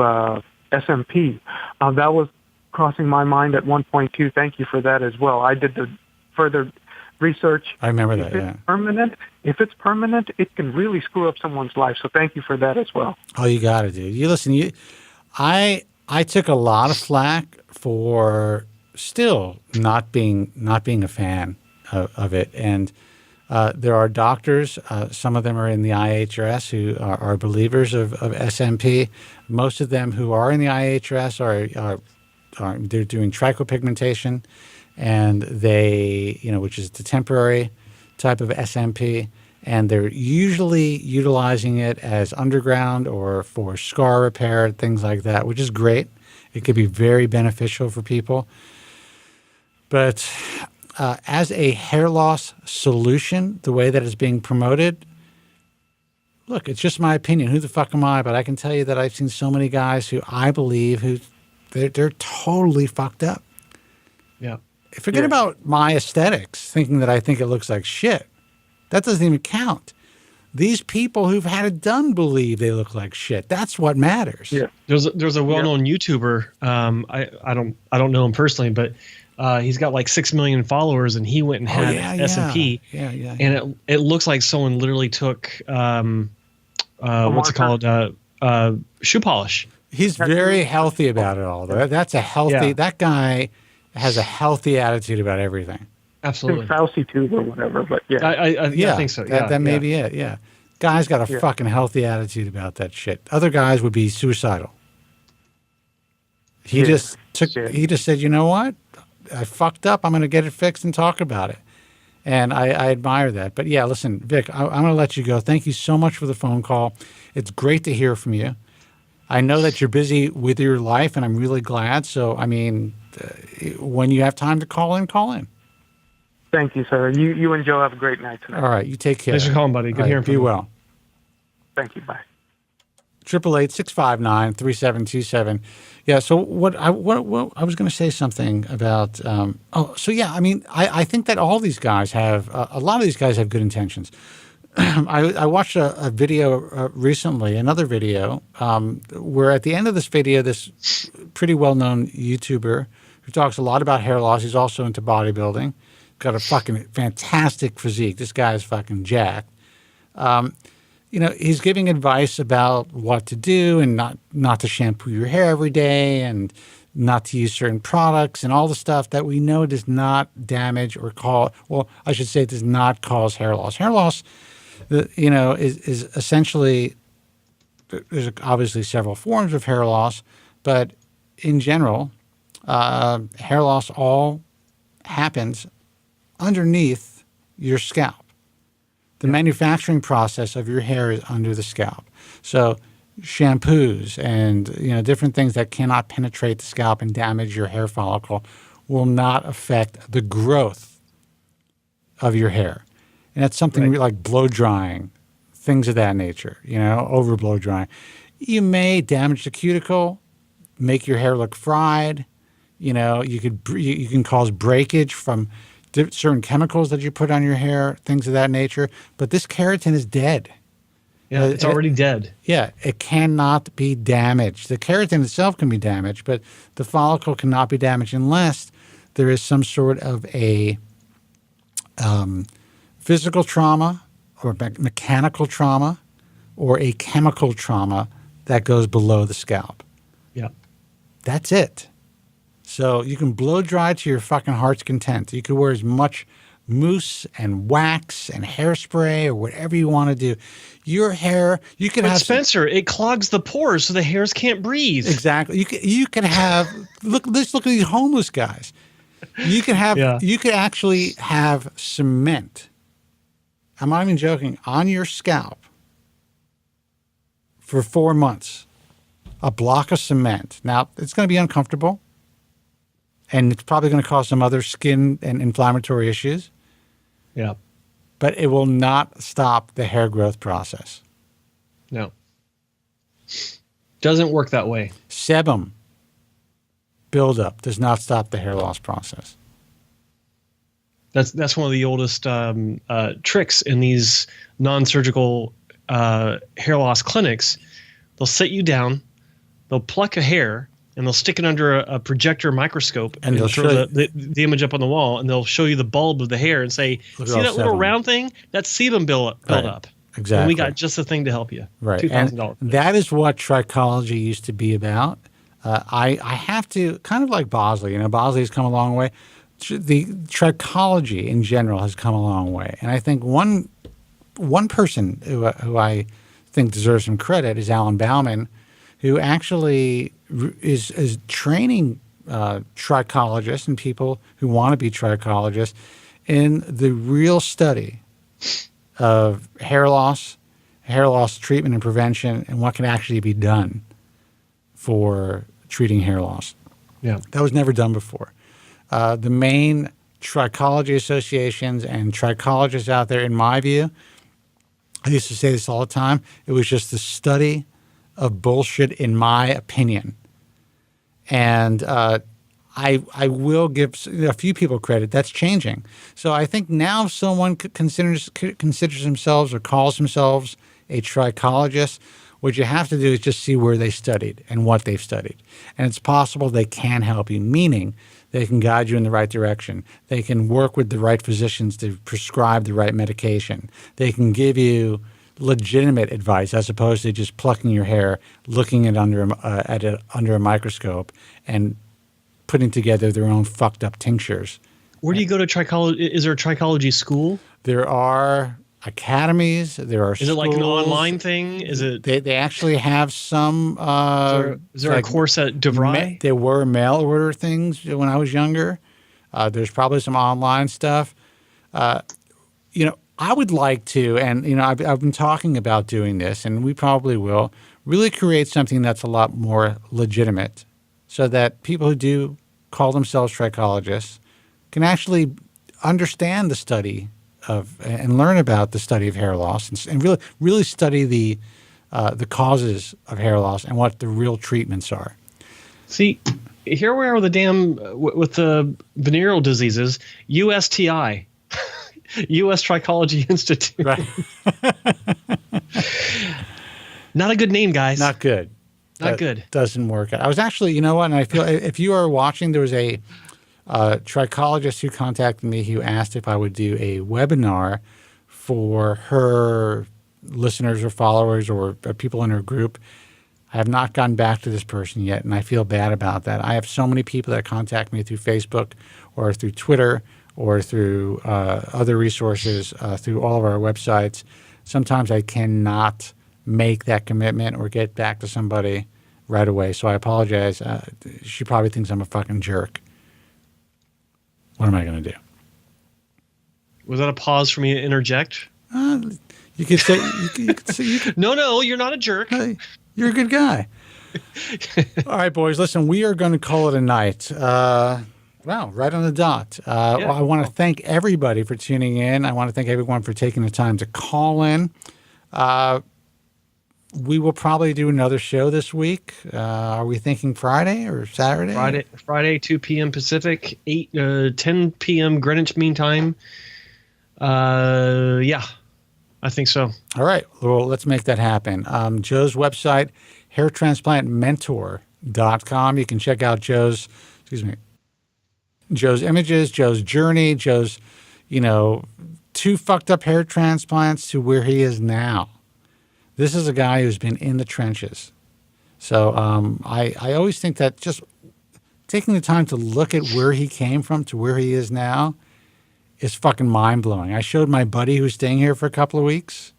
SMP. That was crossing my mind at one point too. Thank you for that as well. I did the further research. I remember that. Yeah. If it's permanent, it can really screw up someone's life. So thank you for that as well. Oh, you got it, dude. I took a lot of flack for still not being a fan of it, and there are doctors. Some of them are in the IHRS who are believers of SMP. Most of them who are in the IHRS they're doing trichopigmentation, and they, which is the temporary type of SMP, and they're usually utilizing it as underground or for scar repair, things like that, which is great. It could be very beneficial for people. But as a hair loss solution, the way that it's being promoted, look, it's just my opinion. Who the fuck am I? But I can tell you that I've seen so many guys who I believe they're totally fucked up. Yeah. Forget about my aesthetics, thinking that I think it looks like shit. That doesn't even count. These people who've had it done believe they look like shit. That's what matters. Yeah. There's a well-known YouTuber. I don't know him personally, but he's got like 6 million followers, and he went and had S&P. Yeah. And it looks like someone literally took what's it called? Shoe polish. He's very healthy about it all, though. That's a healthy. Yeah. That guy has a healthy attitude about everything. Absolutely. Fauci too, or whatever. But yeah, I think so. That may be it. Yeah, guy's got a fucking healthy attitude about that shit. Other guys would be suicidal. He just said, you know what? I fucked up. I'm going to get it fixed and talk about it. And I admire that. But yeah, listen, Vic, I'm going to let you go. Thank you so much for the phone call. It's great to hear from you. I know that you're busy with your life, and I'm really glad. So, I mean, when you have time to call in, call in. Thank you, sir. You and Joe have a great night tonight. All right. You take care. Thanks for calling, buddy. Good hearing from you. Be well. Thank you. Bye. 888-659-3727. Yeah. So what I was going to say something about. I mean, I think that all these guys have a lot of these guys have good intentions. I watched a video recently, another video, where at the end of this video, this pretty well-known YouTuber who talks a lot about hair loss. He's also into bodybuilding. Got a fucking fantastic physique. This guy is fucking jacked. He's giving advice about what to do and not to shampoo your hair every day and not to use certain products and all the stuff that we know does not damage or does not cause hair loss. Hair loss, is essentially, there's obviously several forms of hair loss, but in general, hair loss all happens underneath your scalp. The manufacturing process of your hair is under the scalp. So shampoos and different things that cannot penetrate the scalp and damage your hair follicle will not affect the growth of your hair. And that's something like blow drying, things of that nature, over blow drying. You may damage the cuticle, make your hair look fried. You can cause breakage from certain chemicals that you put on your hair, things of that nature. But this keratin is dead. Yeah, it's already dead. Yeah, it cannot be damaged. The keratin itself can be damaged, but the follicle cannot be damaged unless there is some sort of a physical trauma or mechanical trauma or a chemical trauma that goes below the scalp. Yeah. That's it. So you can blow dry to your fucking heart's content. You can wear as much mousse and wax and hairspray or whatever you want to do. Your hair, you can have Spencer, it clogs the pores so the hairs can't breathe. Exactly. You can have look at these homeless guys. You can have you could actually have cement. I'm not even joking, on your scalp for 4 months. A block of cement. Now, it's going to be uncomfortable. And it's probably going to cause some other skin and inflammatory issues. Yeah. But it will not stop the hair growth process. No. Doesn't work that way. Sebum buildup does not stop the hair loss process. That's one of the oldest tricks in these non-surgical hair loss clinics. They'll sit you down, they'll pluck a hair, and they'll stick it under a projector microscope and they'll throw the image up on the wall, and they'll show you the bulb of the hair and say, see that little round thing? That's sebum build up. Exactly. And we got just the thing to help you. Right. $2,000. And that is what trichology used to be about. I have to, kind of like Bosley, Bosley's come a long way. The trichology in general has come a long way. And I think one person who I think deserves some credit is Alan Bauman, who actually is training trichologists and people who want to be trichologists in the real study of hair loss treatment and prevention, and what can actually be done for treating hair loss. Yeah. That was never done before. The main trichology associations and trichologists out there, in my view, I used to say this all the time, it was just the study of bullshit, in my opinion. And I will give a few people credit. That's changing. So I think now if someone considers themselves or calls themselves a trichologist, what you have to do is just see where they studied and what they've studied. And it's possible they can help you, meaning they can guide you in the right direction. They can work with the right physicians to prescribe the right medication. They can give you legitimate advice as opposed to just plucking your hair, looking at it under a microscope, and putting together their own fucked up tinctures. Where do you go to trichology? Is there a trichology school? There are academies. There are. Is it like an online thing? Is it? They actually have some. Is there like, a course at DeVry? There were mail order things when I was younger. There's probably some online stuff. I would like to, and I've been talking about doing this, and we probably will really create something that's a lot more legitimate, so that people who do call themselves trichologists can actually understand the study of and learn about the study of hair loss, and really study the causes of hair loss and what the real treatments are. See, here we are with with the venereal diseases, USTI. U.S. Trichology Institute. Right. Not a good name, guys. Not good. Not good. Doesn't work. I was actually, and I feel if you are watching, there was a trichologist who contacted me who asked if I would do a webinar for her listeners or followers or people in her group. I have not gotten back to this person yet, and I feel bad about that. I have so many people that contact me through Facebook or through Twitter or through other resources, through all of our websites. Sometimes I cannot make that commitment or get back to somebody right away. So I apologize. She probably thinks I'm a fucking jerk. What am I going to do? Was that a pause for me to interject? You could say. You could say. No, you're not a jerk. You're a good guy. All right, boys. Listen, we are going to call it a night. Wow, right on the dot. Well, I want to thank everybody for tuning in. I want to thank everyone for taking the time to call in. We will probably do another show this week. Are we thinking Friday or Saturday? Friday, 2 p.m. Pacific, 10 p.m. Greenwich Mean Time. Yeah, I think so. All right. Well, let's make that happen. Joe's website, hairtransplantmentor.com. You can check out Joe's images, Joe's journey, Joe's, 2 fucked up hair transplants to where he is now. This is a guy who's been in the trenches. So I always think that just taking the time to look at where he came from to where he is now is fucking mind-blowing. I showed my buddy who's staying here for a couple of weeks,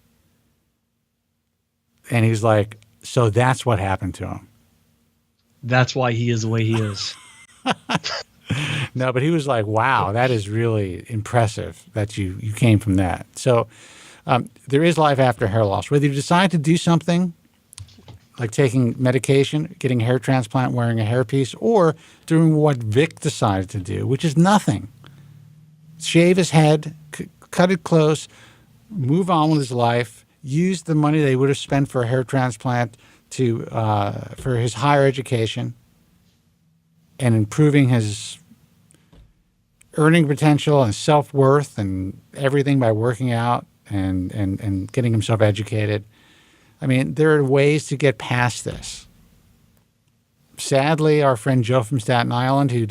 and he's like, so that's what happened to him. That's why he is the way he is. No, but he was like, wow, that is really impressive that you came from that. So there is life after hair loss. Whether you decide to do something like taking medication, getting a hair transplant, wearing a hairpiece, or doing what Vic decided to do, which is nothing. Shave his head, cut it close, move on with his life, use the money they would have spent for a hair transplant for his higher education and improving his earning potential and self-worth and everything by working out and getting himself educated. I mean, there are ways to get past this. Sadly, our friend Joe from Staten Island, who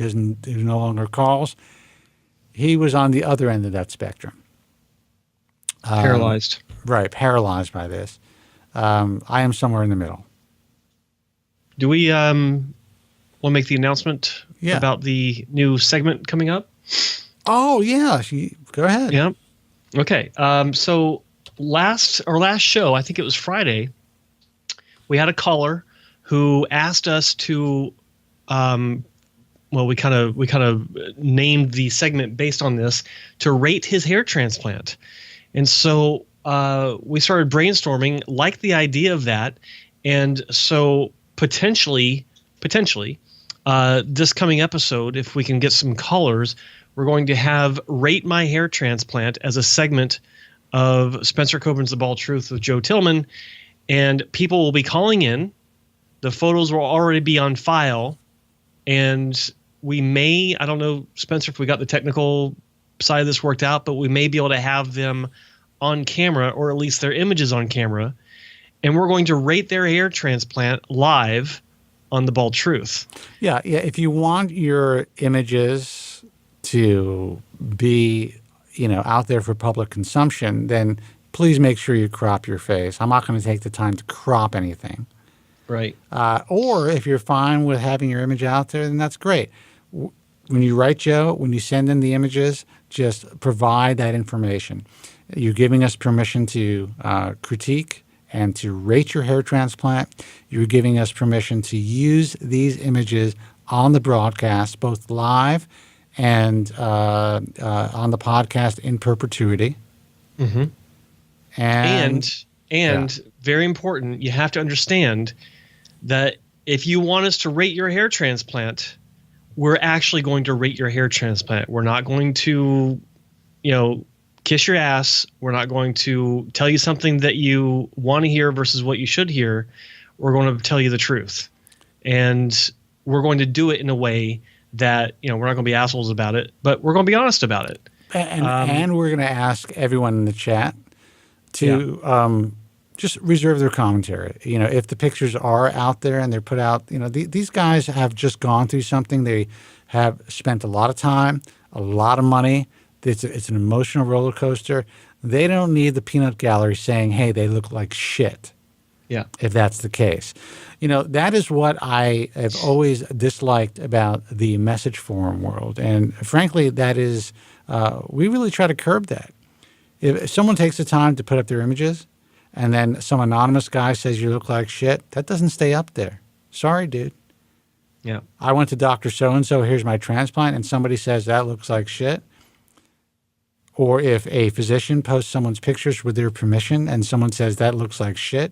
no longer calls, he was on the other end of that spectrum. Paralyzed. Right, paralyzed by this. I am somewhere in the middle. Do we want to make the announcement about the new segment coming up? Oh, yeah. Go ahead. Yeah. Okay. So last show, I think it was Friday, we had a caller who asked us to we kind of named the segment based on this, to rate his hair transplant. And so we started brainstorming, liked the idea of that. And so potentially this coming episode, if we can get some callers, we're going to have Rate My Hair Transplant as a segment of Spencer Kobren's The Bald Truth with Joe Tillman. And people will be calling in. The photos will already be on file. And we may, I don't know, Spencer, if we got the technical side of this worked out, but we may be able to have them on camera, or at least their images on camera. And we're going to rate their hair transplant live on The Bald Truth. Yeah. If you want your images to be, out there for public consumption, then please make sure you crop your face. I'm not going to take the time to crop anything. Right. Or if you're fine with having your image out there, then that's great. When you write Joe, when you send in the images, just provide that information. You're giving us permission to critique and to rate your hair transplant. You're giving us permission to use these images on the broadcast, both live and on the podcast in perpetuity. Mm-hmm. And very important, you have to understand that if you want us to rate your hair transplant, we're actually going to rate your hair transplant. We're not going to, kiss your ass. We're not going to tell you something that you want to hear versus what you should hear. We're going to tell you the truth. And we're going to do it in a way that, we're not going to be assholes about it, but we're going to be honest about it. And we're going to ask everyone in the chat to just reserve their commentary. If the pictures are out there and they're put out, these guys have just gone through something. They have spent a lot of time, a lot of money. It's an emotional roller coaster. They don't need the peanut gallery saying, hey, they look like shit. Yeah. If that's the case. That is what I have always disliked about the message forum world. And frankly, that is, we really try to curb that. If someone takes the time to put up their images and then some anonymous guy says you look like shit, that doesn't stay up there. Sorry, dude. Yeah. I went to Dr. So-and-so, here's my transplant, and somebody says that looks like shit. Or if a physician posts someone's pictures with their permission and someone says that looks like shit,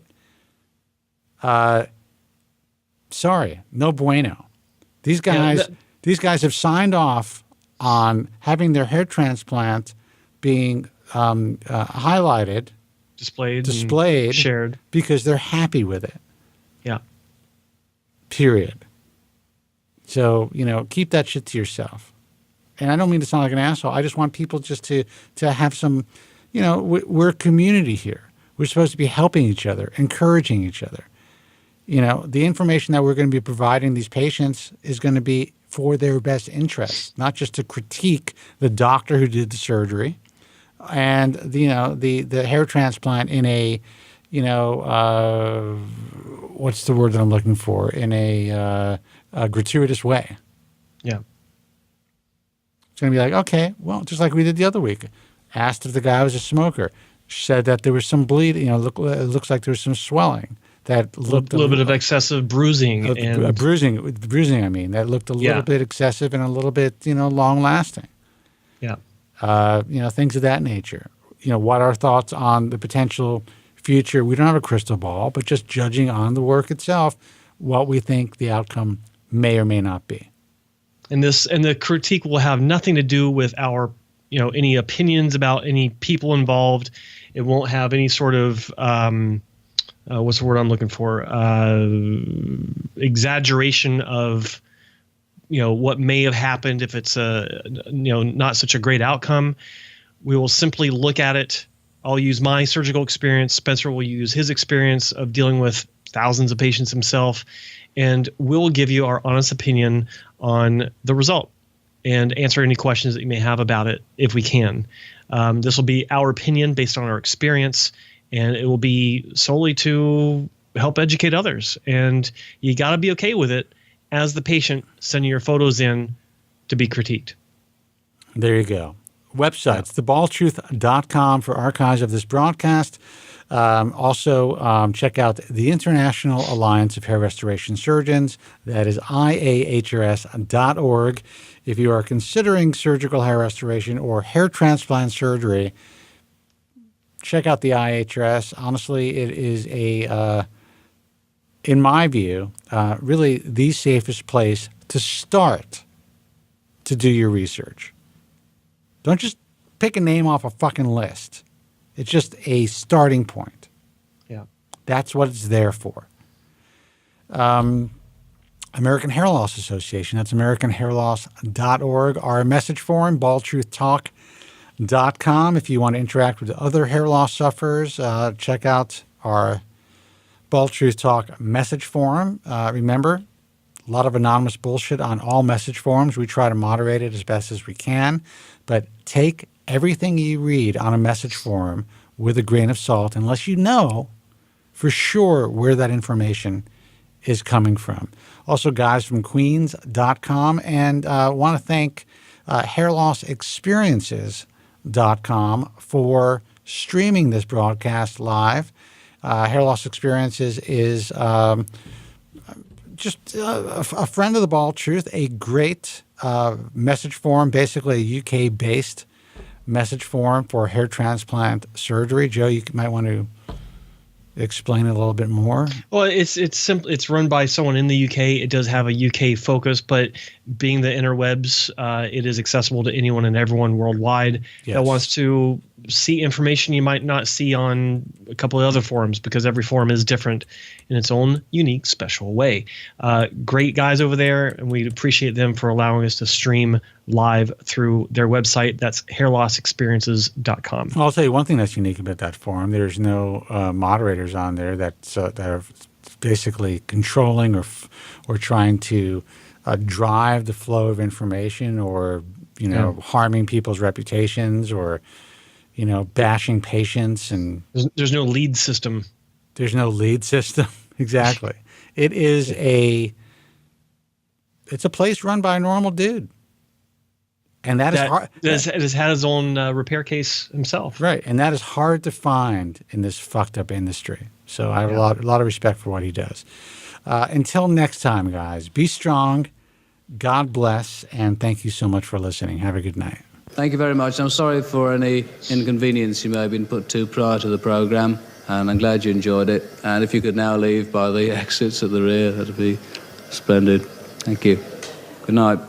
sorry, no bueno. These guys These guys have signed off on having their hair transplant being highlighted, displayed, shared, because they're happy with it. Yeah. Period. So, keep that shit to yourself. And I don't mean to sound like an asshole. I just want people just to have some, we're a community here. We're supposed to be helping each other, encouraging each other. The information that we're going to be providing these patients is going to be for their best interests, not just to critique the doctor who did the surgery and, the hair transplant in a, what's the word that I'm looking for? In a gratuitous way. Yeah. It's going to be like, okay, well, just like we did the other week. Asked if the guy was a smoker. Said that there was some bleeding. It looks like there was some swelling. That looked a little bit of excessive bruising. Bruising, I mean. That looked a little bit excessive and a little bit, long-lasting. Yeah. Things of that nature. What are our thoughts on the potential future? We don't have a crystal ball, but just judging on the work itself, what we think the outcome may or may not be. And the critique will have nothing to do with our, any opinions about any people involved. It won't have any sort of, what's the word I'm looking for? Exaggeration of, what may have happened if it's not such a great outcome. We will simply look at it. I'll use my surgical experience. Spencer will use his experience of dealing with thousands of patients himself, and we'll give you our honest opinion on the result and answer any questions that you may have about it if we can. This will be our opinion based on our experience, and it will be solely to help educate others. And you got to be okay with it as the patient sending your photos in to be critiqued. There you go. Websites, thebaldtruth.com for archives of this broadcast. Also, check out the International Alliance of Hair Restoration Surgeons. That is IAHRS.org. If you are considering surgical hair restoration or hair transplant surgery, check out the IHRS. Honestly, it is in my view, really the safest place to start to do your research. Don't just pick a name off a fucking list. It's just a starting point. Yeah. That's what it's there for. American Hair Loss Association. That's AmericanHairLoss.org. Our message forum, baldtruthtalk.com. If you want to interact with other hair loss sufferers, check out our Bald Truth Talk message forum. Remember, a lot of anonymous bullshit on all message forums. We try to moderate it as best as we can, but take everything you read on a message forum with a grain of salt, unless you know for sure where that information is coming from. Also, guys from Queens.com, and want to thank HairLossExperiences.com for streaming this broadcast live. Hair Loss Experiences is just a friend of the Bald Truth, a great message forum, basically a UK-based message forum for hair transplant surgery. Joe, you might want to explain it a little bit more. Well, it's simple. It's run by someone in the UK. It does have a UK focus, but being the interwebs, it is accessible to anyone and everyone worldwide that wants to see information you might not see on a couple of other forums, because every forum is different in its own unique, special way. Great guys over there, and we appreciate them for allowing us to stream live through their website. That's hairlossexperiences.com. Well, I'll tell you one thing that's unique about that forum. There's no moderators on there that are basically controlling or trying to drive the flow of information, or harming people's reputations, or bashing patients. And there's no lead system. There's no lead system. Exactly. It's a place run by a normal dude. And that is hard. Has had his own repair case himself. Right. And that is hard to find in this fucked up industry. So I have a lot of respect for what he does. Until next time, guys, be strong. God bless. And thank you so much for listening. Have a good night. Thank you very much. I'm sorry for any inconvenience you may have been put to prior to the program, and I'm glad you enjoyed it. And if you could now leave by the exits at the rear, that'd be splendid. Thank you. Good night.